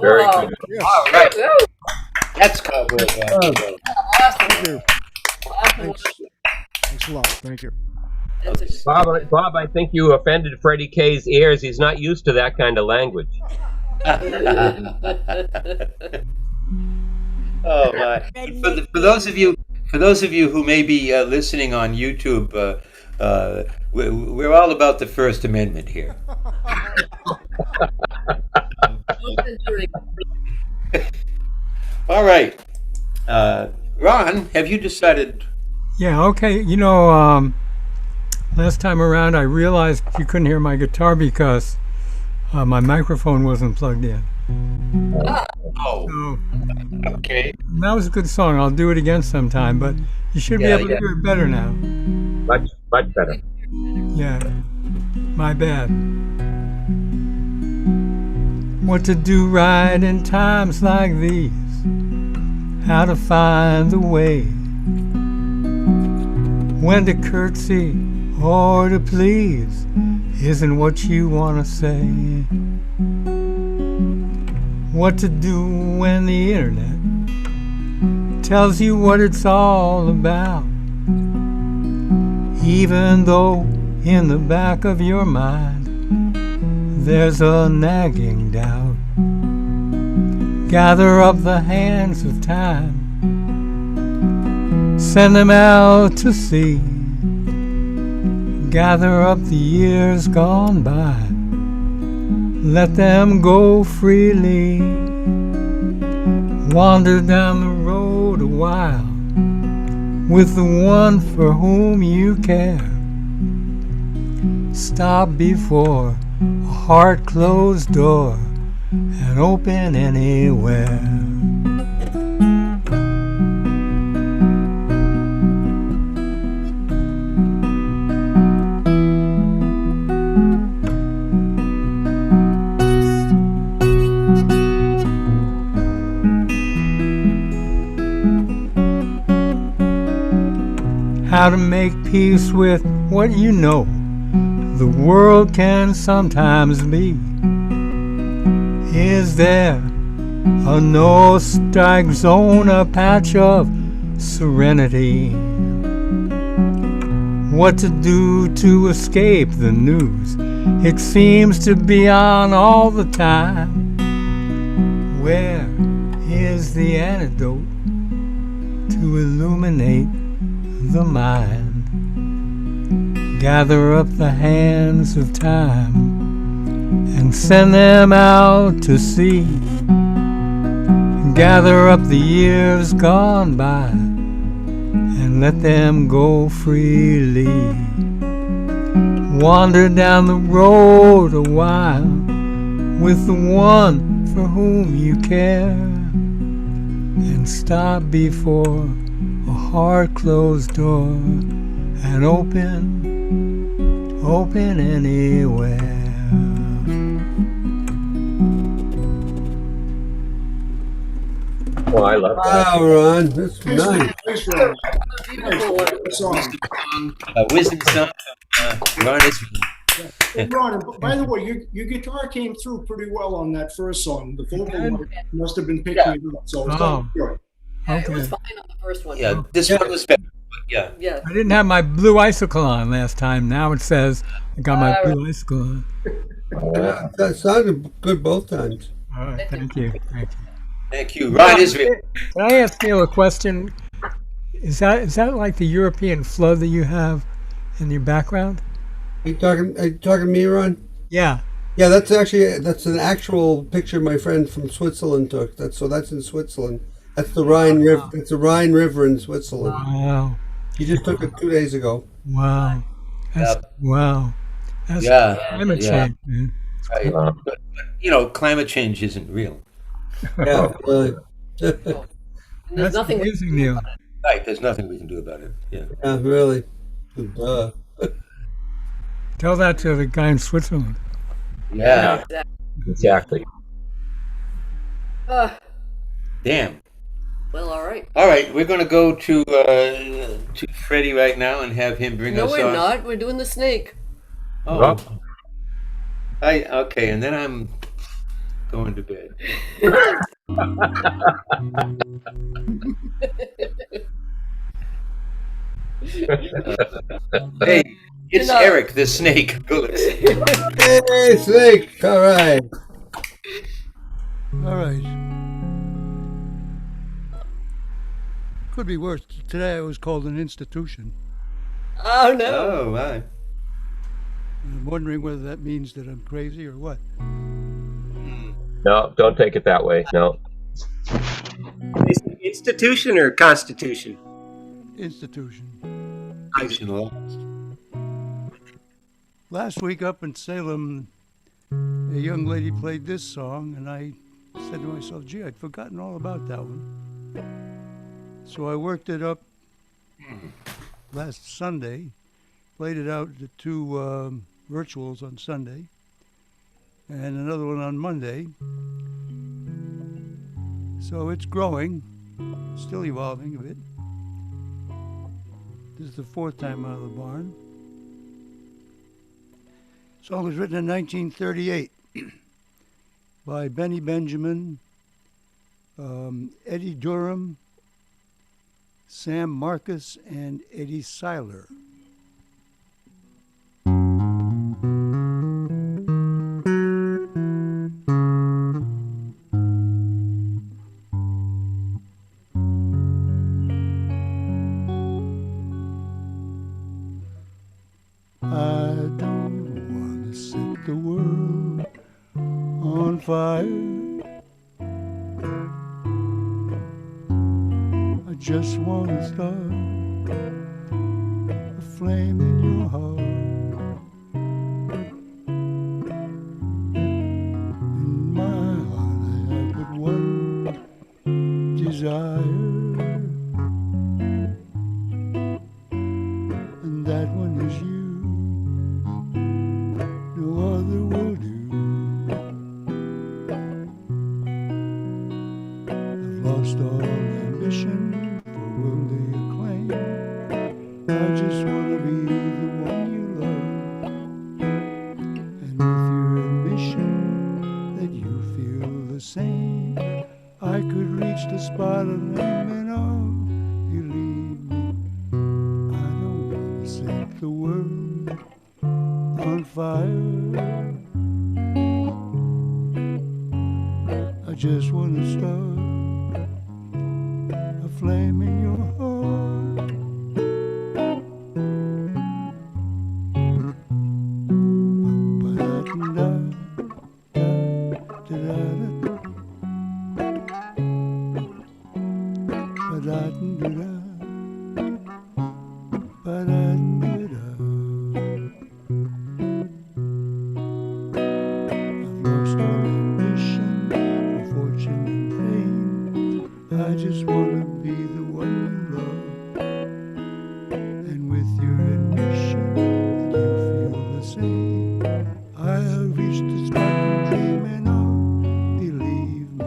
Very Wow. good. Yes. All right. That's cowboy. Thank you. Awesome. Thanks a lot. Thank you. Bob, I think you offended Freddie K's ears. He's not used to that kind of language. Oh my! For those of you who may be listening on YouTube, we're all about the First Amendment here. All right, Ron, have you decided? Yeah. Okay. Last time around, I realized you couldn't hear my guitar because my microphone wasn't plugged in. Oh. So, Okay. that was a good song. I'll do it again sometime, but you should be able to hear it better now. Much better. Yeah. My bad. What to do right in times like these? How to find the way? When to curtsy or to please isn't what you want to say. What to do when the internet tells you what it's all about, even though in the back of your mind there's a nagging doubt. Gather up the hands of time, send them out to sea. Gather up the years gone by, let them go freely. Wander down the road a while with the one for whom you care. Stop before a heart-closed door and open anywhere. How to make peace with what you know the world can sometimes be. Is there a no-strike zone, a patch of serenity? What to do to escape the news? It seems to be on all the time. Where is the antidote to illuminate the mind? Gather up the hands of time and send them out to sea. Gather up the years gone by and let them go freely. Wander down the road a while with the one for whom you care, and stop before a hard-closed door and open anywhere. Oh, I love that. Wow, Ron, that's nice. Thanks, Ron. Wisdom song from Ron Israel. Hey, Ron, and by the way, your guitar came through pretty well on that first song. The vocal must have been picking it up, so it's Oh. good. It was Okay. fine on the first one. Yeah, this one was better. But yeah. Yeah. I didn't have my blue icicle on last time. Now it says I got my blue icicle on. That sounded good both times. All right, thank you. Thank you. Thank you, Ron Israel. Can I ask Neil a question? Is that like the European flood that you have in your background? Are you talking to me, Ron? Yeah. Yeah, that's an actual picture my friend from Switzerland took. That's in Switzerland. That's the Rhine River. It's the Rhine River in Switzerland. Wow. He just took it 2 days ago. Wow. Wow. That's Yeah, climate yeah, change, man. right. But climate change isn't real. Yeah, really. And there's That's nothing we amazing, can do Neil. about it. Right, there's nothing we can do about it. Yeah. Yeah, really. Duh. Tell that to the guy in Switzerland. Yeah. Exactly. Uh, Damn. well, all right. All right, we're going to go to Freddie right now and have him bring No, us we're on. not. We're doing the snake. Oh. Okay, and then I'm going to bed. Hey, it's Eric the snake. Go listen. Hey, snake. All right. All right. Could be worse. Today I was called an institution. Oh no. Oh, right. I'm wondering whether that means that I'm crazy or what. No, don't take it that way. No. Is it institution or constitution? Institution. Institutional. Last week up in Salem, a young lady played this song, and I said to myself, gee, I'd forgotten all about that one. So I worked it up last Sunday, played it out to two virtuals on Sunday, and another one on Monday. So it's growing, still evolving a bit. This is the fourth time out of the barn. The song was written in 1938 by Benny Benjamin, Eddie Durham, Sam Marcus, and Eddie Seiler. I don't want to set the world on fire. I just want to start a flame in your heart. In my heart I have but one desire, and that one is you. No other will do. I've lost all ambition for worldly acclaim. I just want to be the one you love, and with your admission that you feel the same, I could reach the spot of aiming off. Believe me, I don't want to set the world on fire. I just want to start a flame in your heart. I just wanna be the one you love, and with your admission that you feel the same, I have reached the spot I'm dreaming of. Believe me,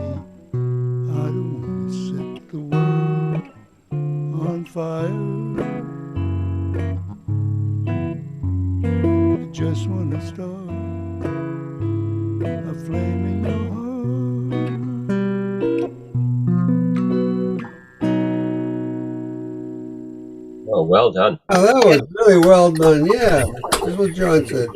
I don't wanna set the world on fire. I just wanna start a flame in your heart. Oh, well done. Oh, that was really well done. Yeah, that's what John said.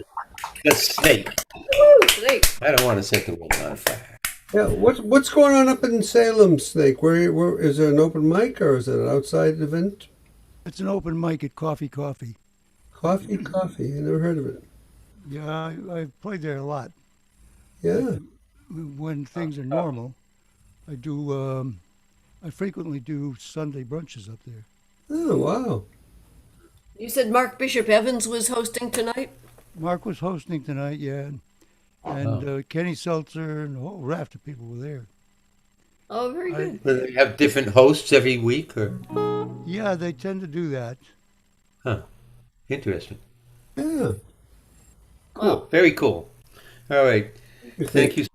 The snake. Woo, snake. I don't want to set the world on fire. Yeah, what's going on up in Salem, Snake? Where is there an open mic or is it an outside event? It's an open mic at Coffee. Coffee. I never heard of it. Yeah, I've played there a lot. Yeah. When things are normal, I do. I frequently do Sunday brunches up there. Oh, wow. You said Mark Bishop Evans was hosting tonight? Mark was hosting tonight, yeah, and Kenny Seltzer and a whole raft of people were there. Oh, very good. Do they have different hosts every week, or? Yeah, they tend to do that. Huh. Interesting. Yeah. Cool. Wow. Very cool. All right. Thank you.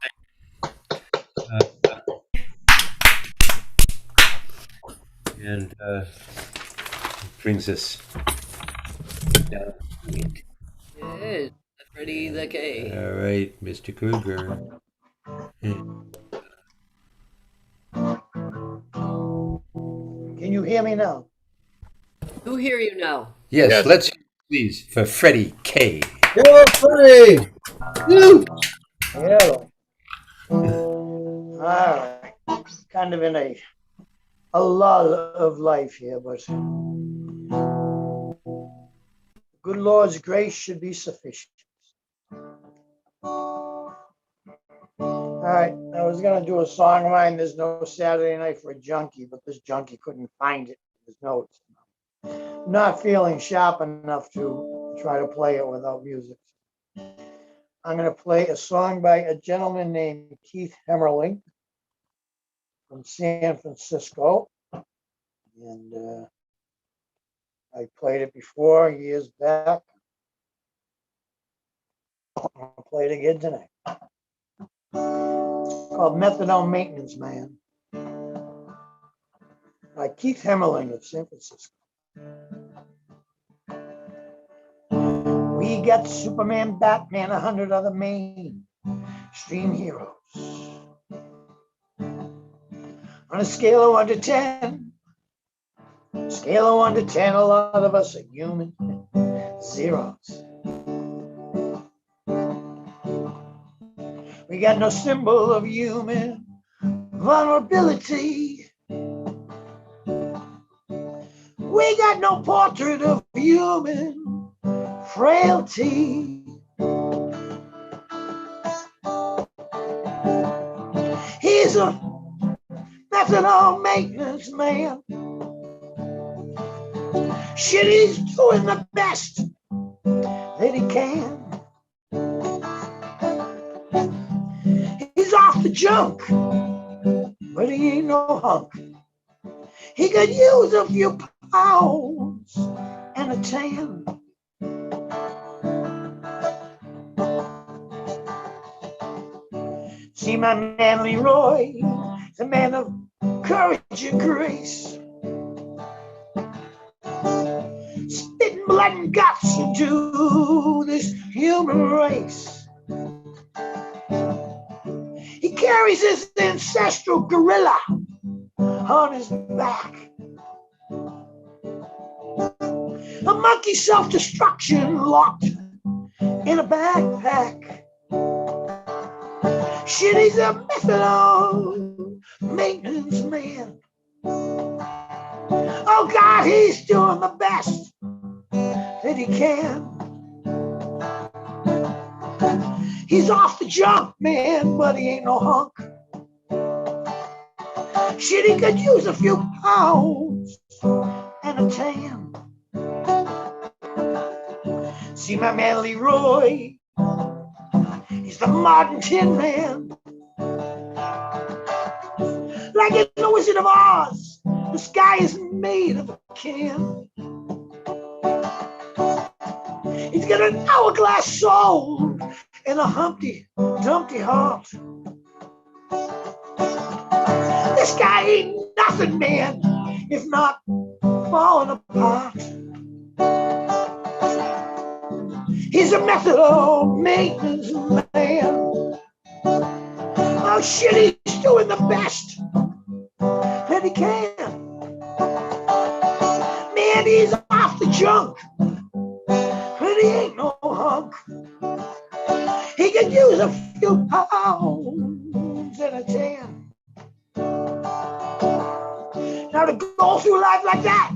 And brings us down. Yes. Freddie the K. All right, Mr. Kruger. Can you hear me now? Who hear you now? Yes, let's please for Freddie K. Whoa, Freddie! Woo! Yeah. All right. Kind of in a lull of life here, but good Lord's grace should be sufficient. All right, I was gonna do a song of mine. There's no Saturday Night for a Junkie, but this junkie couldn't find it in his notes. Not feeling sharp enough to try to play it without music. I'm gonna play a song by a gentleman named Keith Hemmerling from San Francisco, and I played it before years back. I'll play it again tonight. It's called Methadone Maintenance Man by Keith Hemmerling of San Francisco. We got Superman, Batman, 100 other mainstream heroes. On a scale of 1 to 10, scale of 1 to 10, a lot of us are human zeros. We got no symbol of human vulnerability. We got no portrait of human frailty. He's a methadone maintenance man. Shit, he's doing the best that he can. He's off the junk, but he ain't no hunk. He could use a few pounds and a tan. See my man Leroy, the man of courage and grace, spitting blood and guts into this human race. He carries his ancestral gorilla on his back. A monkey self-destruction locked in a backpack. Shit, he's a methadone maintenance man. Oh God, he's doing the best that he can. He's off the junk, man, but he ain't no hunk. Shit, he could use a few pounds and a tan. See my man Leroy, he's the modern Tin Man. Like in the Wizard of Oz, the sky is made of a can. He's got an hourglass soul and a Humpty Dumpty heart. This guy ain't nothing, man, if not falling apart. He's a methadone maintenance man. Oh shit, he's doing the best that he can. Man, he's off the junk, but he ain't no hunk. He can use a few pounds and a tan. Now to go through life like that,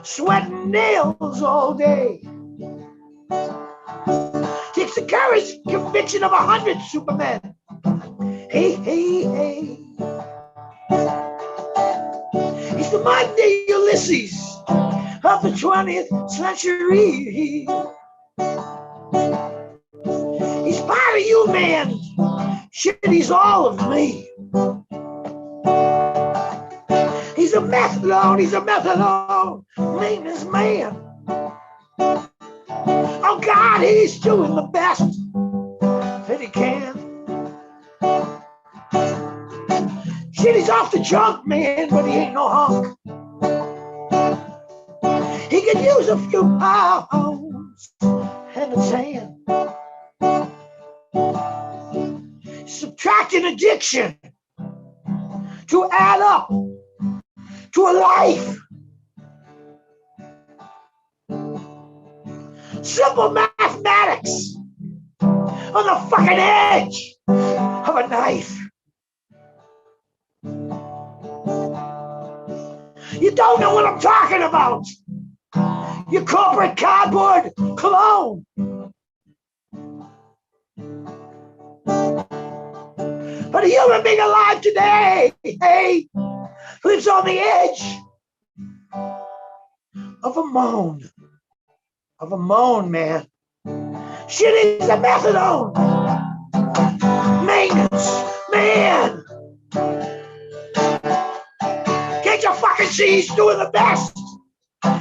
sweating nails all day, takes the courage, conviction of 100 Supermen. Hey, hey, hey. He's the modern day Ulysses of the 20th century. of you, man. Shit, he's all of me. He's a methadone maintenance man. Oh God, he's doing the best that he can. Shit, he's off the junk, man, but he ain't no hunk. He could use a few pounds and a tan. Subtracting addiction to add up to a life. Simple mathematics on the fucking edge of a knife. You don't know what I'm talking about. You corporate cardboard cologne. But a human being alive today, hey, lives on the edge of a moan. Of a moan, man. Shit is a methadone. Maintenance, man. Can't you fucking see he's doing the best?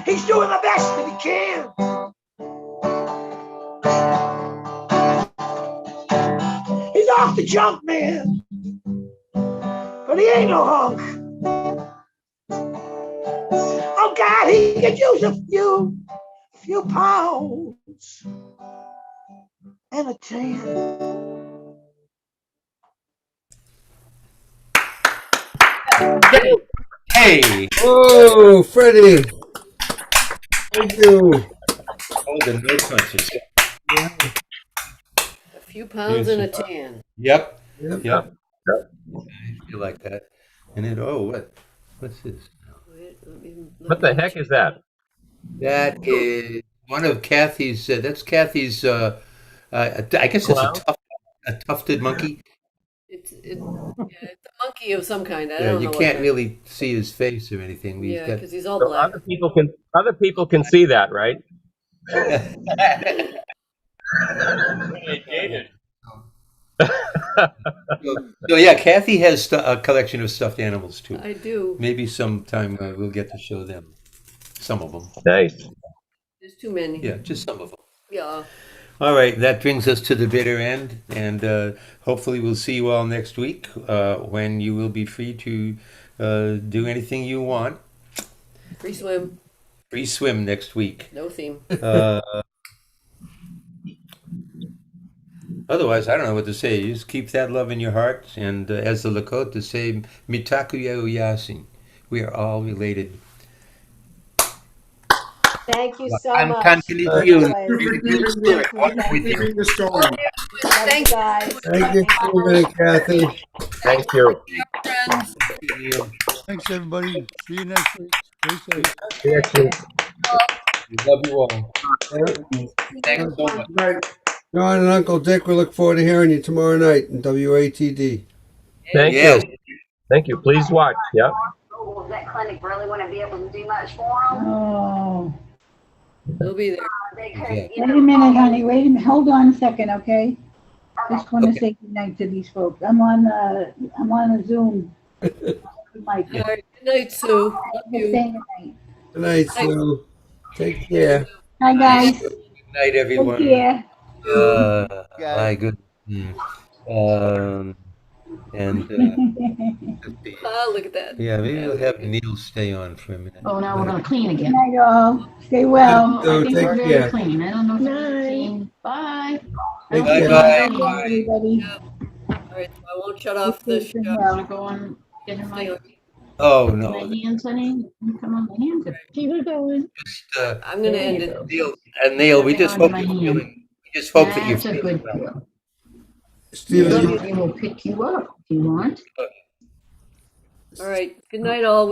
He's doing the best that he can. He's off the junk, man. But he ain't no hunk. Oh God, he could use a few pounds and a tan. Hey! Oh, Freddie! Thank you. Oh, the notes on this. A few pounds and a tan. Yep. Yep. Yep. I feel like that. And then, what's this? Wait, let me look What the at heck is that? That is one of Kathy's. That's Kathy's. I guess it's Clown? a tufted monkey. It's a monkey of some kind. I Yeah, don't you know. can't really see his face or anything. But Yeah, because he's all So black. other people can see that, right? Dated. So yeah, Kathy has a collection of stuffed animals too. I do. Maybe sometime we'll get to show them. Some of them. Nice. There's too many. Yeah, just some of them. Yeah. All right, that brings us to the bitter end, and hopefully we'll see you all next week when you will be free to do anything you want. Free swim. Free swim next week. No theme. Otherwise, I don't know what to say. You just keep that love in your heart, and as the Lakota say, mitaku yasin. We are all related. Thank you so I'm much. continuing. As You. always. With you. The storm. Love you guys. Thank you, Stephen and Kathy. Thank you. Thanks, everybody. See you next week. Stay safe. See you next week. We love you all. Thanks so much. John and Uncle Dick, we look forward to hearing you tomorrow night in WATD. Thank Yes. you. Thank you. Please watch. Yep. Does that clinic really want to be able to do much for them? Oh, We'll be there. They could, Yeah. wait a minute, honey. Wait a minute. Hold on a second, okay? Just want to say goodnight to these folks. I'm on a Zoom. Mike. All right. Good night, Sue. Love you. Saying goodnight. Good night, Sue. Take care. Hi, guys. Good night, everyone. Take care. My good. And Look at that. yeah, maybe we'll have Neil stay on for a minute. Oh, now we're gonna clean Good again. night, all. Stay well. Oh, I think take we're very care. clean. I don't know if it's clean. Bye. Take Bye, care. bye. Bye, everybody. All right. So I won't shut off the Stay safe and show. well. Wanna go on, get in Stay my, on. Oh my no, hands, honey? Come on, my hands. Keep it going. just I'm gonna There end you it. go. Neil, we just hope Hang on you're to my feeling. We just hope that you're That's a feeling good well. girl. Stephen, They will pick you up if you want. All right. Good night, all.